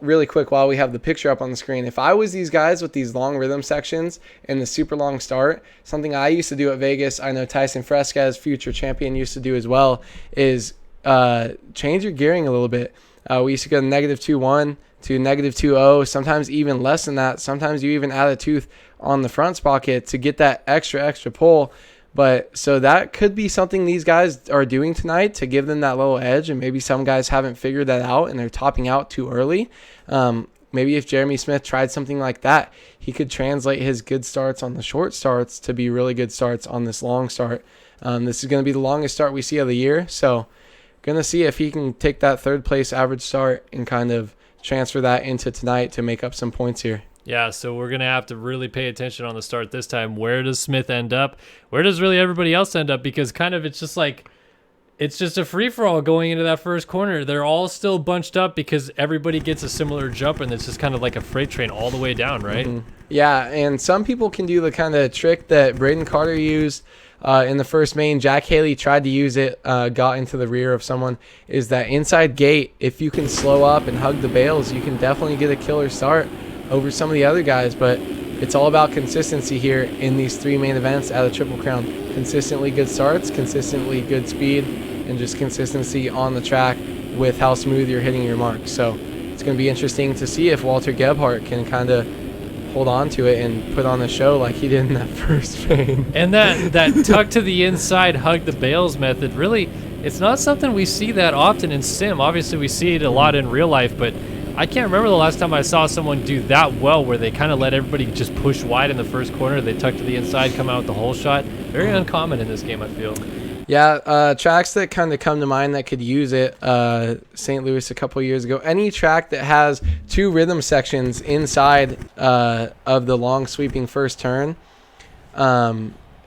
S3: really quick while we have the picture up on the screen. If I was these guys with these long rhythm sections and the super long start, something I used to do at Vegas, I know Tyson Fresquez, future champion, used to do as well, is change your gearing a little bit. We used to go to -2.1 to -2.0, sometimes even less than that. Sometimes you even add a tooth on the front sprocket to get that extra pull. But so that could be something these guys are doing tonight to give them that little edge, and maybe some guys haven't figured that out and they're topping out too early. Maybe if Jeremy Smith tried something like that, he could translate his good starts on the short starts to be really good starts on this long start. This is going to be the longest start we see of the year, so going to see if he can take that third place average start and kind of transfer that into tonight to make up some points here.
S2: Yeah, so we're going to have to really pay attention on the start this time. Where does Smith end up? Where does really everybody else end up? Because kind of it's just a free-for-all going into that first corner. They're all still bunched up because everybody gets a similar jump, and it's just kind of like a freight train all the way down, right?
S3: Mm-hmm. Yeah, and some people can do the kind of trick that Braden Carter used in the first main. Jack Haley tried to use it, got into the rear of someone, is that inside gate. If you can slow up and hug the bales, you can definitely get a killer start over some of the other guys. But it's all about consistency here in these 3 main events at a Triple Crown. Consistently good starts, consistently good speed, and just consistency on the track with how smooth you're hitting your marks. So it's going to be interesting to see if Walter Gebhardt can kind of hold on to it and put on the show like he did in that first main.
S2: And that tuck to the inside, hug the bales method, really, it's not something we see that often in sim. Obviously, we see it a lot in real life, but I can't remember the last time I saw someone do that well, where they kind of let everybody just push wide in the first corner. They tuck to the inside, come out with the whole shot. Very uncommon in this game, I feel.
S3: Yeah, tracks that kind of come to mind that could use it, St. Louis a couple years ago. Any track that has 2 rhythm sections inside of the long sweeping first turn,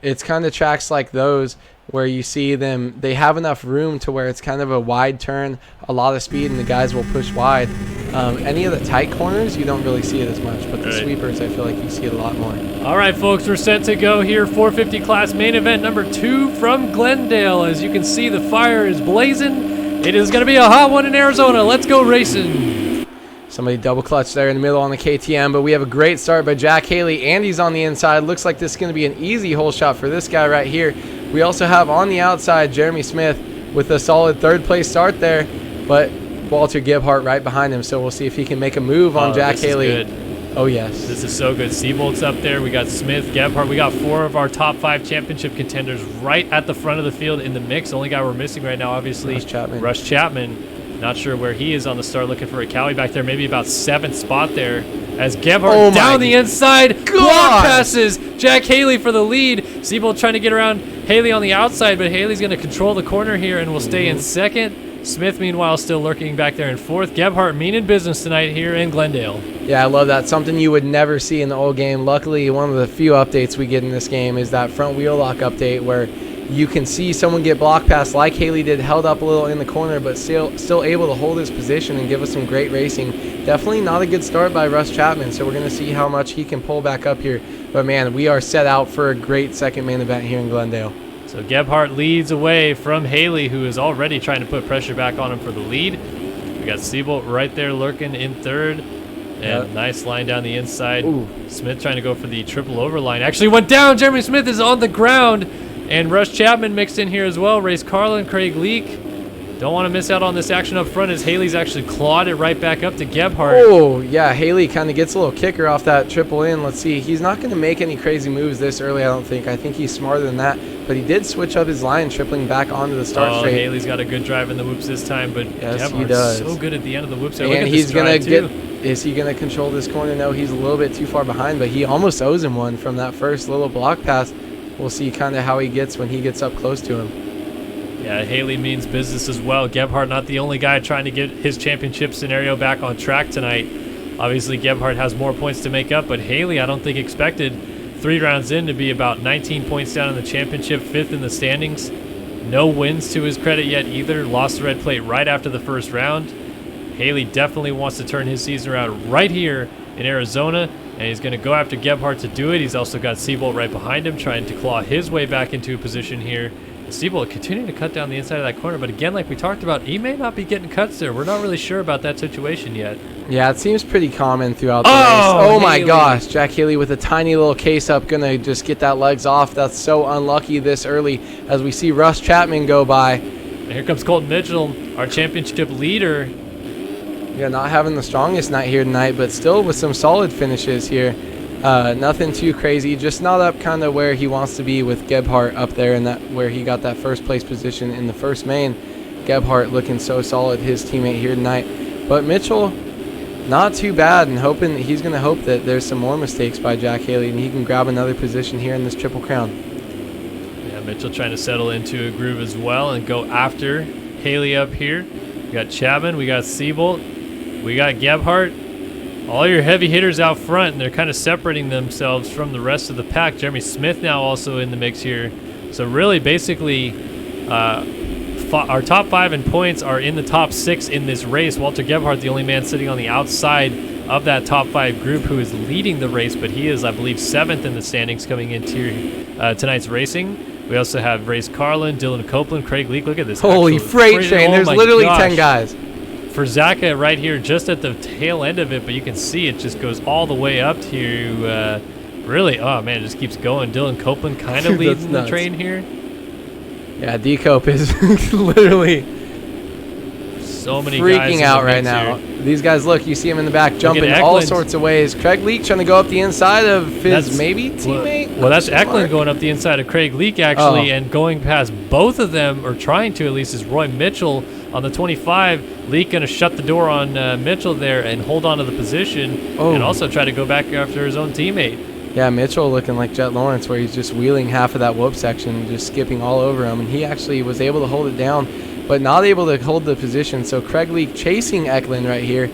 S3: it's kind of tracks like those where you see them, they have enough room to where it's kind of a wide turn, a lot of speed, and the guys will push wide. Any of the tight corners, you don't really see it as much, but the sweepers, I feel like you see it a lot more.
S2: All right, folks, we're set to go here. 450 class main event number 2 from Glendale. As you can see, the fire is blazing. It is going to be a hot one in Arizona. Let's go racing.
S3: Somebody double clutch there in the middle on the KTM, but we have a great start by Jack Haley. Andy's on the inside. Looks like this is going to be an easy hole shot for this guy right here. We also have on the outside Jeremy Smith with a solid 3rd place start there, but Walter Gebhardt right behind him, so we'll see if he can make a move on Jack Haley. Oh, yes.
S2: This is so good. Seabolt's up there. We got Smith, Gebhardt. We got 4 of our top 5 championship contenders right at the front of the field in the mix. The only guy we're missing right now, obviously, Rush Chapman. Not sure where he is on the start, looking for a Cowie back there. Maybe about 7th spot there. As Gebhardt down the inside, block passes Jack Haley for the lead. Seabolt trying to get around Haley on the outside, but Haley's going to control the corner here and will stay in 2nd. Smith, meanwhile, still lurking back there in 4th. Gebhardt meaning business tonight here in Glendale.
S3: Yeah, I love that. Something you would never see in the old game. Luckily, one of the few updates we get in this game is that front wheel lock update where you can see someone get block pass like Haley did, held up a little in the corner, but still able to hold his position and give us some great racing. Definitely not a good start by Russ Chapman, so we're going to see how much he can pull back up here. But, man, we are set out for a great second main event here in Glendale.
S2: So Gebhardt leads away from Haley, who is already trying to put pressure back on him for the lead. We got Seabolt right there lurking in 3rd. And nice line down the inside.
S3: Ooh.
S2: Smith trying to go for the triple overline. Actually went down. Jeremy Smith is on the ground. And Rush Chapman mixed in here as well. Race Carlin, Craig Leak. Don't want to miss out on this action up front as Haley's actually clawed it right back up to Gebhardt.
S3: Oh, yeah, Haley kind of gets a little kicker off that triple in. Let's see. He's not going to make any crazy moves this early, I don't think. I think he's smarter than that. But he did switch up his line, tripling back onto the start straight.
S2: Haley's got a good drive in the whoops this time, but
S3: yes,
S2: Gebhardt's
S3: he does.
S2: so good at the end of the whoops.
S3: And he's going to get... Is he going to control this corner? No, he's a little bit too far behind, but he almost owes him one from that first little block pass. We'll see kind of how he gets when he gets up close to him.
S2: Yeah, Haley means business as well. Gebhardt not the only guy trying to get his championship scenario back on track tonight. Obviously, Gebhardt has more points to make up, but Haley, I don't think expected 3 rounds in to be about 19 points down in the championship, 5th in the standings. No wins to his credit yet either. Lost the red plate right after the first round. Haley definitely wants to turn his season around right here in Arizona, and he's going to go after Gebhardt to do it. He's also got Seabolt right behind him, trying to claw his way back into a position here. Seabolt continuing to cut down the inside of that corner, but again, like we talked about, he may not be getting cuts there. We're not really sure about that situation yet.
S3: Yeah, it seems pretty common throughout the race. Oh my gosh, Jack Haley with a tiny little case up, gonna just get that legs off. That's so unlucky this early as we see Russ Chapman go by.
S2: And here comes Colton Mitchell, our championship leader.
S3: Yeah, not having the strongest night here tonight, but still with some solid finishes here. Nothing too crazy, just not up kind of where he wants to be with Gebhardt up there, and that where he got that first place position in the first main. Gebhardt looking so solid, his teammate here tonight. But Mitchell, not too bad, and he's going to hope that there's some more mistakes by Jack Haley and he can grab another position here in this Triple Crown.
S2: Yeah, Mitchell trying to settle into a groove as well and go after Haley up here. We got Chapman, we got Seabolt, we got Gebhardt. All your heavy hitters out front, and they're kind of separating themselves from the rest of the pack. Jeremy Smith now also in the mix here. So really, basically, our top 5 in points are in the top 6 in this race. Walter Gebhardt, the only man sitting on the outside, of that top 5 group who is leading the race, but he is, I believe, 7th in the standings coming into tonight's racing. We also have Race Carlin, Dylan Copeland, Craig Leake. Look at this.
S3: Holy freight train. There's literally 10 guys.
S2: For Zaka right here, just at the tail end of it, but you can see it just goes all the way up to really, oh man, it just keeps going. Dylan Copeland kind of leading the train here.
S3: Yeah, D-Cope is literally
S2: so many
S3: freaking
S2: guys
S3: out right now.
S2: Here.
S3: These guys, look, you see him in the back jumping all sorts of ways. Craig Leake trying to go up the inside of his teammate.
S2: Well, that's Eklund going up the inside of Craig Leake, actually, and going past both of them, or trying to at least, is Roy Mitchell on the 25. Leake going to shut the door on Mitchell there and hold on to the position, and also try to go back after his own teammate.
S3: Yeah, Mitchell looking like Jet Lawrence, where he's just wheeling half of that whoop section, just skipping all over him, and he actually was able to hold it down, but not able to hold the position. So Craig Leake chasing Eklund right here.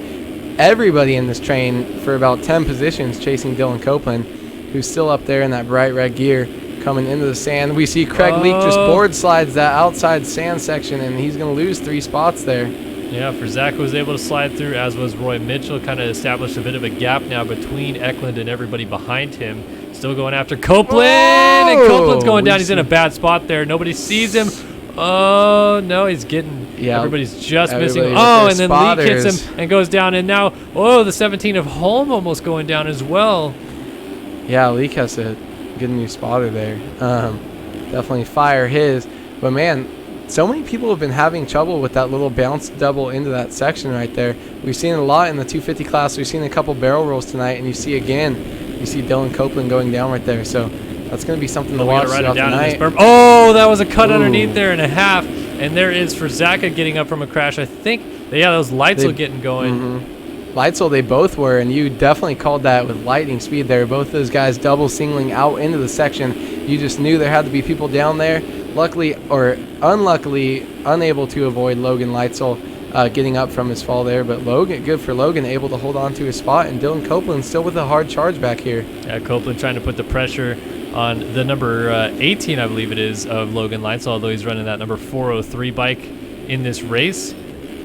S3: Everybody in this train for about 10 positions chasing Dylan Copeland, who's still up there in that bright red gear coming into the sand. We see Craig Leake just board slides that outside sand section, and he's going to lose 3 spots there.
S2: Yeah, for Zach was able to slide through, as was Roy Mitchell. Kind of established a bit of a gap now between Eklund and everybody behind him. Still going after Copeland, and Copeland's going down. He's in a bad spot there. Nobody sees him. Oh, no, he's getting, everybody's just missing. Oh, and then Lee hits him and goes down. And now, the 17 of Holm almost going down as well.
S3: Yeah, Leake has to get a new spotter there. Definitely fire his. But, man, so many people have been having trouble with that little bounce double into that section right there. We've seen it a lot in the 250 class. We've seen a couple barrel rolls tonight, and you see Dylan Copeland going down right there. So that's going to be something to watch throughout the night.
S2: Oh, that was a cut underneath there and a half. And there is for Zaka getting up from a crash. I think, those lights are getting going.
S3: Lightsel, they both were, and you definitely called that with lightning speed there. Both those guys double singling out into the section. You just knew there had to be people down there. Luckily, or unluckily, unable to avoid Logan Lightsel getting up from his fall there. But good for Logan, able to hold on to his spot. And Dylan Copeland still with a hard charge back here. Yeah,
S2: Copeland trying to put the pressure on the number 18, I believe it is, of Logan Lightsel, although he's running that number 403 bike in this race.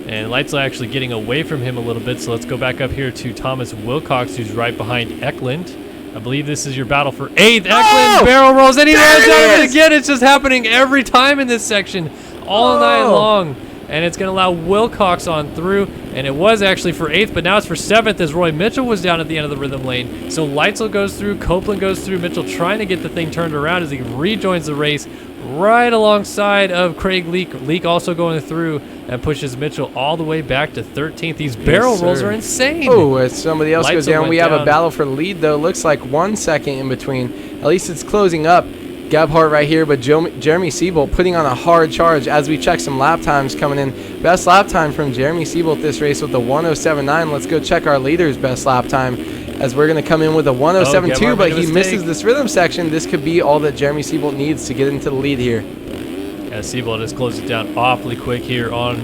S2: And Lightsel actually getting away from him a little bit. So let's go back up here to Thomas Wilcox, who's right behind Eklund. I believe this is your battle for 8th. Eklund barrel rolls, and he lands out of it again. It's just happening every time in this section, all night long. And it's going to allow Wilcox on through. And it was actually for 8th, but now it's for 7th as Roy Mitchell was down at the end of the rhythm lane. So Lightsel goes through, Copeland goes through, Mitchell trying to get the thing turned around as he rejoins the race right alongside of Craig Leake. Leake also going through and pushes Mitchell all the way back to 13th. These barrel rolls are insane.
S3: Oh, as somebody else goes down, we have a battle for the lead, though. Looks like 1 second in between. At least it's closing up. Gebhardt right here, but Jeremy Siebold putting on a hard charge as we check some lap times coming in. Best lap time from Jeremy Siebold this race with the 107.9. Let's go check our leader's best lap time, as we're going to come in with a 107.2, but he misses this rhythm section. This could be all that Jeremy Siebold needs to get into the lead here.
S2: Yeah, Siebold has closed it down awfully quick here on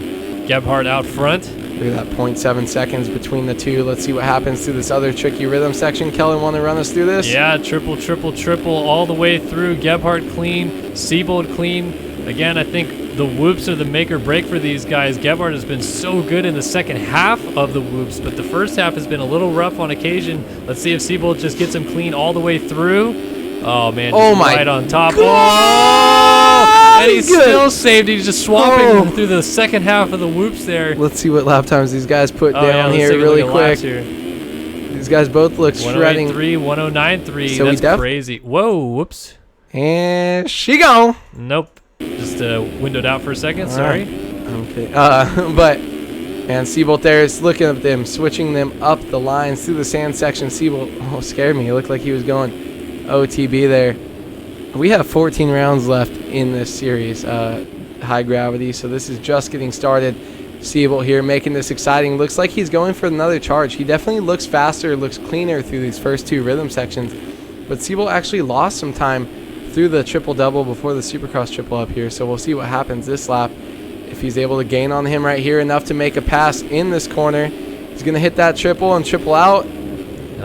S2: Gebhardt out front.
S3: Look at that 0.7 seconds between the two. Let's see what happens through this other tricky rhythm section. Kellen, want to run us through this?
S2: Yeah, triple all the way through. Gebhardt clean, Siebold clean. Again, I think the whoops are the make or break for these guys. Gebhardt has been so good in the second half of the whoops, but the first half has been a little rough on occasion. Let's see if Siebold just gets him clean all the way through. Oh, man, right on top. And he's still saved. He's just swapping through the second half of the whoops there.
S3: Let's see what lap times these guys put down here really quick. These guys both look shredding.
S2: 109.3. So that's crazy. Whoa, whoops.
S3: And she gone.
S2: Nope. Just windowed out for a second. Sorry.
S3: Okay. And Siebold there is looking at them, switching them up the lines through the sand section. Siebold scared me. It looked like he was going OTB there. We have 14 rounds left in this series, high gravity, so this is just getting started. Siebold here making this exciting. Looks like he's going for another charge. He definitely looks faster, looks cleaner through these first 2 rhythm sections, but Siebold actually lost some time through the triple-double before the Supercross triple up here, so we'll see what happens this lap. If he's able to gain on him right here enough to make a pass in this corner, he's going to hit that triple and triple out.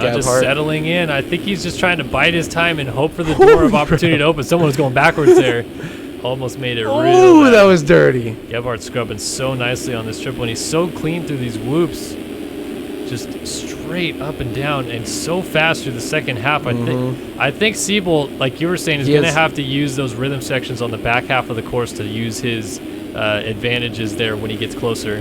S2: Just settling in. I think he's just trying to bide his time and hope for the door of opportunity to open. Someone was going backwards there. Almost made it real.
S3: Ooh, that was dirty.
S2: Gebhardt scrubbing so nicely on this triple, and he's so clean through these whoops. just straight up and down and so fast through the second half. I think Siebold, like you were saying, is going to have to use those rhythm sections on the back half of the course to use his advantages there when he gets closer.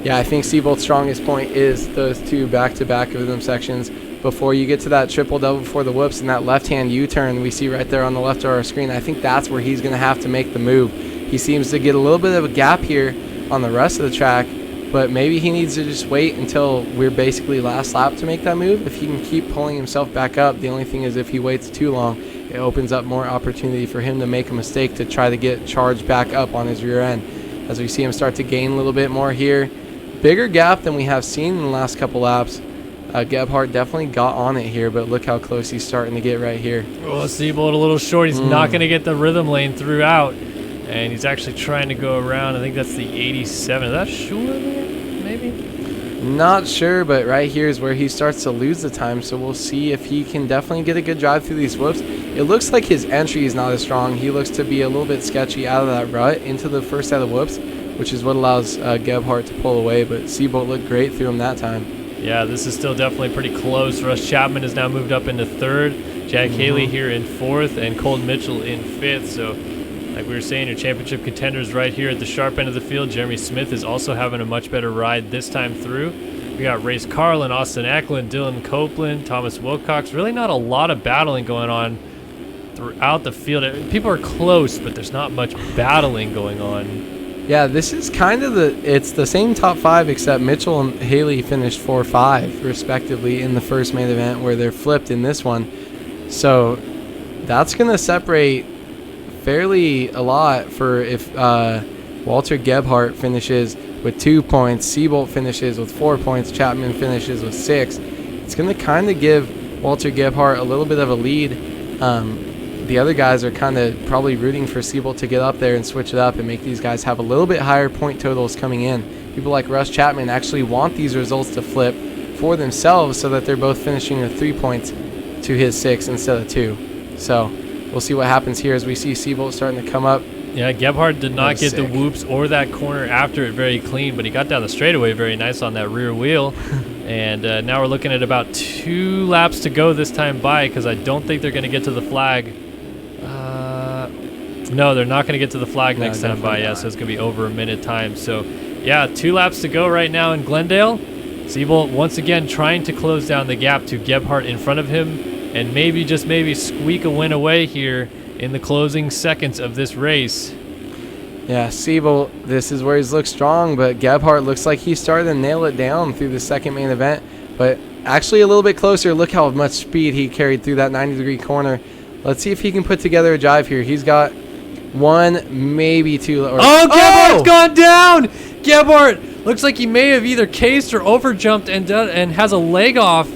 S3: Yeah, I think Siebold's strongest point is those two back-to-back rhythm sections. Before you get to that triple-double before the whoops and that left-hand U-turn we see right there on the left of our screen, I think that's where he's going to have to make the move. He seems to get a little bit of a gap here on the rest of the track, but maybe he needs to just wait until we're basically last lap to make that move. If he can keep pulling himself back up, the only thing is if he waits too long, it opens up more opportunity for him to make a mistake to try to get charged back up on his rear end. As we see him start to gain a little bit more here. Bigger gap than we have seen in the last couple laps. Gebhardt definitely got on it here, but look how close he's starting to get right here.
S2: Oh, Siebold a little short. He's not going to get the rhythm lane throughout, and he's actually trying to go around. I think that's the 87. Is that Schuler there, maybe?
S3: Not sure, but right here is where he starts to lose the time, so we'll see if he can definitely get a good drive through these whoops. It looks like his entry is not as strong. He looks to be a little bit sketchy out of that rut into the first set of whoops, which is what allows Gebhardt to pull away, but Siebold looked great through him that time.
S2: Yeah, this is still definitely pretty close. Russ Chapman has now moved up into third. Jack Haley here in fourth, and Colton Mitchell in fifth. So, like we were saying, your championship contenders right here at the sharp end of the field. Jeremy Smith is also having a much better ride this time through. We got Race Carlin, Austin Eklund, Dylan Copeland, Thomas Wilcox. Really not a lot of battling going on throughout the field. People are close, but there's not much battling going on.
S3: Yeah, this is kind of it's the same top five, except Mitchell and Haley finished 4-5 respectively in the first main event, where they're flipped in this one. So that's going to separate fairly a lot for if Walter Gebhardt finishes with 2 points, Siebold finishes with 4 points, Chapman finishes with 6. It's going to kind of give Walter Gebhardt a little bit of a lead. The other guys are kind of probably rooting for Siebold to get up there and switch it up and make these guys have a little bit higher point totals coming in. People like Russ Chapman actually want these results to flip for themselves so that they're both finishing with 3 points to his 6 instead of 2. So we'll see what happens here as we see Siebold starting to come up.
S2: Yeah, Gebhardt did not get the whoops or that corner after it very clean, but he got down the straightaway very nice on that rear wheel. And now we're looking at about 2 laps to go this time by, because I don't think they're going to get to the flag. No, they're not going to get to the flag next time by. Yeah, so it's going to be over a minute time. So, yeah, 2 laps to go right now in Glendale. Siebold once again trying to close down the gap to Gebhardt in front of him, and maybe, just maybe, squeak a win away here in the closing seconds of this race.
S3: Yeah, Siebold, this is where he's looked strong, but Gebhardt looks like he started to nail it down through the second main event. But actually a little bit closer, look how much speed he carried through that 90-degree corner. Let's see if he can put together a drive here. He's got 1, maybe 2.
S2: Gebhardt's gone down! Gebhardt looks like he may have either cased or overjumped and has a leg off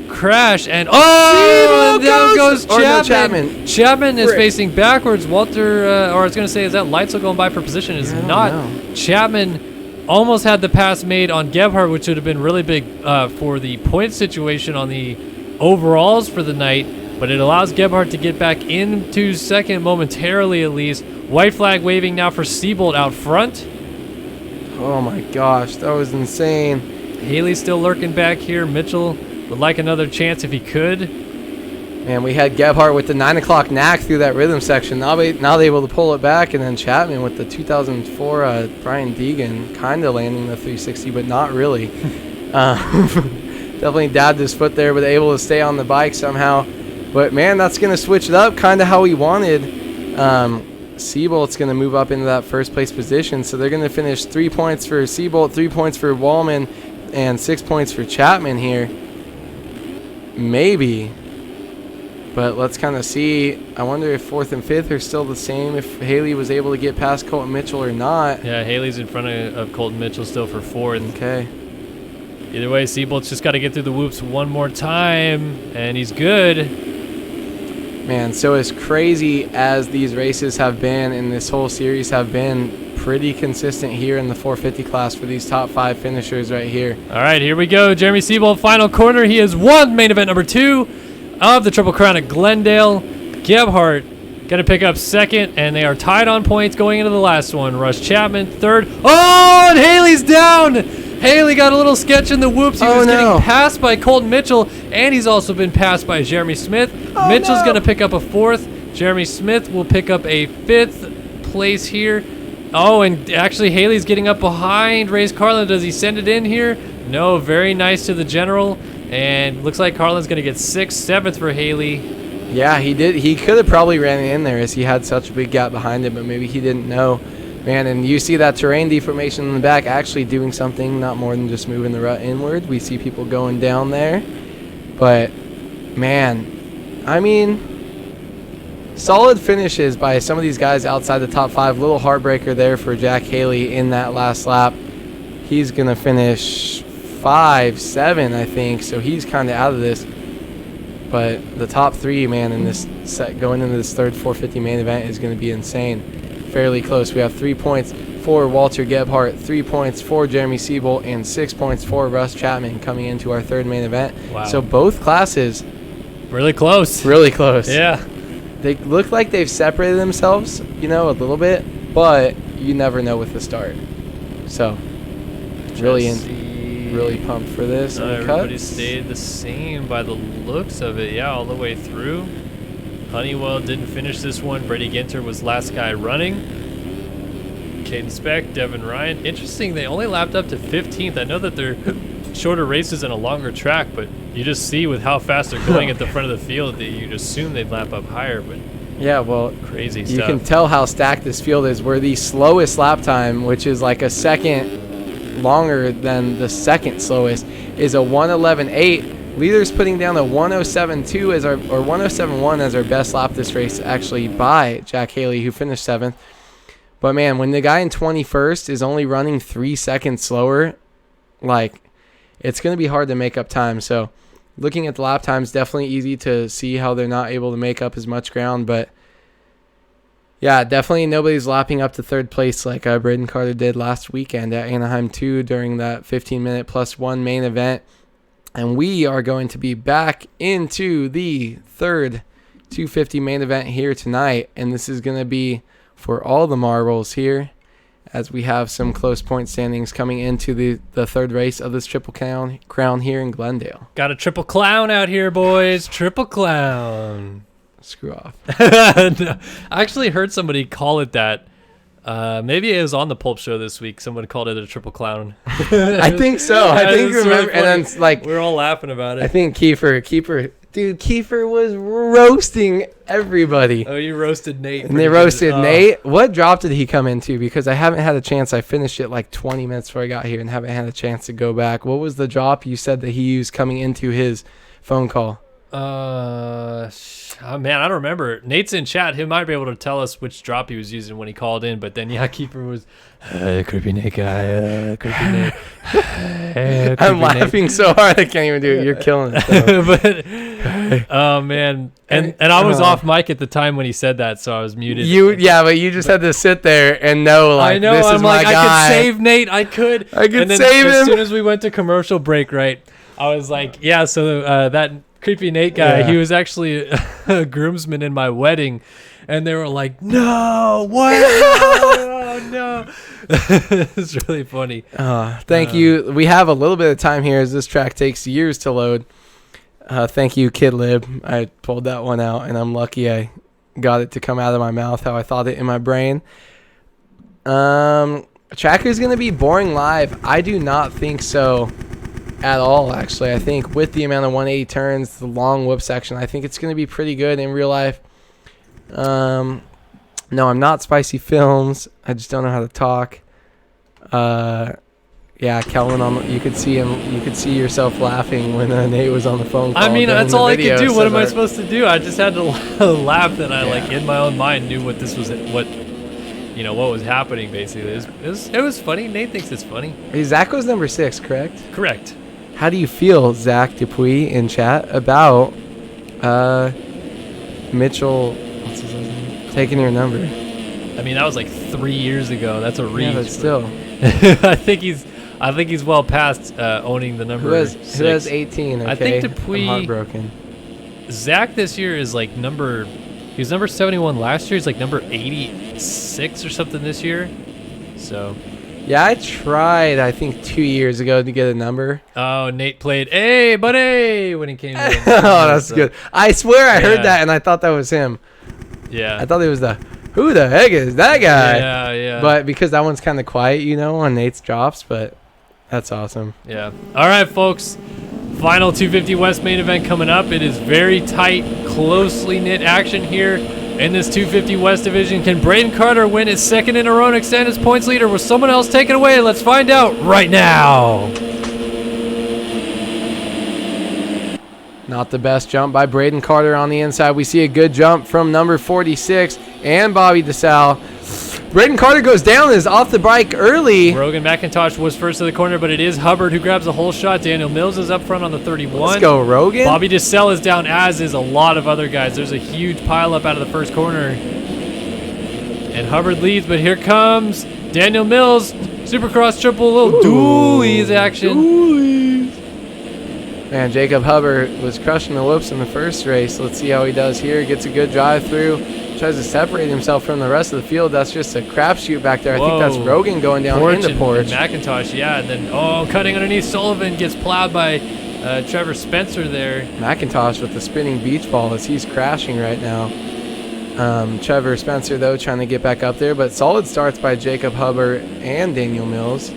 S2: crash. And and down goes Chapman. Chapman is facing backwards. Walter, or I was going to say, is that Leitzel going by for position? Is not.
S3: No.
S2: Chapman almost had the pass made on Gebhardt, which would have been really big for the point situation on the overalls for the night. But it allows Gebhardt to get back into second momentarily, at least. White flag waving now for Siebold out front.
S3: Oh my gosh, that was insane.
S2: Haley's still lurking back here. Mitchell would like another chance if he could.
S3: Man, we had Gebhardt with the 9 o'clock knack through that rhythm section. Now they're able to pull it back, and then Chapman with the 2004 Brian Deegan kind of landing the 360, but not really. Definitely dabbed his foot there, but able to stay on the bike somehow. But, man, that's going to switch it up kind of how he wanted. Siebold's going to move up into that first place position. So they're going to finish 3 points for Siebold, 3 points for Wallman, and 6 points for Chapman here. Maybe. But let's kind of see. I wonder if 4th and 5th are still the same, if Haley was able to get past Colton Mitchell or not.
S2: Yeah, Haley's in front of Colton Mitchell still for 4th.
S3: Okay.
S2: Either way, Siebold's just got to get through the whoops one more time, and he's good.
S3: Man, so as crazy as these races have been and this whole series have been, pretty consistent here in the 450 class for these top 5 finishers right here.
S2: All right, here we go. Jeremy Siebold, final corner. He has won main event number 2 of the Triple Crown at Glendale. Gebhardt going to pick up 2nd, and they are tied on points going into the last one. Russ Chapman 3rd. Oh, and Haley's down!
S1: Haley got a little sketch in the whoops. He
S3: Oh,
S1: was
S3: no.
S1: getting passed by Colton Mitchell, and he's also been passed by Jeremy Smith. Mitchell's
S3: no.
S1: going to pick up a 4th. Jeremy Smith will pick up a 5th place here. Oh, and actually Haley's getting up behind Ray's Carlin. Does he send it in here? No, very nice to the general. And looks like Carlin's going to get 6th, 7th for Haley.
S3: Yeah, he did. He could have probably ran it in there as he had such a big gap behind him, but maybe he didn't know. Man, and you see that terrain deformation in the back actually doing something, not more than just moving the rut inward. We see people going down there. But, man, I mean, solid finishes by some of these guys outside the top 5. Little heartbreaker there for Jack Haley in that last lap. He's going to finish 5, 7, I think, so he's kind of out of this. But the top 3, man, in this set going into this third 450 main event is going to be insane. Fairly close. We have 3 points for Walter Gebhardt, 3 points for Jeremy Siebold, and 6 points for Russ Chapman coming into our third main event.
S1: Wow.
S3: So both classes
S1: Really close.
S3: really close.
S1: Yeah.
S3: They look like they've separated themselves, you know, a little bit, but you never know with the start. So really pumped for this.
S1: Everybody stayed the same by the looks of it. Yeah, all the way through. Honeywell didn't finish this one. Brady Ginter was last guy running. Caden Speck, Devin Ryan. Interesting, they only lapped up to 15th. I know that they're shorter races and a longer track, but you just see with how fast they're going at the front of the field that you'd assume they'd lap up higher, but
S3: Yeah, well,
S1: crazy
S3: you
S1: stuff.
S3: can tell how stacked this field is. We're the slowest lap time, which is like a second longer than the second slowest, is a 1:11.8. Leaders putting down a 1:07.2 as our, or 1:07.1 as our best lap this race, actually by Jack Haley, who finished 7th. But man, when the guy in 21st is only running 3 seconds slower, like, it's going to be hard to make up time. So looking at the lap times, definitely easy to see how they're not able to make up as much ground. But yeah, definitely nobody's lapping up to third place like Braden Carter did last weekend at Anaheim 2 during that 15-minute +1 main event. And we are going to be back into the third 250 main event here tonight. And this is going to be for all the marbles here, as we have some close point standings coming into the third race of this Triple Crown here in Glendale.
S1: Got a triple clown out here, boys. Triple clown.
S3: Screw off.
S1: No, I actually heard somebody call it that. Maybe it was on the Pulp Show this week. Someone called it a triple clown.
S3: I think so. I think
S1: it's
S3: remember,
S1: really
S3: and then
S1: funny.
S3: it's like,
S1: We're all laughing about it.
S3: I think Kiefer was roasting everybody.
S1: Oh, you roasted Nate.
S3: And they roasted Nate. What drop did he come into? Because I haven't had a chance. I finished it like 20 minutes before I got here and haven't had a chance to go back. What was the drop you said that he used coming into his phone call?
S1: Oh, man, I don't remember. Nate's in chat. He might be able to tell us which drop he was using when he called in. But then, yeah, Keeper was, creepy Nate guy, creepy Nate.
S3: I'm laughing so hard I can't even do it. You're killing it.
S1: But, oh, man. And I was off mic at the time when he said that, so I was muted.
S3: But you just had to sit there and know, like,
S1: I know.
S3: this
S1: I'm
S3: is
S1: like,
S3: my guy.
S1: I could save Nate. I could
S3: save
S1: As
S3: him.
S1: soon as we went to commercial break, right, I was like, yeah, so that creepy Nate guy, he was actually a groomsman in my wedding, and they were like, no, what? No. It's really funny.
S3: Thank you. We have a little bit of time here as this track takes years to load. Thank you, Kid Lib. I pulled that one out, and I'm lucky I got it to come out of my mouth how I thought it in my brain. Track is going to be boring live. I do not think so at all, actually. I think with the amount of 180 turns, the long whoop section, I think it's going to be pretty good in real life. No, I'm not Spicy Films. I just don't know how to talk. Yeah, Kellen, you could see him. You could see yourself laughing when Nate was on the phone call.
S1: I mean,
S3: during
S1: that's
S3: the
S1: all I could
S3: video,
S1: do.
S3: so
S1: What am I
S3: that-
S1: supposed to do? I just had to laugh that I, like, in my own mind knew what this was, what was happening, basically. It was funny. Nate thinks it's funny.
S3: Hey, Zach was number 6, correct?
S1: Correct.
S3: How do you feel, Zach Dupuis, in chat about Mitchell taking your number?
S1: I mean, that was like 3 years ago. That's a reach.
S3: Yeah, but still.
S1: I think he's well past owning the number.
S3: Who has
S1: 6.
S3: 18? Okay?
S1: I think Dupuis-
S3: I'm heartbroken.
S1: Zach this year is like he was number 71 last year. He's like number 86 or something this year. So
S3: Yeah, I tried, I think 2 years ago to get a number.
S2: Oh, Nate played, hey, buddy, when he came in.
S3: Oh, that's good. I swear I heard that and I thought that was him.
S2: Yeah.
S3: I thought it was who the heck is that guy?
S2: Yeah, yeah.
S3: But because that one's kind of quiet, on Nate's drops, but that's awesome.
S2: Yeah. All right, folks. Final 250 West main event coming up. It is very tight, closely knit action here in this 250 West division. Can Braden Carter win his second in a row and extend his points leader? Will someone else take it away? Let's find out right now.
S3: Not the best jump by Braden Carter on the inside. We see a good jump from number 46 and Bobby DeSalle. Braden Carter goes down and is off the bike early.
S2: Rogan McIntosh was first to the corner, but it is Hubbard who grabs the whole shot. Daniel Mills is up front on the 31.
S3: Let's go, Rogan.
S2: Bobby DeSalle is down, as is a lot of other guys. There's a huge pileup out of the first corner. And Hubbard leads, but here comes Daniel Mills. Supercross triple, little dualies action.
S3: Man, Jacob Hubbard was crushing the whoops in the first race. Let's see how he does here. Gets a good drive through. Tries to separate himself from the rest of the field. That's just a crapshoot back there.
S2: Whoa.
S3: I think that's Rogan going down into Porch.
S2: And McIntosh, yeah. And then, cutting underneath Sullivan, gets plowed by Trevor Spencer there.
S3: McIntosh with the spinning beach ball as he's crashing right now. Trevor Spencer, though, trying to get back up there. But solid starts by Jacob Hubbard and Daniel Mills.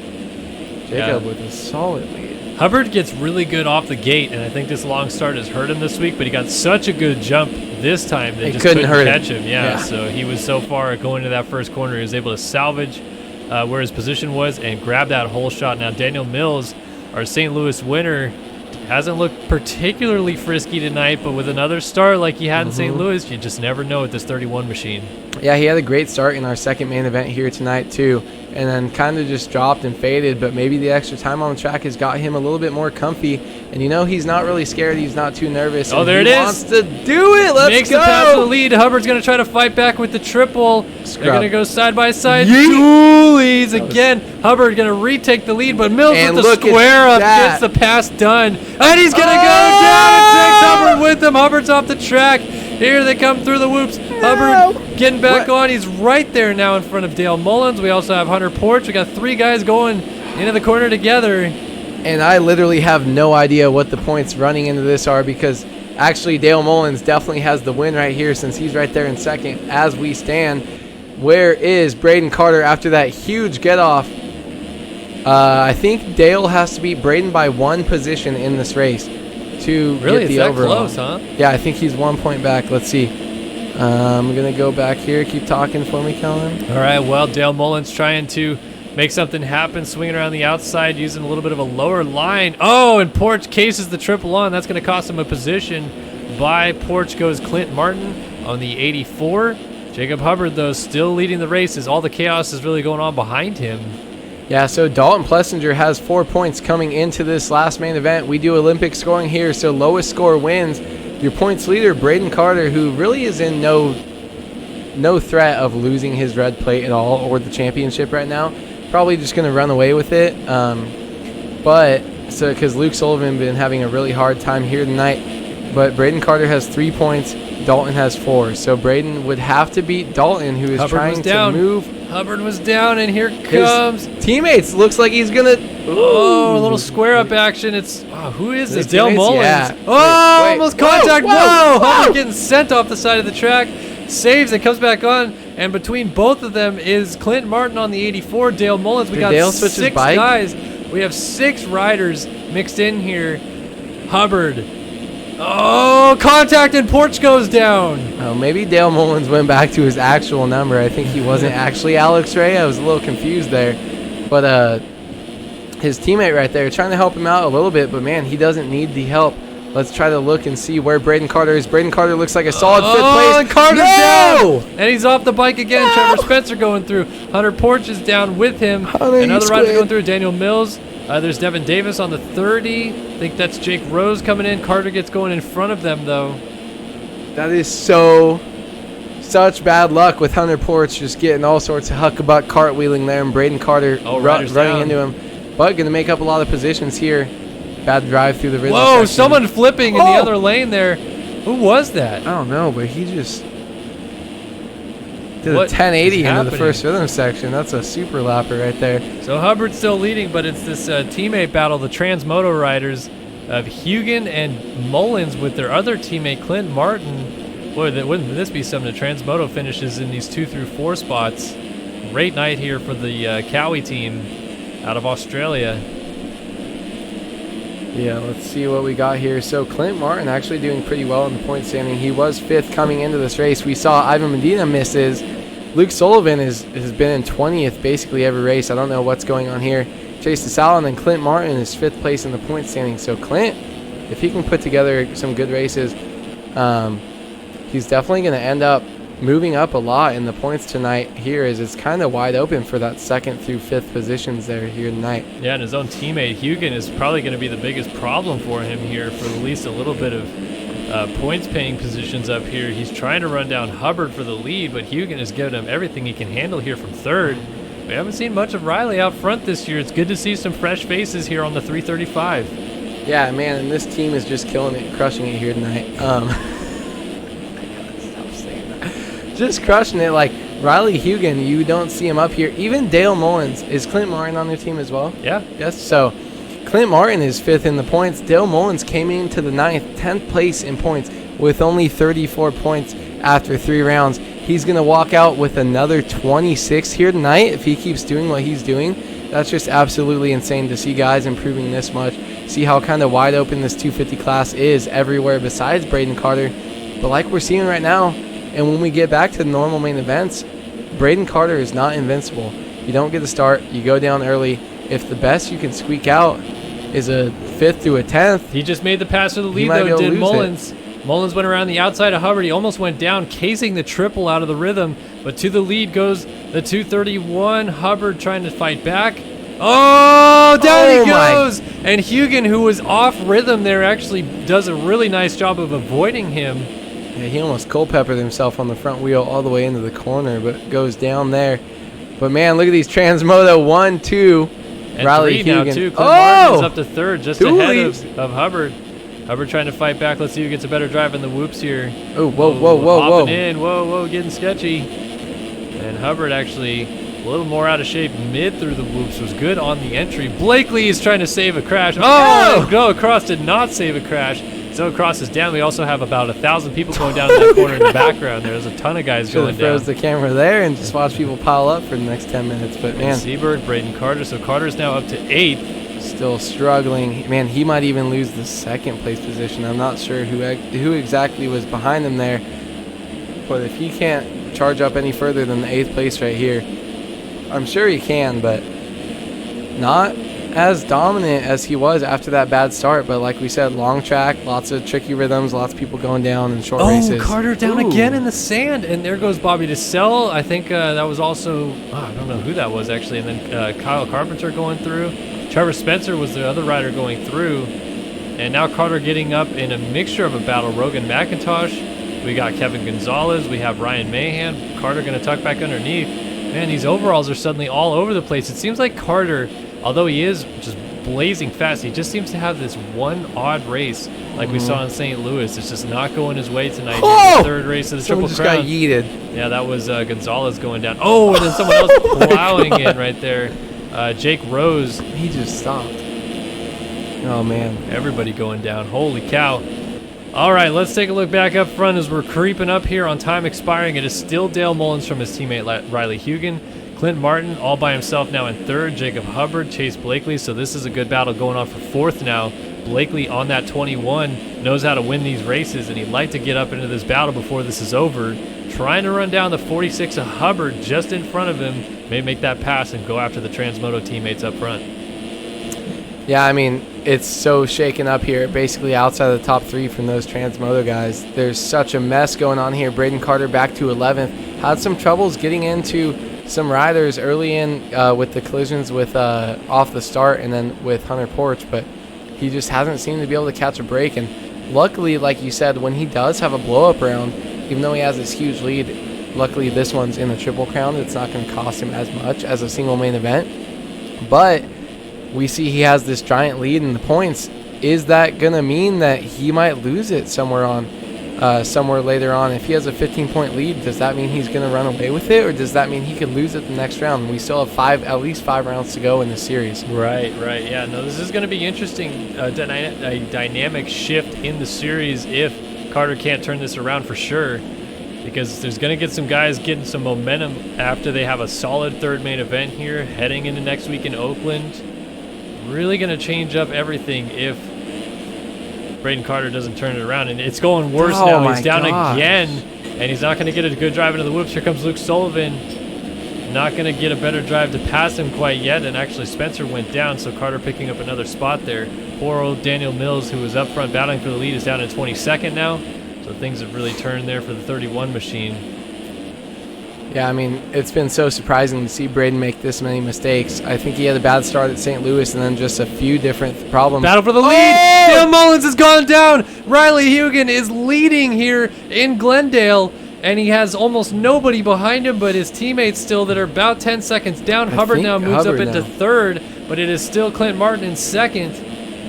S3: Jacob with a solid lead.
S2: Hubbard gets really good off the gate, and I think this long start has hurt him this week, but he got such a good jump this time that just couldn't catch him. Yeah, so he was so far going to that first corner, he was able to salvage where his position was and grab that whole shot. Now, Daniel Mills, our St. Louis winner, hasn't looked particularly frisky tonight, but with another start like he had in St. Louis, you just never know with this 31 machine. Yeah,
S3: he had a great start in our second main event here tonight, too. And then kind of just dropped and faded, but maybe the extra time on the track has got him a little bit more comfy. And he's not really scared. He's not too nervous.
S2: Oh, there it is.
S3: He wants to do it. Let's
S2: Makes
S3: go.
S2: the pass to the lead. Hubbard's going to try to fight back with the triple. They're going to go side by side.
S3: Yeet.
S2: Julies again. Hubbard going to retake the lead, but Mills with the square up gets the pass done. And he's going to go down and takes Hubbard with him. Hubbard's off the track. Here they come through the whoops. Hubbard getting back on. He's right there now in front of Dale Mullins. We also have Hunter Porch. We got three guys going into the corner together.
S3: And I literally have no idea what the points running into this are, because actually Dale Mullins definitely has the win right here since he's right there in second as we stand. Where is Braden Carter after that huge get off? I think Dale has to beat Braden by one position in this race to get the overall.
S2: Close, huh?
S3: Yeah, I think he's 1 point back. Let's see. I'm going to go back here. Keep talking for me, Kellen.
S2: All right, well, Dale Mullins trying to make something happen, swinging around the outside, using a little bit of a lower line. Oh, and Porch cases the triple on. That's going to cost him a position. By Porch goes Clint Martin on the 84. Jacob Hubbard, though, still leading the race as all the chaos is really going on behind him.
S3: Yeah, so Dalton Plessinger has 4 points coming into this last main event. We do Olympic scoring here, so lowest score wins. Your points leader, Braden Carter, who really is in no threat of losing his red plate at all or the championship right now. Probably just going to run away with it. Because Luke Sullivan been having a really hard time here tonight. But Braden Carter has 3 points. Dalton has 4. So Braden would have to beat Dalton, who is trying to move.
S2: Hubbard was down, and here comes
S3: his teammates. Looks like he's going to...
S2: Oh, a little square up action. It's who is this? Dale Mullins.
S3: Yeah.
S2: Oh,
S3: wait.
S2: Almost contact. Whoa. Hubbard getting sent off the side of the track. Saves and comes back on. And between both of them is Clint Martin on the 84. Dale Mullins. We got
S3: Dale switch his
S2: 6
S3: bike?
S2: guys. We have 6 riders mixed in here. Hubbard. Oh, contact and Porch goes down.
S3: Oh, maybe Dale Mullins went back to his actual number. I think he wasn't actually Alex Ray. I was a little confused there. But his teammate right there trying to help him out a little bit. But, man, he doesn't need the help. Let's try to look and see where Braden Carter is. Braden Carter looks like a solid 5th place.
S2: And Carter's down. And he's off the bike again. Trevor Spencer going through. Hunter Porch is down with him. Another rider going through. Daniel Mills. There's Devin Davis on the 30. I think that's Jake Rose coming in. Carter gets going in front of them, though.
S3: That is such bad luck with Hunter Porch just getting all sorts of huckabuck cartwheeling there, and Braden Carter running into him. But going to make up a lot of positions here. Bad drive through the rhythm section.
S2: Someone flipping in the other lane there. Who was that?
S3: I don't know, but he just... Did a
S2: What
S3: 1080
S2: is
S3: into the
S2: happening?
S3: first rhythm section. That's a super lapper right there.
S2: So Hubbard's still leading, but it's this teammate battle, the Transmoto riders of Hugen and Mullins with their other teammate, Clint Martin. Boy, wouldn't this be something? The Transmoto finishes in these 2 through 4 spots. Great night here for the Cowie team out of Australia.
S3: Yeah, let's see what we got here. So Clint Martin actually doing pretty well in the point standing. He was 5th coming into this race. We saw Ivan Medina misses. Luke Sullivan has been in 20th basically every race. I don't know what's going on here. Chase DeSalle, and then Clint Martin is 5th place in the point standing. So Clint, if he can put together some good races, he's definitely going to end up moving up a lot in the points tonight here, as it's kind of wide open for that 2nd through 5th positions there here tonight.
S2: Yeah, and his own teammate, Hugen, is probably going to be the biggest problem for him here for at least a little bit of points-paying positions up here. He's trying to run down Hubbard for the lead, but Hugen is giving him everything he can handle here from 3rd. We haven't seen much of Riley out front this year. It's good to see some fresh faces here on the 335.
S3: Yeah, man, and this team is just killing it, crushing it here tonight. Stop saying that. Just crushing it. Like Riley Hugen, you don't see him up here. Even Dale Mullins. Is Clint Martin on their team as well?
S2: Yeah.
S3: Yes. So Clint Martin is 5th in the points. Dale Mullins came into the 9th, 10th place in points with only 34 points after 3 rounds. He's going to walk out with another 26 here tonight if he keeps doing what he's doing. That's just absolutely insane to see guys improving this much. See how kind of wide open this 250 class is everywhere besides Braden Carter. But like we're seeing right now, and when we get back to the normal main events, Braden Carter is not invincible. You don't get the start. You go down early. If the best you can squeak out is a 5th through a 10th,
S2: He just made the pass for the lead,
S3: might be
S2: though,
S3: able to
S2: did
S3: lose
S2: Mullins. Mullins went around the outside of Hubbard. He almost went down, casing the triple out of the rhythm. But to the lead goes the 231. Hubbard trying to fight back. Oh, down he
S3: my.
S2: goes. And Hugen, who was off rhythm there, actually does a really nice job of avoiding him.
S3: yeah, he almost Culpeppered himself on the front wheel all the way into the corner, but goes down there. But man, look at these Transmoto 1, 2.
S2: And
S3: Riley
S2: 3 now,
S3: Hugen.
S2: too. Clint Martin's up to 3rd, just
S3: 2
S2: ahead
S3: leads.
S2: of Hubbard. Hubbard trying to fight back. Let's see who gets a better drive in the whoops here.
S3: Oh, whoa.
S2: Hopping in. Whoa, getting sketchy. And Hubbard actually a little more out of shape mid through the whoops. Was good on the entry. Blakely is trying to save a crash. Oh, and Go Across did not save a crash. Zoe Cross is down. We also have about 1,000 people going down in that corner in the background. There's a ton of guys
S3: Should
S2: going
S3: have
S2: down.
S3: froze the camera there and just watch people pile up for the next 10 minutes. But man,
S2: Seberg, Braden Carter. So Carter's now up to 8th.
S3: still struggling. Man, he might even lose the 2nd place position. I'm not sure who exactly was behind him there. But if he can't charge up any further than the 8th place right here, I'm sure he can, but not as dominant as he was after that bad start. But like we said, long track, lots of tricky rhythms, lots of people going down in short races.
S2: Carter down
S3: Ooh.
S2: again in the sand, and there goes Bobby DeSell. I think that was also, I don't know who that was actually, and then Kyle Carpenter going through. Trevor Spencer was the other rider going through, and now Carter getting up in a mixture of a battle. Rogan McIntosh, we got Kevin Gonzalez, we have Ryan Mahan. Carter going to tuck back underneath. Man, these overalls are suddenly all over the place. It seems like Carter, although he is just blazing fast, he just seems to have this one odd race like we saw in St. Louis. It's just not going his way tonight.
S3: Oh!
S2: The 3rd race of the
S3: Someone
S2: Triple
S3: just
S2: Crown.
S3: got yeeted.
S2: Yeah, that was Gonzalez going down. Oh, and then someone else plowing in right there. Jake Rose.
S3: He just stopped. Oh man.
S2: Everybody going down. Holy cow. All right, let's take a look back up front as we're creeping up here on time expiring. It is still Dale Mullins from his teammate Riley Hugen. Clint Martin all by himself now in 3rd. Jacob Hubbard, Chase Blakely. So this is a good battle going on for 4th now. Blakely on that 21 knows how to win these races, and he'd like to get up into this battle before this is over. Trying to run down the 46 of Hubbard just in front of him. May make that pass and go after the Transmoto teammates up front.
S3: Yeah, I mean, it's so shaken up here, basically outside of the top 3 from those Transmoto guys. There's such a mess going on here. Braden Carter back to 11th. Had some troubles getting into some riders early in with the collisions with off the start and then with Hunter Porch, but he just hasn't seemed to be able to catch a break. And luckily, like you said, when he does have a blow-up round, even though he has this huge lead, luckily this one's in the Triple Crown. It's not going to cost him as much as a single main event. But we see he has this giant lead in the points. Is that going to mean that he might lose it somewhere on? somewhere later on. If he has a 15-point lead, does that mean he's going to run away with it, or does that mean he could lose it the next round? We still have at least 5 rounds to go in the series.
S2: Right. Yeah, no, this is going to be interesting. A dynamic shift in the series if Carter can't turn this around for sure, because there's going to get some guys getting some momentum after they have a solid third main event here heading into next week in Oakland. Really going to change up everything if Braden Carter doesn't turn it around, and it's going worse now. He's down again, and he's not going to get a good drive into the whoops. Here comes Luke Sullivan. Not going to get a better drive to pass him quite yet, and actually Spencer went down, so Carter picking up another spot there. Poor old Daniel Mills, who was up front battling for the lead, is down in 22nd now, so things have really turned there for the 31 machine.
S3: Yeah, I mean, it's been so surprising to see Braden make this many mistakes. I think he had a bad start at St. Louis and then just a few different problems.
S2: Battle for the lead. Dale Mullins has gone down. Riley Hugan is leading here in Glendale, and he has almost nobody behind him but his teammates still that are about 10 seconds down. Hubbard now moves up into third, but it is still Clint Martin in second.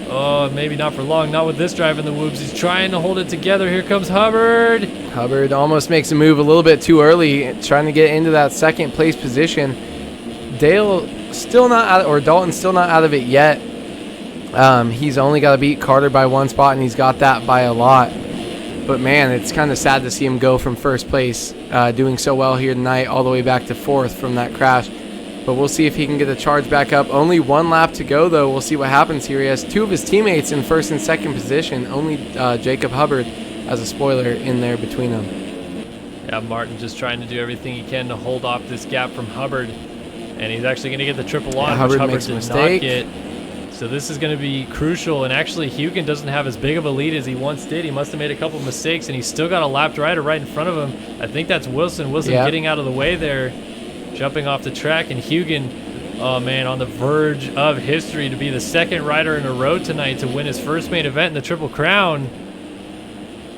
S2: Oh, maybe not for long. Not with this drive in the whoops. He's trying to hold it together. Here comes Hubbard.
S3: Hubbard almost makes a move a little bit too early, trying to get into that second place position. Dale still not out, or Dalton still not out of it yet. He's only got to beat Carter by 1 spot, and he's got that by a lot. But man, it's kind of sad to see him go from first place, doing so well here tonight, all the way back to 4th from that crash. But we'll see if he can get the charge back up. Only 1 lap to go, though. We'll see what happens here. He has 2 of his teammates in first and second position. Only Jacob Hubbard as a spoiler in there between them.
S2: Yeah, Martin just trying to do everything he can to hold off this gap from Hubbard. And he's actually going to get the triple on,
S3: Hubbard
S2: which Hubbard
S3: makes a
S2: did
S3: mistake.
S2: not get. So this is going to be crucial. And actually, Hugan doesn't have as big of a lead as he once did. He must have made a couple mistakes, and he's still got a lapped rider right in front of him. I think that's Wilson. Wilson getting out of the way there, jumping off the track. And Hugan, oh man, on the verge of history to be the 2nd rider in a row tonight to win his first main event in the Triple Crown.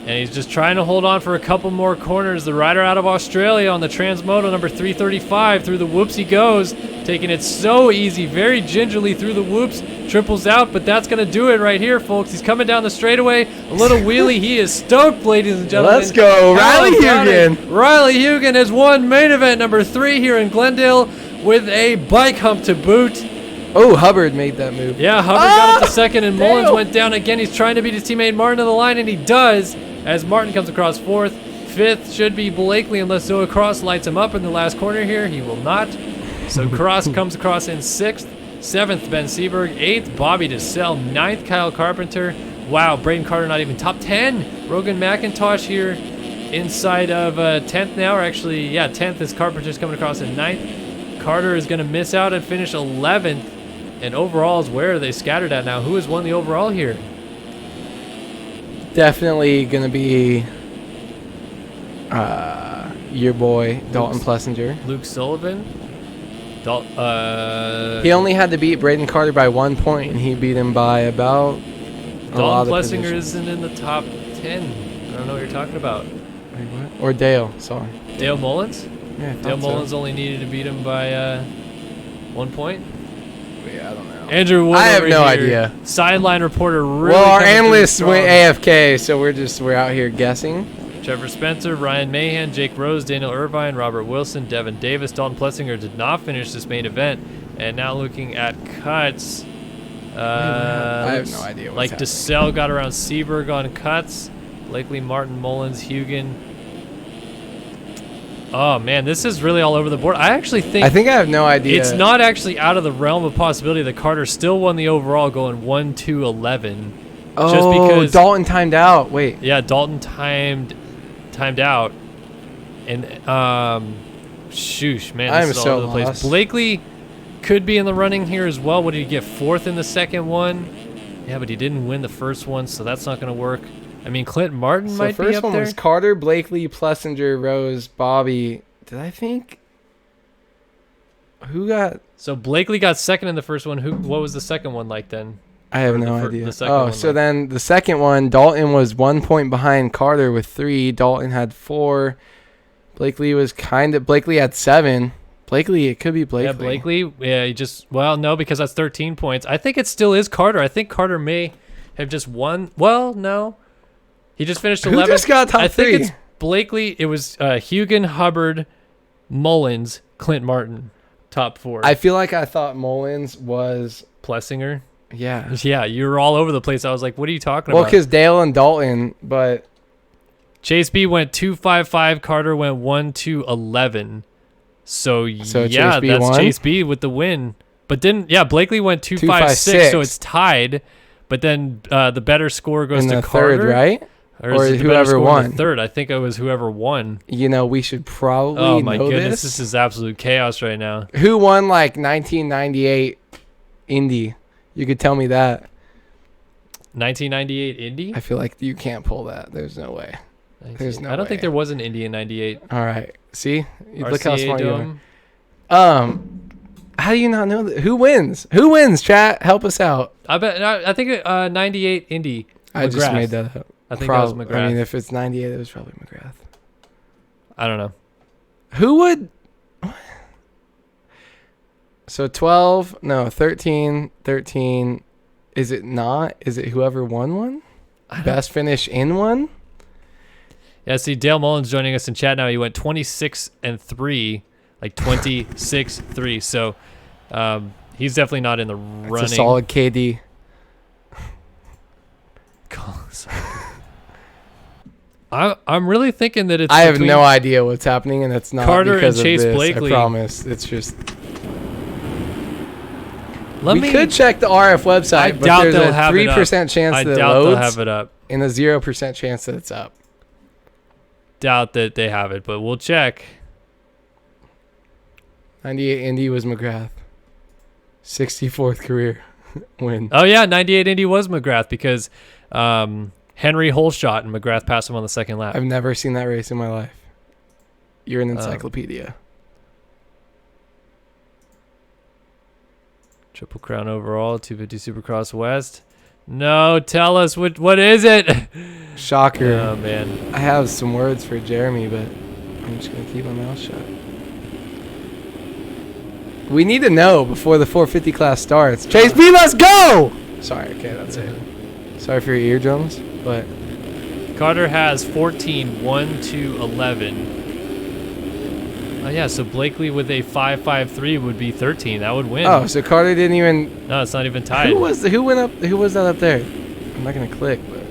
S2: And he's just trying to hold on for a couple more corners. The rider out of Australia on the Transmoto, number 335, through the whoops he goes, taking it so easy, very gingerly through the whoops, triples out, but that's going to do it right here, folks. He's coming down the straightaway, a little wheelie. He is stoked, ladies and gentlemen.
S3: Let's go, Riley Hugan.
S2: Riley Hugan has won main event number 3 here in Glendale with a bike hump to boot.
S3: Oh, Hubbard made that move.
S2: Yeah, Hubbard got it to 2nd, and Mullins went down again. He's trying to beat his teammate Martin to the line, and he does, as Martin comes across 4th. 5th should be Blakely, unless Zoe Cross lights him up in the last corner here. He will not. So Cross comes across in 6th. 7th, Ben Seberg. 8th, Bobby DeSalle. 9th, Kyle Carpenter. Wow, Braden Carter not even top 10. Rogan McIntosh here inside of 10th now, or actually, yeah, 10th is Carpenter's coming across in 9th. Carter is going to miss out and finish 11th. And overalls, where are they scattered at now? Who has won the overall here?
S3: Definitely going to be your boy, Dalton Plessinger.
S2: Luke Sullivan.
S3: He only had to beat Braden Carter by 1 point, and he beat him by about
S2: Dalton Plessinger isn't in the top 10. I don't know what you're talking about.
S3: Wait, what? Or Dale, sorry.
S2: Dale Mullins?
S3: Yeah,
S2: Dale Mullins only needed to beat him by 1 point.
S3: Yeah, I don't know.
S2: Andrew Wood,
S3: I have no idea.
S2: Sideline reporter. Really
S3: well, our analysts went AFK, so we're out here guessing.
S2: Trevor Spencer, Ryan Mahan, Jake Rose, Daniel Irvine, Robert Wilson, Devin Davis, Dalton Plessinger did not finish this main event. And now looking at cuts,
S3: I have no idea.
S2: Like DeSalle got around Seberg on cuts. Blakely, Martin, Mullins, Hugan. Oh man, this is really all over the board. I think
S3: I have no idea.
S2: It's not actually out of the realm of possibility that Carter still won the overall, going 1-2-11.
S3: Oh,
S2: just because
S3: Dalton timed out. Wait.
S2: Yeah, Dalton timed out, and shoosh, man, this is all over the place. Blakely could be in the running here as well. What did he get? 4th in the second one? Yeah, but he didn't win the first one, so that's not going to work. I mean, Clint Martin might be up there.
S3: The first one was Carter, Blakely, Plessinger, Rose, Bobby. Did I think? Who got?
S2: So Blakely got 2nd in the first one. What was the second one like then?
S3: I have no idea. Then the second one, Dalton was 1 point behind Carter with 3. Dalton had 4. Blakely had 7. It could be Blakely.
S2: Yeah, Blakely. Yeah, no, because that's 13 points. I think it still is Carter. I think Carter may have just won. Well, no. He just finished
S3: Who
S2: 11th.
S3: just got top
S2: I think
S3: three?
S2: it's Blakely. It was Hugan, Hubbard, Mullins, Clint Martin, top 4.
S3: I feel like I thought Mullins was
S2: Plessinger.
S3: yeah.
S2: Yeah, you were all over the place. I was like, what are you talking
S3: Well,
S2: about?
S3: because Dale and Dalton, but
S2: Chase B went 2.55. Carter went 1.211. So yeah,
S3: Chase B
S2: that's
S3: won?
S2: Chase B with the win. But then Blakely went 2.56,
S3: 2.56.
S2: so it's tied. But then the better score goes
S3: in
S2: to
S3: the
S2: Carter,
S3: third, right?
S2: Or,
S3: Or
S2: is it the better
S3: whoever
S2: score in
S3: won.
S2: the third? I think it was whoever won.
S3: You know, we should probably
S2: Oh my
S3: know
S2: goodness,
S3: this.
S2: this is absolute chaos right now.
S3: Who won like 1998 Indy? You could tell me that.
S2: 1998 Indy?
S3: I feel like you can't pull that. There's no way. There's no
S2: I don't think
S3: way.
S2: there was an Indy in 98.
S3: All right. See? Look how
S2: RCA
S3: smart you are.
S2: Dome.
S3: How do you not know that? Who wins? Who wins, chat? Help us out.
S2: I think 98 Indy.
S3: I just
S2: McGrath.
S3: made that up.
S2: I think that was
S3: I
S2: McGrath.
S3: mean, if it's 98, it was probably McGrath.
S2: I don't know.
S3: Who would... So 12, no, 13. Is it not? Is it whoever won one? Best finish in one?
S2: Yeah, see, Dale Mullins joining us in chat now. He went 26-3, like 26-3. So he's definitely not in the running.
S3: It's a solid KD.
S2: I'm really thinking that it's.
S3: I have
S2: between
S3: no idea what's happening, and it's not
S2: Carter and
S3: because
S2: Chase
S3: of this.
S2: Blakely.
S3: I promise. It's just...
S2: We
S3: could check the RF website,
S2: I
S3: but
S2: doubt
S3: there's
S2: they'll
S3: a
S2: have it
S3: 3%
S2: up.
S3: chance
S2: I
S3: that it
S2: doubt they'll
S3: loads
S2: have it up.
S3: and a 0% chance that it's up.
S2: Doubt that they have it, but we'll check.
S3: 98 Indy was McGrath. 64th career win.
S2: Oh yeah, 98 Indy was McGrath because Henry hole shot and McGrath passed him on the second lap.
S3: I've never seen that race in my life. You're
S2: Oh.
S3: an encyclopedia.
S2: Triple Crown overall, 250 Supercross West. No, tell us what is it?
S3: Shocker.
S2: Oh man.
S3: I have some words for Jeremy, but I'm just going to keep my mouth shut. We need to know before the 450 class starts. Chase B, let's go! Sorry, okay, that's it. Sorry for your eardrums, but...
S2: Carter has 14, 1-11. Oh yeah, so Blakely with a 5.53 would be 13. That would win.
S3: Oh, so Carter didn't even...
S2: No, it's not even tied.
S3: Who was that up there? I'm not going to click, but...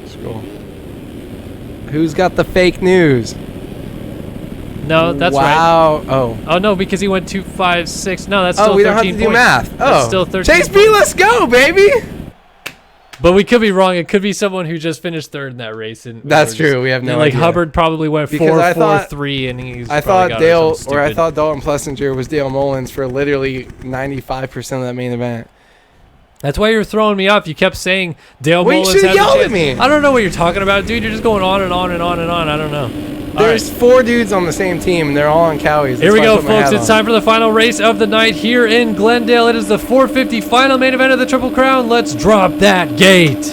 S3: Scroll. Who's got the fake news?
S2: No, that's right.
S3: Wow. Oh.
S2: Oh no, because he went 2.56. No, that's still 13
S3: Oh, we don't have to do
S2: points.
S3: math. Oh.
S2: That's still 13
S3: Chase B, let's go, baby!
S2: But we could be wrong. It could be someone who just finished third in that race. And
S3: That's true. We have no
S2: like
S3: idea.
S2: Hubbard probably went
S3: Because I thought-
S2: 4.43, and he's.
S3: I
S2: probably
S3: thought
S2: got
S3: Dale,
S2: something
S3: or I
S2: stupid.
S3: thought Dalton Plessinger was Dale Mullins for literally 95% of that main event.
S2: That's why you were throwing me off. You kept saying Dale
S3: Well, you
S2: Mullins
S3: should've
S2: has a
S3: yelled at
S2: chance.
S3: me.
S2: I don't know what you're talking about, dude. You're just going on and on and on and on. I don't know. All
S3: There's
S2: right.
S3: 4 dudes on the same team, and they're all on Cowies.
S2: Here we go, folks. It's time for the final race of the night here in Glendale. It is the 450 final main event of the Triple Crown. Let's drop that gate.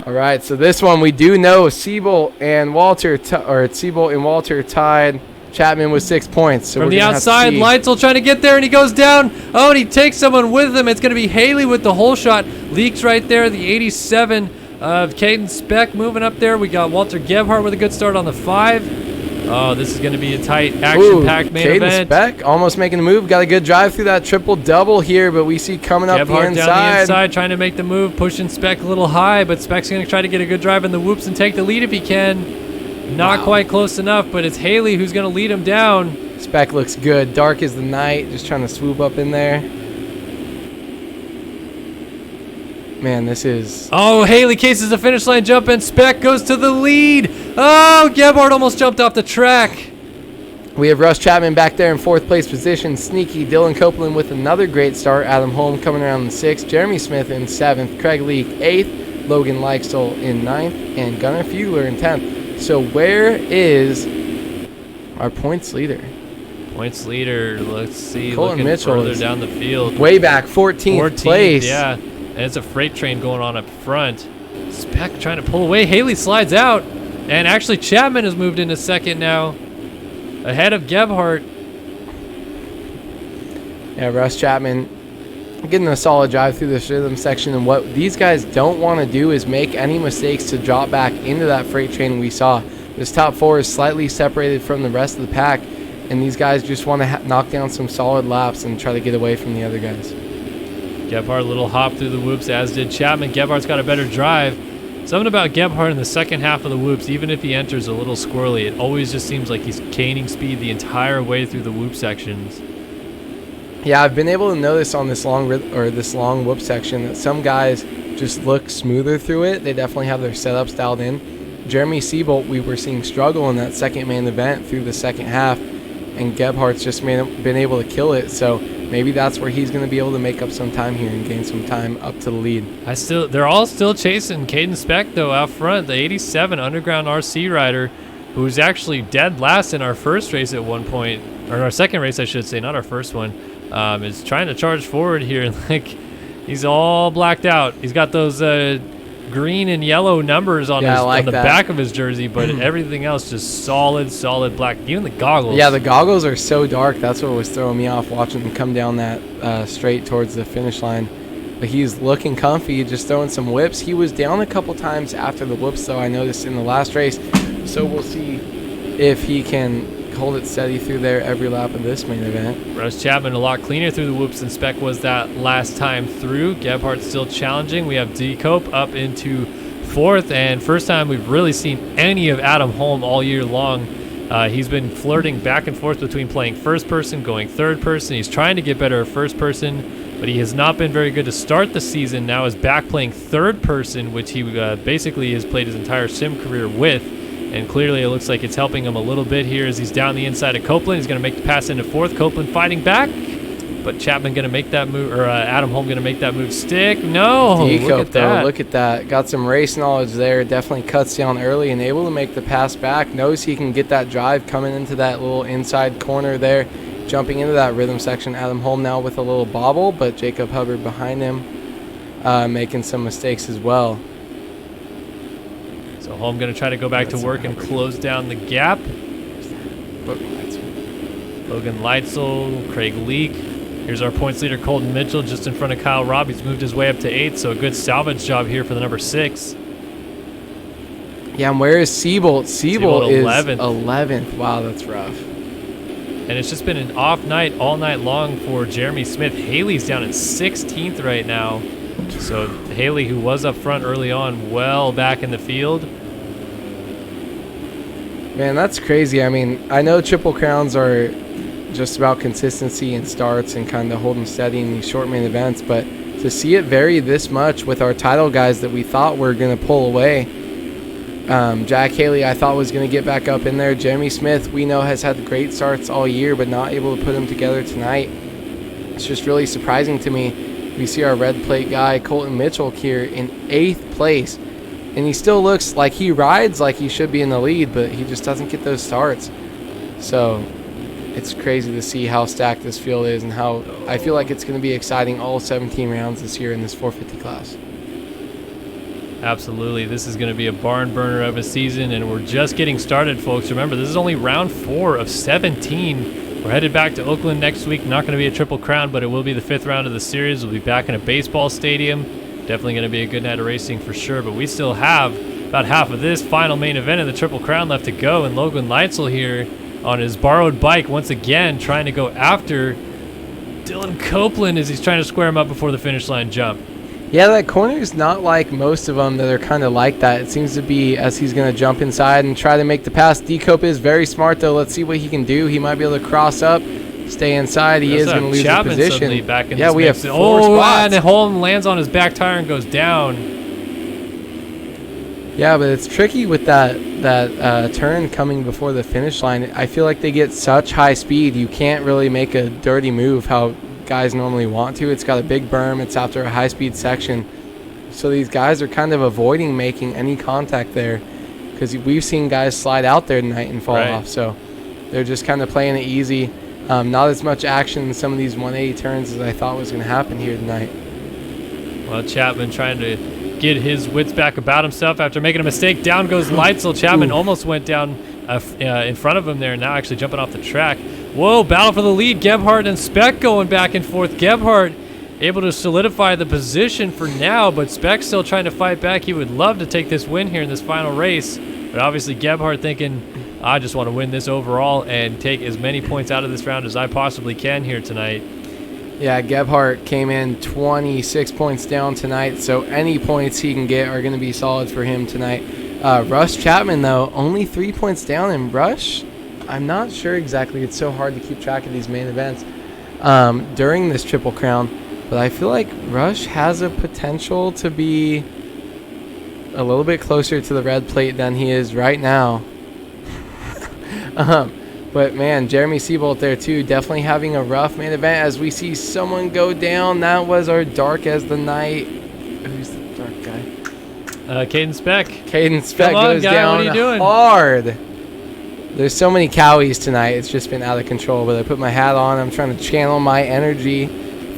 S3: All right, so this one we do know Siebel and Walter, Siebel and Walter tied Chapman with 6 points. So
S2: From
S3: we're
S2: the
S3: gonna have to
S2: outside,
S3: see.
S2: Leitzel trying to get there, and he goes down. Oh, and he takes someone with him. It's going to be Haley with the hole shot. Leaks right there, the 87 of Caden Speck moving up there. We got Walter Gebhardt with a good start on the 5. Oh, this is going to be a tight, action-packed main
S3: Caden
S2: event.
S3: Speck almost making the move. Got a good drive through that triple-double here, but we see coming up the
S2: Gebhardt
S3: inside.
S2: down the inside, trying to make the move, pushing Speck a little high, but Speck's going to try to get a good drive in the whoops and take the lead if he can. Not quite close enough, but it's Haley who's going to lead him down.
S3: Speck looks good. Dark as the night, just trying to swoop up in there. Man, this is...
S2: Oh, Haley cases the finish line jump, and Speck goes to the lead. Oh, Gebhardt almost jumped off the track.
S3: We have Russ Chapman back there in 4th place position. Sneaky Dylan Copeland with another great start. Adam Holm coming around in 6th. Jeremy Smith in 7th. Craig Leak 8th. Logan Leichstall in 9th. And Gunnar Fugler in 10th. So where is our points leader?
S2: Points leader, let's see,
S3: Colin
S2: looking
S3: Mitchell
S2: further
S3: is
S2: down the field.
S3: Way back, 14th place.
S2: Yeah, and it's a freight train going on up front. Speck trying to pull away. Haley slides out, and actually Chapman has moved into second now, ahead of Gebhardt.
S3: Yeah, Russ Chapman getting a solid drive through this rhythm section. And what these guys don't want to do is make any mistakes to drop back into that freight train we saw. This top 4 is slightly separated from the rest of the pack, and these guys just want to knock down some solid laps and try to get away from the other guys.
S2: Gebhardt, a little hop through the whoops, as did Chapman. Gebhardt's got a better drive. Something about Gebhardt in the second half of the whoops, even if he enters a little squirrely, it always just seems like he's gaining speed the entire way through the whoop sections.
S3: Yeah, I've been able to notice on this long whoop section that some guys just look smoother through it. They definitely have their setups dialed in. Jeremy Seabolt, we were seeing struggle in that second main event through the second half, and Gebhardt's just been able to kill it. So maybe that's where he's going to be able to make up some time here and gain some time up to the lead.
S2: They're all still chasing Caden Speck though out front, the 87 Underground RC rider, who's actually dead last in our first race at one point, or our second race I should say, not our first one. Is trying to charge forward here, and like he's all blacked out. He's got those green and yellow numbers on on the back of his jersey, but everything else just solid black. Even the goggles.
S3: Yeah, the goggles are so dark. That's what was throwing me off watching him come down that straight towards the finish line. But he's looking comfy, just throwing some whips. He was down a couple times after the whoops, though, I noticed in the last race. So we'll see if he can hold it steady through there every lap of this main event.
S2: Russ Chapman a lot cleaner through the whoops than Speck was that last time through. Gebhardt still challenging. We have D Cope up into 4th, and first time we've really seen any of Adam Holm all year long. He's been flirting back and forth between playing first person, going third person. He's trying to get better at first person, but he has not been very good to start the season. Now is back playing third person, which he basically has played his entire sim career with. And clearly it looks like it's helping him a little bit here as he's down the inside of Copeland. He's going to make the pass into 4th. Copeland fighting back. But Chapman going to make that move, or Adam Holm going to make that move stick. No,
S3: look at that. Got some race knowledge there. Definitely cuts down early and able to make the pass back. Knows he can get that drive coming into that little inside corner there. Jumping into that rhythm section. Adam Holm now with a little bobble, but Jacob Hubbard behind him making some mistakes as well.
S2: So Holm going to try to go back to work and close down the gap. Logan Leitzel, Craig Leak. Here's our points leader, Colton Mitchell, just in front of Kyle Robb. He's moved his way up to 8th, so a good salvage job here for the number 6.
S3: Yeah, and where is Seabolt? Seabolt is
S2: 11th.
S3: Wow, that's rough.
S2: And it's just been an off night all night long for Jeremy Smith. Haley's down at 16th right now. So Haley, who was up front early on, well back in the field.
S3: Man, that's crazy. I mean, I know Triple Crowns are just about consistency and starts and kind of holding steady in these short main events, but to see it vary this much with our title guys that we thought were going to pull away. Jack Haley, I thought was going to get back up in there. Jeremy Smith, we know, has had great starts all year, but not able to put them together tonight. It's just really surprising to me. We see our red plate guy, Colton Mitchell, here in 8th place. And he still looks like he rides like he should be in the lead, but he just doesn't get those starts. So it's crazy to see how stacked this field is and how I feel like it's going to be exciting all 17 rounds this year in this 450 class.
S2: Absolutely. This is going to be a barn burner of a season, and we're just getting started, folks. Remember, this is only round 4 of 17. We're headed back to Oakland next week. Not going to be a Triple Crown, but it will be the 5th round of the series. We'll be back in a baseball stadium. Definitely going to be a good night of racing for sure, but we still have about half of this final main event of the Triple Crown left to go, and Logan Leitzel here on his borrowed bike once again trying to go after Dylan Copeland as he's trying to square him up before the finish line jump.
S3: Yeah, that corner is not like most of them that are kind of like that. It seems to be as he's going to jump inside and try to make the pass. D-Cope is very smart, though. Let's see what he can do. He might be able to cross up, stay inside. He is going to lose his position.
S2: Back in
S3: yeah, we
S2: mix.
S3: have 4 spots.
S2: And Holm lands on his back tire and goes down.
S3: Yeah, but it's tricky with that turn coming before the finish line. I feel like they get such high speed. You can't really make a dirty move how guys normally want to. It's got a big berm. It's after a high-speed section. So these guys are kind of avoiding making any contact there because we've seen guys slide out there tonight and fall off. So they're just kind of playing it easy. Not as much action in some of these 180 turns as I thought was going to happen here tonight.
S2: Well, Chapman trying to get his wits back about himself after making a mistake. Down goes Leitzel. Chapman almost went down in front of him there, now actually jumping off the track. Whoa, battle for the lead. Gebhardt and Speck going back and forth. Gebhardt able to solidify the position for now, but Speck's still trying to fight back. He would love to take this win here in this final race, but obviously Gebhardt thinking, I just want to win this overall and take as many points out of this round as I possibly can here tonight.
S3: Yeah, Gebhardt came in 26 points down tonight, so any points he can get are going to be solid for him tonight. Rush Chapman, though, only 3 points down, and Rush, I'm not sure exactly. It's so hard to keep track of these main events during this Triple Crown. But I feel like Rush has a potential to be a little bit closer to the red plate than he is right now. But, man, Jeremy Seabolt there, too, definitely having a rough main event as we see someone go down. That was our Dark as the Night. Who's the dark guy?
S2: Caden Speck.
S3: Caden Speck
S2: Come on,
S3: goes
S2: guy,
S3: down
S2: what are you doing?
S3: hard. There's so many cowies tonight. It's just been out of control. But I put my hat on. I'm trying to channel my energy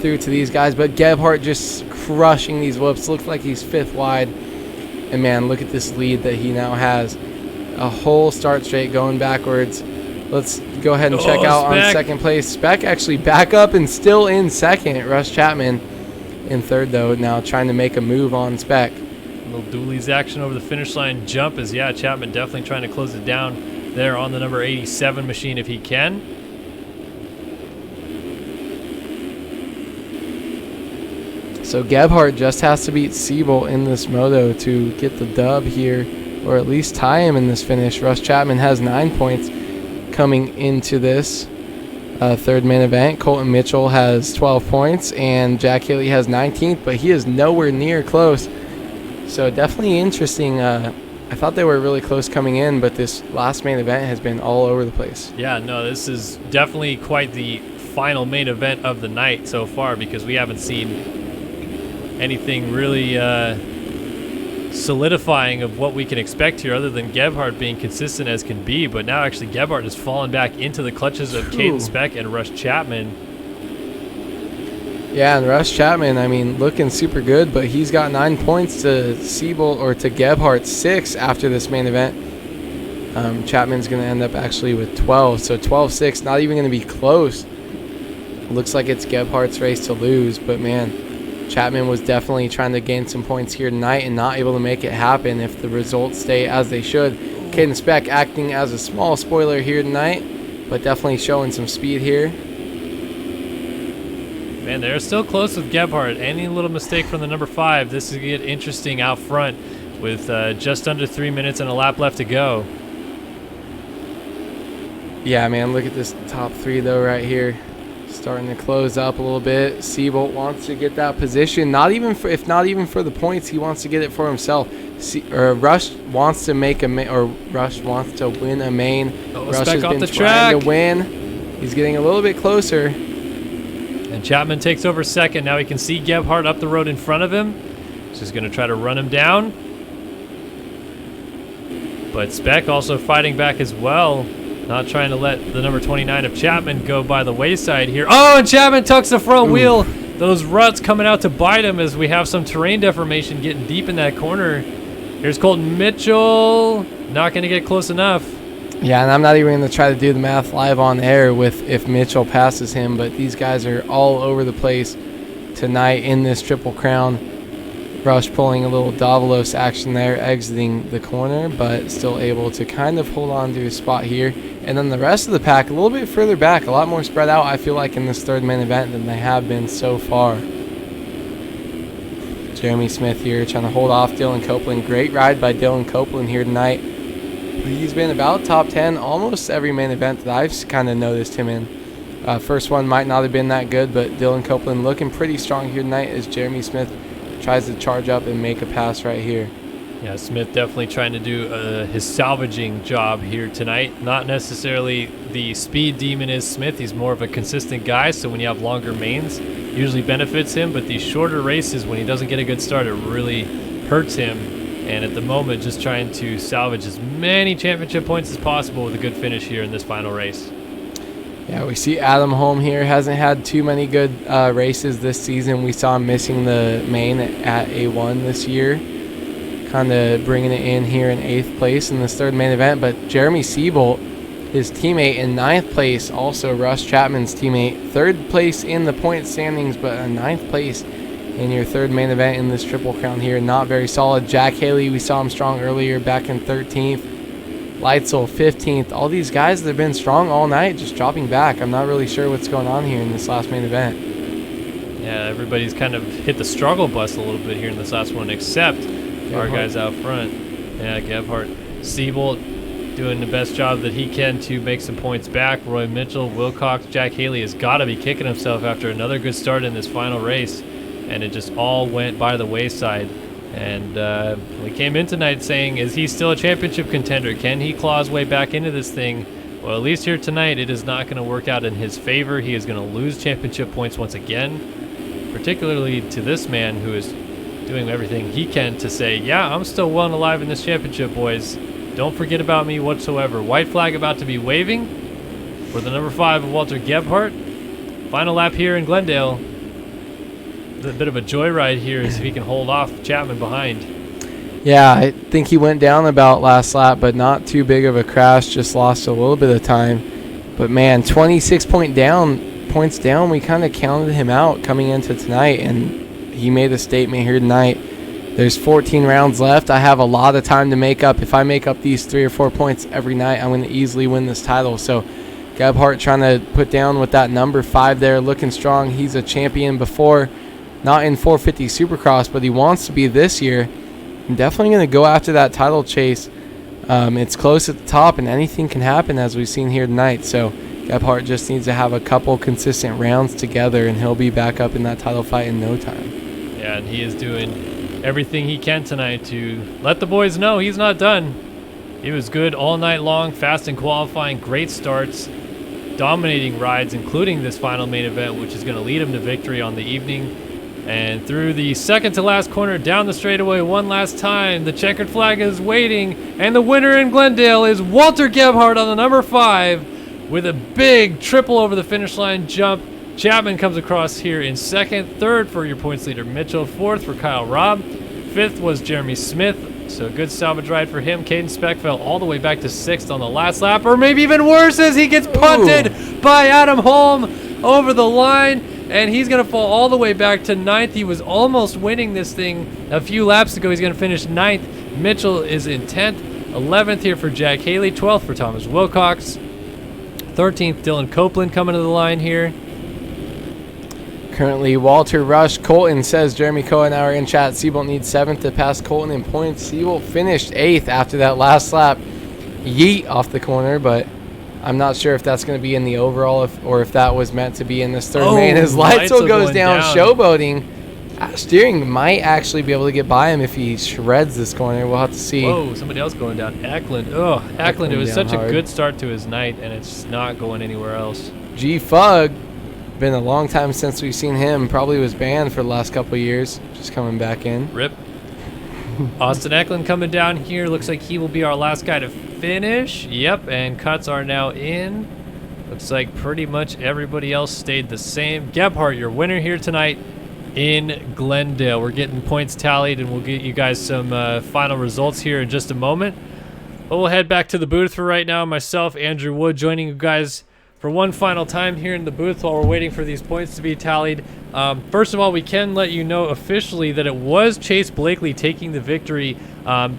S3: through to these guys, but Gebhardt just crushing these whoops. Looks like he's 5th wide, and man, look at this lead that he now has. A whole start straight going backwards. Let's go ahead and check out
S2: Speck.
S3: on 2nd place. Speck actually back up and still in 2nd. Rush Chapman in 3rd, though, now trying to make a move on Speck.
S2: A little dualies action over the finish line jump as, yeah, Chapman definitely trying to close it down there on the number 87 machine if he can.
S3: So Gebhardt just has to beat Seabolt in this moto to get the dub here, or at least tie him in this finish. Rush Chapman has 9 points coming into this 3rd main event. Colton Mitchell has 12 points, and Jack Haley has 19th, but he is nowhere near close. So definitely interesting. I thought they were really close coming in, but this last main event has been all over the place.
S2: Yeah, no, this is definitely quite the final main event of the night so far, because we haven't seen anything really solidifying of what we can expect here other than Gebhardt being consistent as can be. But now actually Gebhardt has fallen back into the clutches of Caden Speck and Rush Chapman.
S3: Yeah, and Rush Chapman, I mean, looking super good, but he's got 9 points to Seabolt, or to Gebhardt's 6 after this main event. Chapman's going to end up actually with 12, so 12-6, not even going to be close. Looks like it's Gebhardt's race to lose, but man, Chapman was definitely trying to gain some points here tonight and not able to make it happen if the results stay as they should. Caden Speck acting as a small spoiler here tonight, but definitely showing some speed here.
S2: Man, they're still close with Gebhardt. Any little mistake from the number 5, this is going to get interesting out front with just under 3 minutes and a lap left to go.
S3: Yeah, man, look at this top 3, though, right here. Starting to close up a little bit. Seabolt wants to get that position. Not even for, if not even for the points, he wants to get it for himself. Rush wants to make Rush wants to win a main. Rush has been trying to win. He's getting a little bit closer.
S2: And Chapman takes over 2nd. Now he can see Gebhardt up the road in front of him. He's just going to try to run him down. But Speck also fighting back as well. Not trying to let the number 29 of Chapman go by the wayside here. Oh, and Chapman tucks the front wheel. Those ruts coming out to bite him as we have some terrain deformation getting deep in that corner. Here's Colton Mitchell. Not going to get close enough.
S3: Yeah, and I'm not even going to try to do the math live on air with if Mitchell passes him, but these guys are all over the place tonight in this Triple Crown. Rush pulling a little Davalos action there, exiting the corner, but still able to kind of hold on to his spot here. And then the rest of the pack a little bit further back, a lot more spread out, I feel like, in this 3rd main event than they have been so far. Jeremy Smith here trying to hold off Dylan Copeland. Great ride by Dylan Copeland here tonight. He's been about top 10 almost every main event that I've kind of noticed him in. First one might not have been that good, but Dylan Copeland looking pretty strong here tonight as Jeremy Smith tries to charge up and make a pass right here.
S2: Yeah, Smith definitely trying to do his salvaging job here tonight. Not necessarily the speed demon is Smith. He's more of a consistent guy, so when you have longer mains, usually benefits him. But these shorter races, when he doesn't get a good start, it really hurts him. And at the moment, just trying to salvage as many championship points as possible with a good finish here in this final race.
S3: Yeah, we see Adam Holm here. Hasn't had too many good races this season. We saw him missing the main at A1 this year. Kind of bringing it in here in 8th place in this 3rd main event. But Jeremy Seabolt his teammate in 9th place, also Russ Chapman's teammate. 3rd place in the point standings, but a 9th place in your 3rd main event in this Triple Crown here. Not very solid. Jack Haley, we saw him strong earlier, back in 13th. Leitzel 15th. All these guys that have been strong all night just dropping back. I'm not really sure what's going on here in this last main event.
S2: Yeah, everybody's kind of hit the struggle bus a little bit here in this last one, except our guys out front. Yeah, Gebhardt. Siebold doing the best job that he can to make some points back. Roy Mitchell, Wilcox, Jack Haley has got to be kicking himself after another good start in this final race, and it just all went by the wayside. And we came in tonight saying, is he still a championship contender? Can he claw his way back into this thing? Well, at least here tonight, it is not going to work out in his favor. He is going to lose championship points once again, particularly to this man who is doing everything he can to say, yeah, I'm still well and alive in this championship, boys. Don't forget about me whatsoever. White flag about to be waving for the number 5 of Walter Gebhardt. Final lap here in Glendale. A bit of a joyride here as if he can hold off Chapman behind.
S3: Yeah, I think he went down about last lap, but not too big of a crash. Just lost a little bit of time. But man, 26 points down. We kind of counted him out coming into tonight, and he made a statement here tonight. There's 14 rounds left. I have a lot of time to make up. If I make up these 3 or 4 points every night, I'm going to easily win this title. So Gebhardt trying to put down with that number 5 there, looking strong. He's a champion before, not in 450 Supercross, but he wants to be this year. I'm definitely going to go after that title chase. It's close at the top, and anything can happen as we've seen here tonight. So Gebhardt just needs to have a couple consistent rounds together, and he'll be back up in that title fight in no time.
S2: Yeah, and he is doing everything he can tonight to let the boys know he's not done. He was good all night long, fast in qualifying, great starts, dominating rides, including this final main event, which is going to lead him to victory on the evening. And through the second to last corner, down the straightaway one last time, the checkered flag is waiting, and the winner in Glendale is Walter Gebhardt on the number 5 with a big triple over the finish line jump. Chapman comes across here in second. Third for your points leader, Mitchell. Fourth for Kyle Robb. Fifth was Jeremy Smith. So a good salvage ride for him. Caden Speck fell all the way back to 6th on the last lap. Or maybe even worse as he gets punted by Adam Holm over the line. And he's going to fall all the way back to 9th. He was almost winning this thing a few laps ago. He's going to finish 9th. Mitchell is in 10th. 11th here for Jack Haley. 12th for Thomas Wilcox. 13th, Dylan Copeland coming to the line here.
S3: Currently, Walter, Rush, Colton says Jeremy Cohen are in chat. Siebold needs 7th to pass Colton in points. Siebold finished 8th after that last lap. Yeet off the corner, but I'm not sure if that's going to be in the overall or if that was meant to be in this third main. As Leitzel goes down, showboating. Steering might actually be able to get by him if he shreds this corner. We'll have to see.
S2: Whoa, somebody else going down. Eklund. Oh, Eklund, it was such a good start to his night, and it's not going anywhere else.
S3: G-Fug. Been a long time since we've seen him. Probably was banned for the last couple of years. Just coming back in.
S2: Rip. Austin Eklund coming down here. Looks like he will be our last guy to finish. Yep, and cuts are now in. Looks like pretty much everybody else stayed the same. Gebhardt, your winner here tonight in Glendale. We're getting points tallied, and we'll get you guys some final results here in just a moment. But we'll head back to the booth for right now. Myself, Andrew Wood, joining you guys for one final time here in the booth while we're waiting for these points to be tallied. First of all, we can let you know officially that it was Chase Blakely taking the victory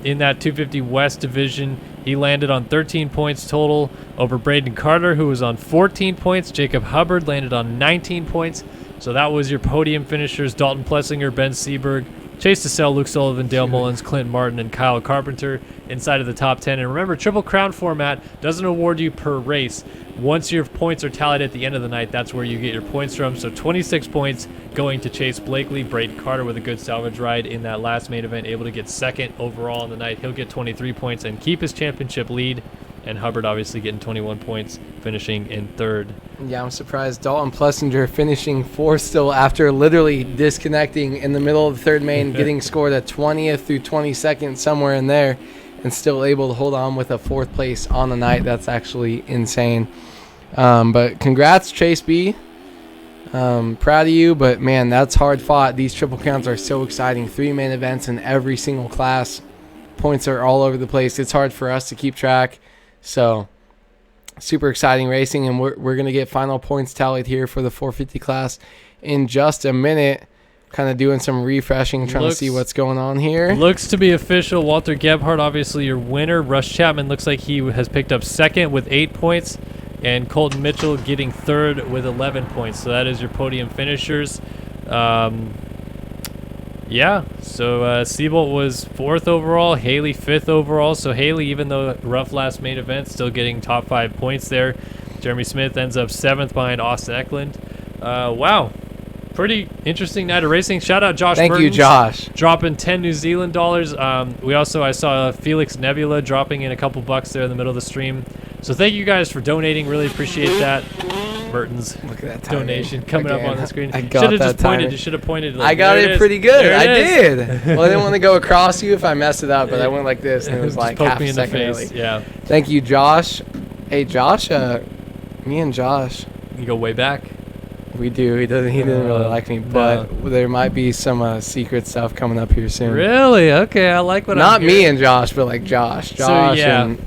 S2: in that 250 West division. He landed on 13 points total over Braden Carter, who was on 14 points. Jacob Hubbard landed on 19 points. So that was your podium finishers: Dalton Plessinger, Ben Seberg, Chase DeSalle, Luke Sullivan, Dale Mullins, Clint Martin, and Kyle Carpenter inside of the top 10. And remember, Triple Crown format doesn't award you per race. Once your points are tallied at the end of the night, that's where you get your points from. So 26 points going to Chase Blakely. Braden Carter with a good salvage ride in that last main event, able to get second overall in the night. He'll get 23 points and keep his championship lead. And Hubbard obviously getting 21 points, finishing in third.
S3: Yeah, I'm surprised Dalton Plessinger finishing fourth still after literally disconnecting in the middle of the third main, getting scored a 20th through 22nd, somewhere in there, and still able to hold on with a fourth place on the night. That's actually insane. But congrats, Chase B. Proud of you, but man, that's hard fought. These Triple Crowns are so exciting. 3 main events in every single class. Points are all over the place. It's hard for us to keep track. So super exciting racing, and we're going to get final points tallied here for the 450 class in just a minute. Kind of doing some refreshing, trying to see what's going on here.
S2: Looks to be official. Walter Gebhardt, obviously your winner. Russ Chapman looks like he has picked up second with 8 points, and Colton Mitchell getting third with 11 points. So that is your podium finishers. Yeah, so Seabolt was 4th overall, Haley 5th overall. So Haley, even though rough last main event, still getting top 5 points there. Jeremy Smith ends up 7th behind Austin Eklund. Wow. Pretty interesting night of racing. Shout out Josh
S3: Thank you,
S2: Mertens,
S3: Josh.
S2: dropping 10 New Zealand dollars. I saw Felix Nebula dropping in a couple bucks there in the middle of the stream. So thank you guys for donating. Really appreciate that. Mertens
S3: Look at that timing.
S2: donation coming up on the screen.
S3: I got that timing.
S2: You should have pointed.
S3: I got it pretty good. I did. Well, I didn't want to go across you if I messed it up, but I went like this, and it was like half a second early.
S2: Yeah.
S3: Thank you, Josh. Hey, Josh. Me and Josh.
S2: You go way back.
S3: We do. He didn't really like me, but there might be some secret stuff coming up here soon.
S2: Really? Okay, I like what I'm
S3: Not me
S2: hearing.
S3: and Josh, but like Josh. And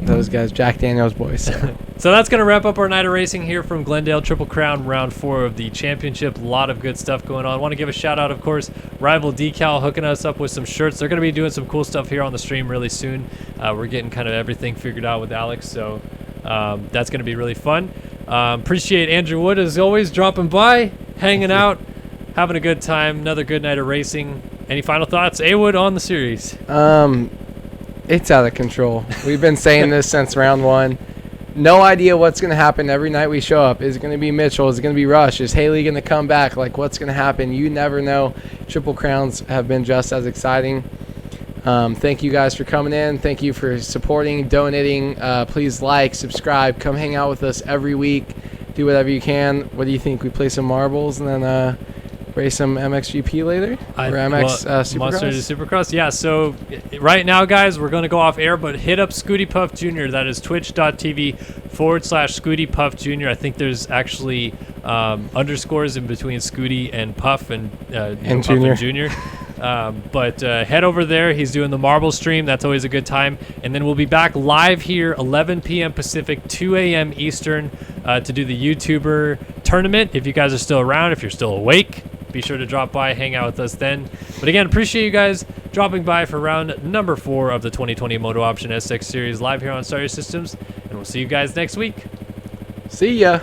S3: those guys, Jack Daniels boys.
S2: So that's going to wrap up our night of racing here from Glendale Triple Crown round 4 of the championship. A lot of good stuff going on. I want to give a shout out, of course, Rival Decal hooking us up with some shirts. They're going to be doing some cool stuff here on the stream really soon. We're getting kind of everything figured out with Alex, so that's going to be really fun. Appreciate Andrew Wood, as always, dropping by, hanging out, having a good time. Another good night of racing. Any final thoughts, A-Wood, on the series?
S3: It's out of control. We've been saying this since round 1. No idea what's going to happen every night we show up. Is it going to be Mitchell? Is it going to be Rush? Is Haley going to come back? Like, what's going to happen? You never know. Triple Crowns have been just as exciting. Thank you guys for coming in. Thank you for supporting, donating. Please like, subscribe. Come hang out with us every week. Do whatever you can. What do you think? We play some marbles and then race some MXGP later? Or MX
S2: Monster
S3: Supercross?
S2: Supercross? Yeah, so right now, guys, we're going to go off air, but hit up Scooty Puff Jr. That is twitch.tv/Scooty Puff Jr. I think there's actually underscores in between Scooty and Puff and Puff
S3: Junior.
S2: And Junior. But head over there. He's doing the marble stream. That's always a good time. And then we'll be back live here 11 p.m. Pacific, 2 a.m. Eastern to do the YouTuber tournament. If you guys are still around, if you're still awake, be sure to drop by, hang out with us then. But again, appreciate you guys dropping by for round number 4 of the 2020 MotoOption SX Series live here on Star Systems. And we'll see you guys next week.
S3: See ya.